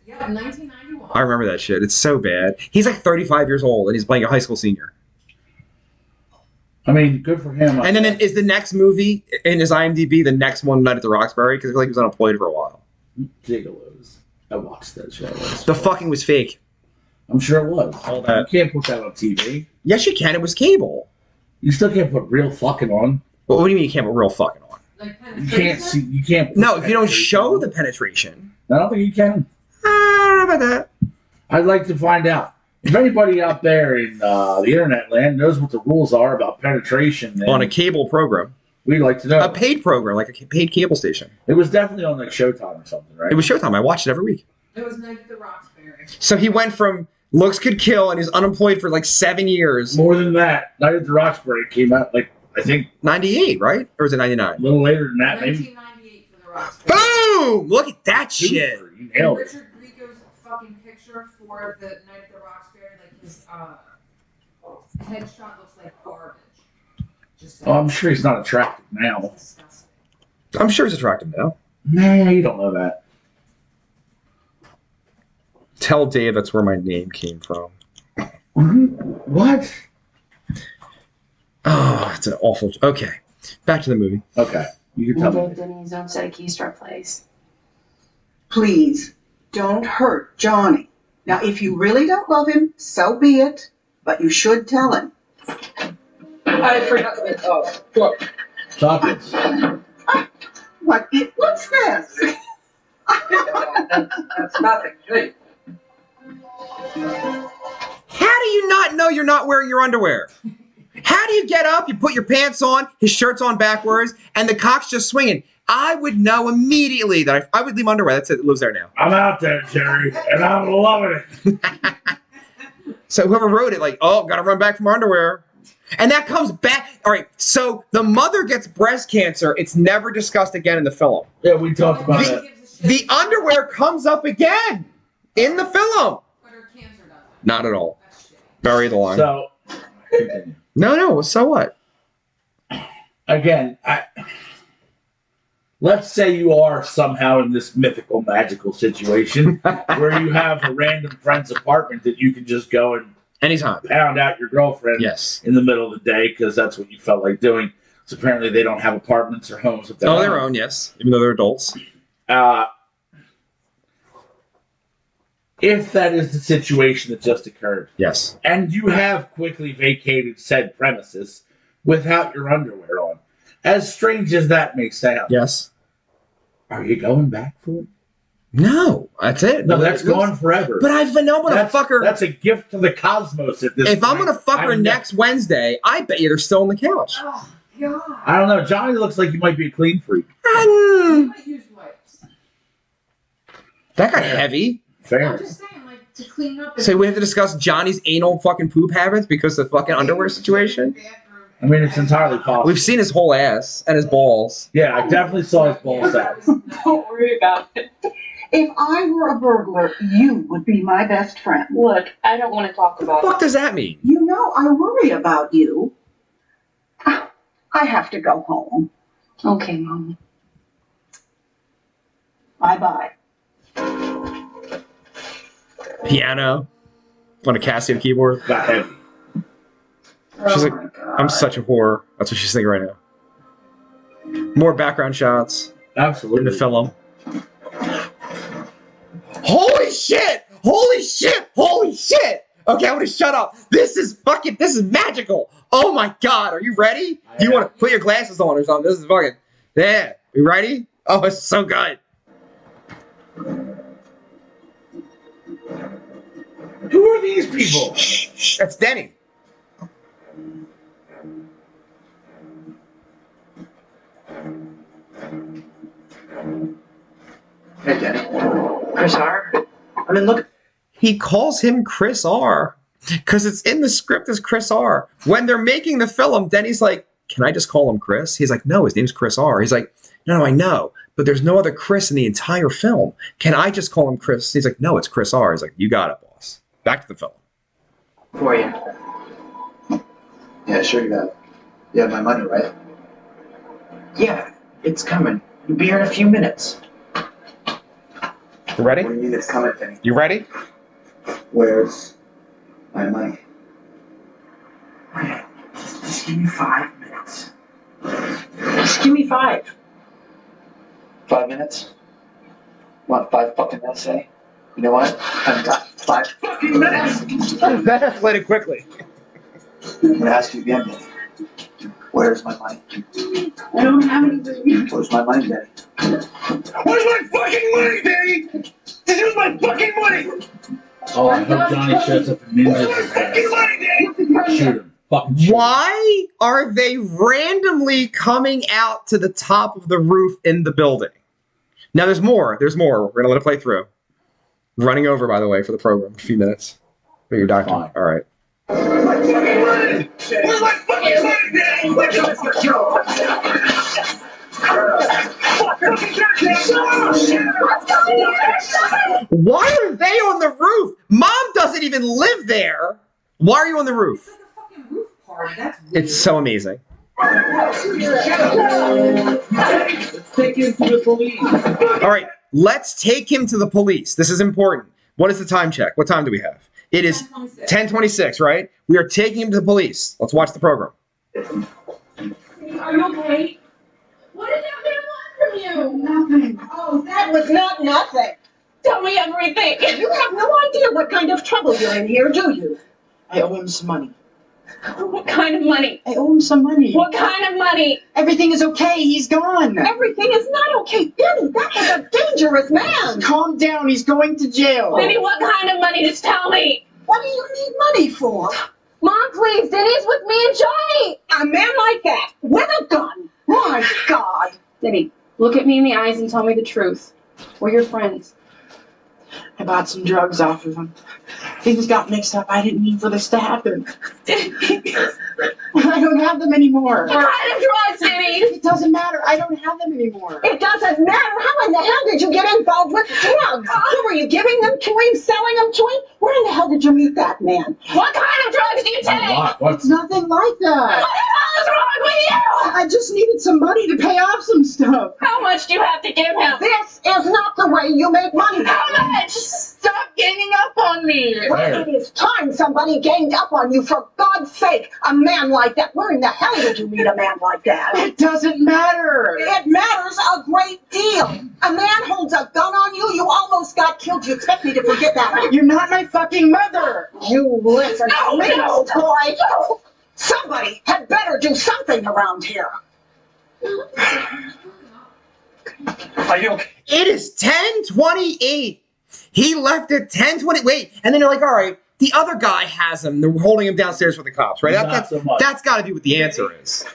yeah, 1991. I remember that shit. It's so bad. He's like 35 years old and he's playing a high school senior. I mean, good for him. And then is the next movie in his IMDb the next one, Night at the Roxbury? Because I feel like he was unemployed for a while. Gigolos. I watched that show. The fucking was fake. I'm sure it was. All that. You can't put that on TV. Yes, you can. It was cable. You still can't put real fucking on. Well, what do you mean you can't put real fucking on? Like You can't see. You can't. put No, if you don't penetration show on. the penetration. I don't think you can. I don't know about that. I'd like to find out. If anybody out there in the internet land knows what the rules are about penetration, then On a cable program. we'd like to know. A paid program, like a paid cable station. It was definitely on like Showtime or something, right? It was Showtime. I watched it every week. It was Night at the Roxbury. So he went from looks could kill and he's unemployed for like 7 years. More than that. Night at the Roxbury came out like I think 98, right? Or was it 99? a little later than that. Maybe 1998 for the Roxbury. Boom! Look at that shit. You And nailed it. Richard Grieco's fucking picture for the Night at the Roxbury, like his headshot looks like garbage. Just Oh, I'm sure he's not attractive now. disgusting. I'm sure he's attractive now. Nah, you don't know that. Tell Dave that's where my name came from. What? Oh, it's an awful. Okay, back to the movie. Okay, you We can tell gave me. Denny his own set of keys to our place. Please, don't hurt Johnny. Now, if you really don't love him, so be it. But you should tell him. I forgot. Oh, look. Chocolates. What's this? That's nothing. Hey. How do you not know you're not wearing your underwear? How do you get up, you put your pants on, his shirt's on backwards, and the cock's just swinging? I would know immediately that I would leave my underwear. That's it. It lives there now. I'm out there, Jerry, and I'm loving it. So whoever wrote it, like, oh, got to run back from our underwear. And that comes back. All right, so the mother gets breast cancer. It's never discussed again in the film. Yeah, we talked about that. The underwear comes up again in the film. But her cancer doesn't. Not at all. That's shitty. Bury the line. So, continue. No, so what? Again, let's say you are somehow in this mythical, magical situation where you have a random friend's apartment that you can just go and Anytime. pound out your girlfriend Yes. in the middle of the day because that's what you felt like doing. So apparently they don't have apartments or homes of Their own, yes. Even though they're adults. If that is the situation that just occurred, Yes. and you have quickly vacated said premises without your underwear on, as strange as that may sound, Yes. are you going back for it? No, that's it. No, that's gone forever. But I'm gonna fuck her. That's a gift to the cosmos at this If I'm point. gonna fuck her next Wednesday, I bet you they're still on the couch. Oh, God. I don't know. Johnny looks like he might be a clean freak. You might use wipes. That got heavy. Fair. I'm just saying, like, to clean up. So we have to discuss Johnny's anal fucking poop habits because of the fucking underwear situation? I mean, it's entirely possible. We've seen his whole ass and his balls. Yeah, I definitely saw his ball sack. Don't worry about it. If I were a burglar, you would be my best friend. Look, I don't want to talk about What the fuck does that mean? You know I worry about you. I have to go home. it. Okay, Mom. Bye-bye. Piano on a Casio keyboard. Got heavy. She's like, Oh my God. I'm such a whore. That's what she's thinking right now. More background shots in Absolutely. the film. Holy shit! Holy shit! Holy shit! Okay, I'm gonna shut up. This is magical. Oh my God, are you ready? Do you want to put your glasses on or something? This is fucking, yeah. You ready? Oh, it's so good. Who are these people? That's Denny. Hey, Danny. Chris R. I mean, look. He calls him Chris R. Because it's in the script as Chris R. When they're making the film, Denny's like, can I just call him Chris? He's like, no, his name's Chris R. He's like, no, I know, but there's no other Chris in the entire film. Can I just call him Chris? He's like, no, it's Chris R. He's like, you got it, boss. Back to the film. For you. Yeah, sure you got it. You have my money, right? Yeah, it's coming. You'll be here in a few minutes. You ready? What do you mean it's coming, Danny? You ready? Where's my money? Just give me 5 minutes. Just give me 5. 5 minutes? Want 5 fucking minutes, eh? You know what? I've got 5 fucking minutes! That escalated quickly. I'm gonna ask you again, Danny. Where's my money? I don't have any money. Where's my money, Danny? Where's my fucking money, Danny? This is my fucking money! Oh, I hope Johnny shows up and ninjas Where's his my fucking ass. money, Danny? Shoot him. Fucking shoot him. Why are they randomly coming out to the top of the roof in the building? Now, there's more. There's more. We're going to let it play through. Running over, by the way, for the program. A few minutes. But you're doctor. Fine. All right. Where's my fucking money? Where's my fucking money, Danny? Where's my fucking Why are they on the roof? Mom doesn't even live there. Why are you on the roof? It's like a fucking roof party. That's weird. It's so amazing. Let's take him to the police. All right, let's take him to the police. This is important. What is the time check? What time do we have? It is 10:26, right? We are taking him to the police. Let's watch the program. Are you okay? What did that man want from you? Nothing. Oh, that was not nothing. Tell me everything. You have no idea what kind of trouble you're in here, do you? I owe him some money. What kind of money? I owe him some money. What kind of money? Everything is okay. He's gone. Everything is not okay. Denny, that is a dangerous man. Calm down. He's going to jail. Baby, what kind of money? Just tell me. What do you need money for? Mom, please. Denny's with me and Johnny. A man like that, with a gun. My God. Denny, look at me in the eyes and tell me the truth. We're your friends. I bought some drugs off of him. Things got mixed up. I didn't mean for this to happen. I don't have them anymore. What kind of drugs, Denny? It doesn't matter. I don't have them anymore. It doesn't matter. How in the hell did you get involved with drugs? Who were you giving them to him, selling them to him? Where in the hell did you meet that man? What kind of drugs do you take? It's nothing like that. What the hell is wrong with you? I just needed some money to pay off some stuff. How much do you have to give him? This is not the way you make money. How much? Stop ganging up on me. Well, it is time somebody ganged up on you, for God's sake. A man like that. Where in the hell did you meet a man like that? It doesn't matter. It matters a great deal. A man holds a gun on you, you almost got killed. You expect me to forget that? You're not my fucking mother. You listen to me, no. old boy. Somebody had better do something around here. Are you okay? It is 10:28. He left at 10:20. Wait, and then you're like, all right, the other guy has him. They're holding him downstairs for the cops, right? Not so much. That's got to be what the answer is.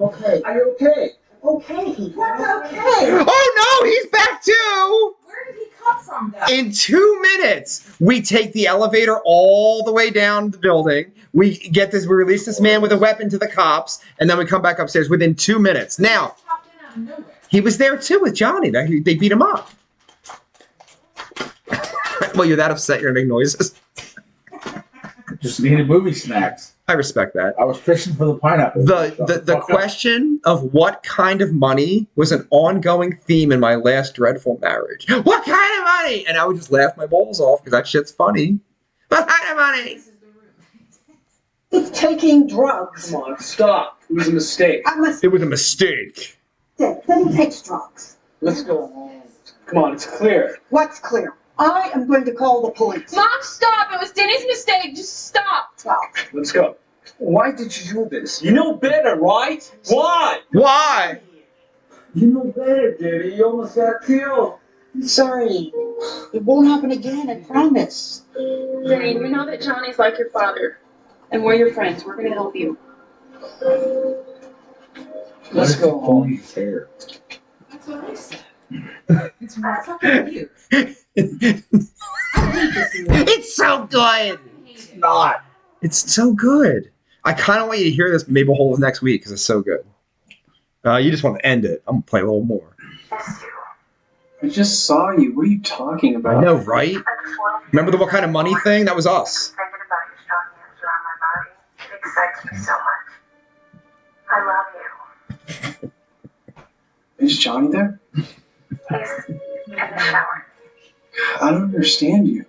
Okay. Are you okay? Okay. What's okay? Oh no, he's back too. Where did he come from, though? In 2 minutes, we take the elevator all the way down the building. We release this man with a weapon to the cops, and then we come back upstairs within 2 minutes. Now, Popped in out of nowhere. he was there too with Johnny. They beat him up. Well, you're that upset you're gonna make noises. Just needed movie snacks. I respect that. I was fishing for the pineapple. The question of what kind of money was an ongoing theme in my last dreadful marriage. What kind of money? And I would just laugh my balls off because that shit's funny. What kind of money? This is the room. It's taking drugs. Come on, stop. It was a mistake. I must It was a mistake. say, then he takes drugs. Let's go home. Come on, it's clear. What's clear? I am going to call the police. Mom, stop. It was Denny's mistake. Just stop. Well, Let's go. Why did you do this? You know better, right? Why? Why? You know better, Daddy. You almost got killed. I'm sorry. It won't happen again, I promise. Denny, you know that Johnny's like your father. And we're your friends. We're going to help you. Let's go home. His hair. That's what I said. It's fucking weird. I hate this movie. It's so good. I hate it. Not. It's so good. I kind of want you to hear this Maple Holes next week because it's so good. You just want to end it. I'm going to play a little more. I just saw you. What are you talking about? I know, right? Remember the what kind of money thing? That was us. Thinking about your strong hands around my body. It excites me so much. I love you. Is Johnny there? He's in the shower. I don't understand you.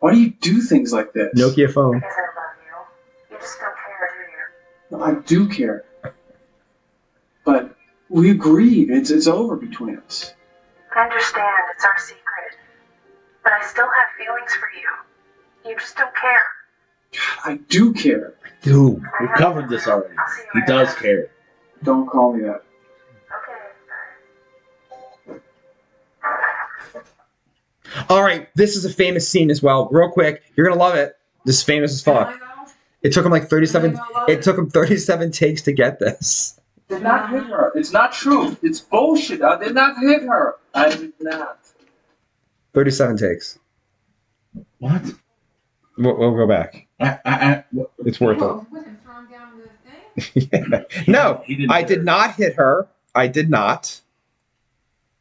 Why do you do things like this? Nokia phone. Because I love you. You just don't care, do you? No, I do care. But we agreed. It's over between us. I understand it's our secret. But I still have feelings for you. You just don't care. I do care. Dude. We've covered this already. He does care. Don't call me that. All right, this is a famous scene as well. Real quick, you're gonna love it. This is famous as fuck. It took him like 37. It took him 37 takes to get this. I did not hit her. It's not true. It's bullshit. I did not hit her. I did not. 37 takes. What? We'll go back. It's worth it. What, him throwing down the thing? Yeah. No, He didn't I hit did her. not hit her. I did not.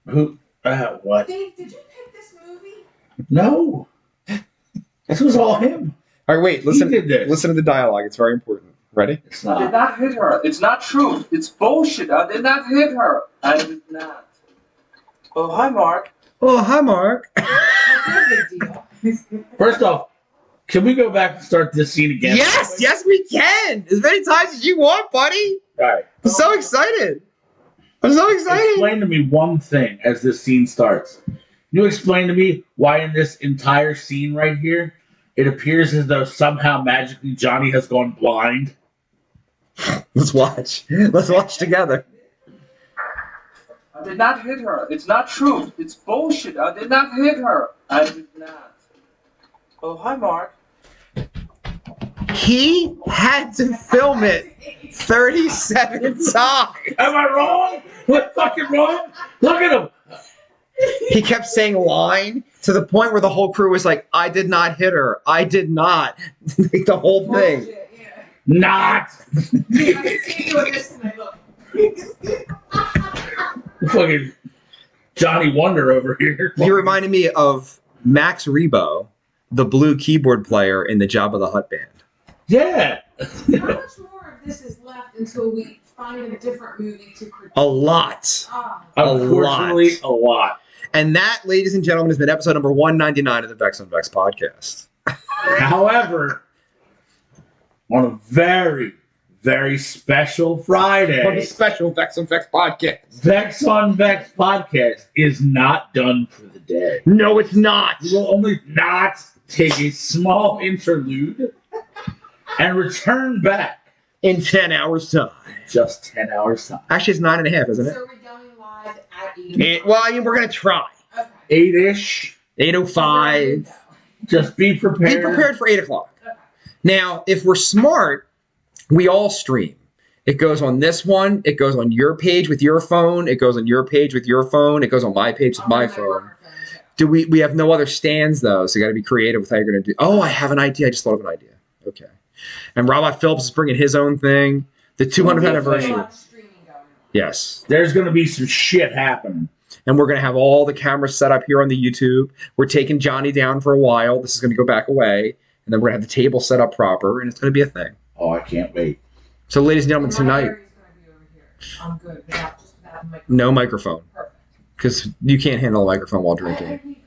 Who? What? Dave, did you pick this movie? No. This was all him. All right, wait. Listen. did this. Listen to the dialogue. It's very important. Ready? It's I did not. not hit her. It's not true. It's bullshit. I did not hit her. I did not. Oh, hi, Mark. Oh, hi, Mark. That's a big deal. First off, can we go back and start this scene again? Yes, we can. As many times as you want, buddy. All right. I'm so excited. I'm so excited. Explain to me one thing as this scene starts. You explain to me why in this entire scene right here, It appears as though somehow magically Johnny has gone blind. Let's watch. Let's watch together. I did not hit her. It's not true. It's bullshit. I did not hit her. I did not. Oh, hi, Mark. He had to film it 37 times. Am I wrong? What fucking wrong? Look at him. He kept saying line to the point where the whole crew was like, I did not hit her. I did not. The whole thing. Bullshit, yeah. Not. I can see you doing this tonight, look. Fucking Johnny Wonder over here. You reminded me of Max Rebo, the blue keyboard player in the Jabba the Hutt band. Yeah. How much more of this is left until we find a different movie to critique? A lot. Unfortunately, a lot. And that, ladies and gentlemen, has been episode number 199 of the Vex on Vex podcast. However, on a very, very special Friday, On a special Vex on Vex podcast. Vex on Vex podcast is not done for the day. No, it's not. We will only not take a small interlude and return back In 10 hours' time. just 10 hours time. Actually, it's 9.5, isn't it? So we're going live at 8. Well, I mean, we're going to try. Okay. 8-ish. 8:05. Just be prepared. Be prepared for 8 o'clock. Now, if we're smart, we all stream. It goes on this one. It goes on your page with your phone. It goes on your page with your phone. It goes on my page with my phone. Do we have no other stands, though, so you got to be creative with how you're going to do. Oh, I have an idea. I just thought of an idea. Okay. And Robot Phillips is bringing his own thing. The 200th anniversary. Yes. There's going to be some shit happening. And we're going to have all the cameras set up here on the YouTube. We're taking Johnny down for a while. This is going to go back away. And then we're going to have the table set up proper, and it's going to be a thing. Oh, I can't wait. So, ladies and gentlemen, tonight, I'm good. Just without a microphone. no microphone. Perfect. Because you can't handle a microphone while drinking. I need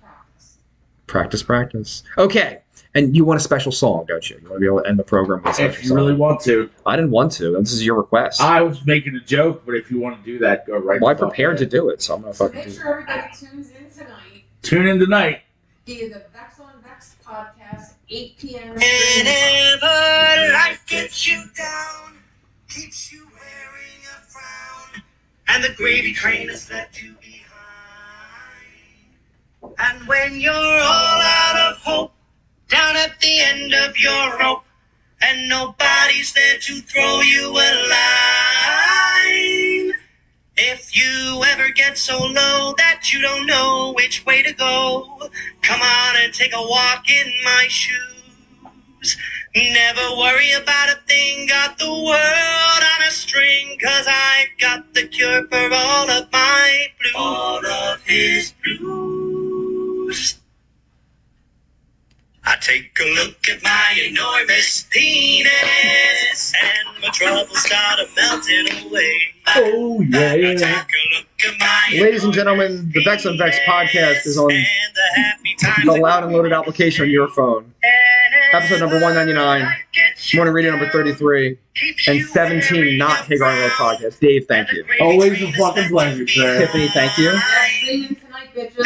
practice. Practice. Okay. And you want a special song, don't you? You want to be able to end the program with a special If you song. really want to. I didn't want to. This is your request. I was making a joke, but if you want to do that, go right Well, I the fuck prepared to ahead. do it, so I'm going to So fucking make do it. sure everybody tunes in tonight Tune in tonight. via the Vex on Vex podcast, 8 p.m. Whenever life gets you down, keeps you wearing a frown, and the gravy train has left you behind. And when you're all out of hope, down at the end of your rope, and nobody's there to throw you a line. If you ever get so low that you don't know which way to go, come on and take a walk in my shoes. Never worry about a thing, got the world on a string, 'cause I've got the cure for all of my blues. All of his blues. I take a look at my enormous penis, and my troubles start melting away. Oh, yeah. I take a look at my Ladies and gentlemen, the Vex on Vex podcast is on the loud and loaded application on your phone. Episode number 199, morning reading number 33, and 17 not Hagar and Roth podcast. Dave, thank you. Always a fucking pleasure, sir. Tiffany, thank you. See you tonight, bitches.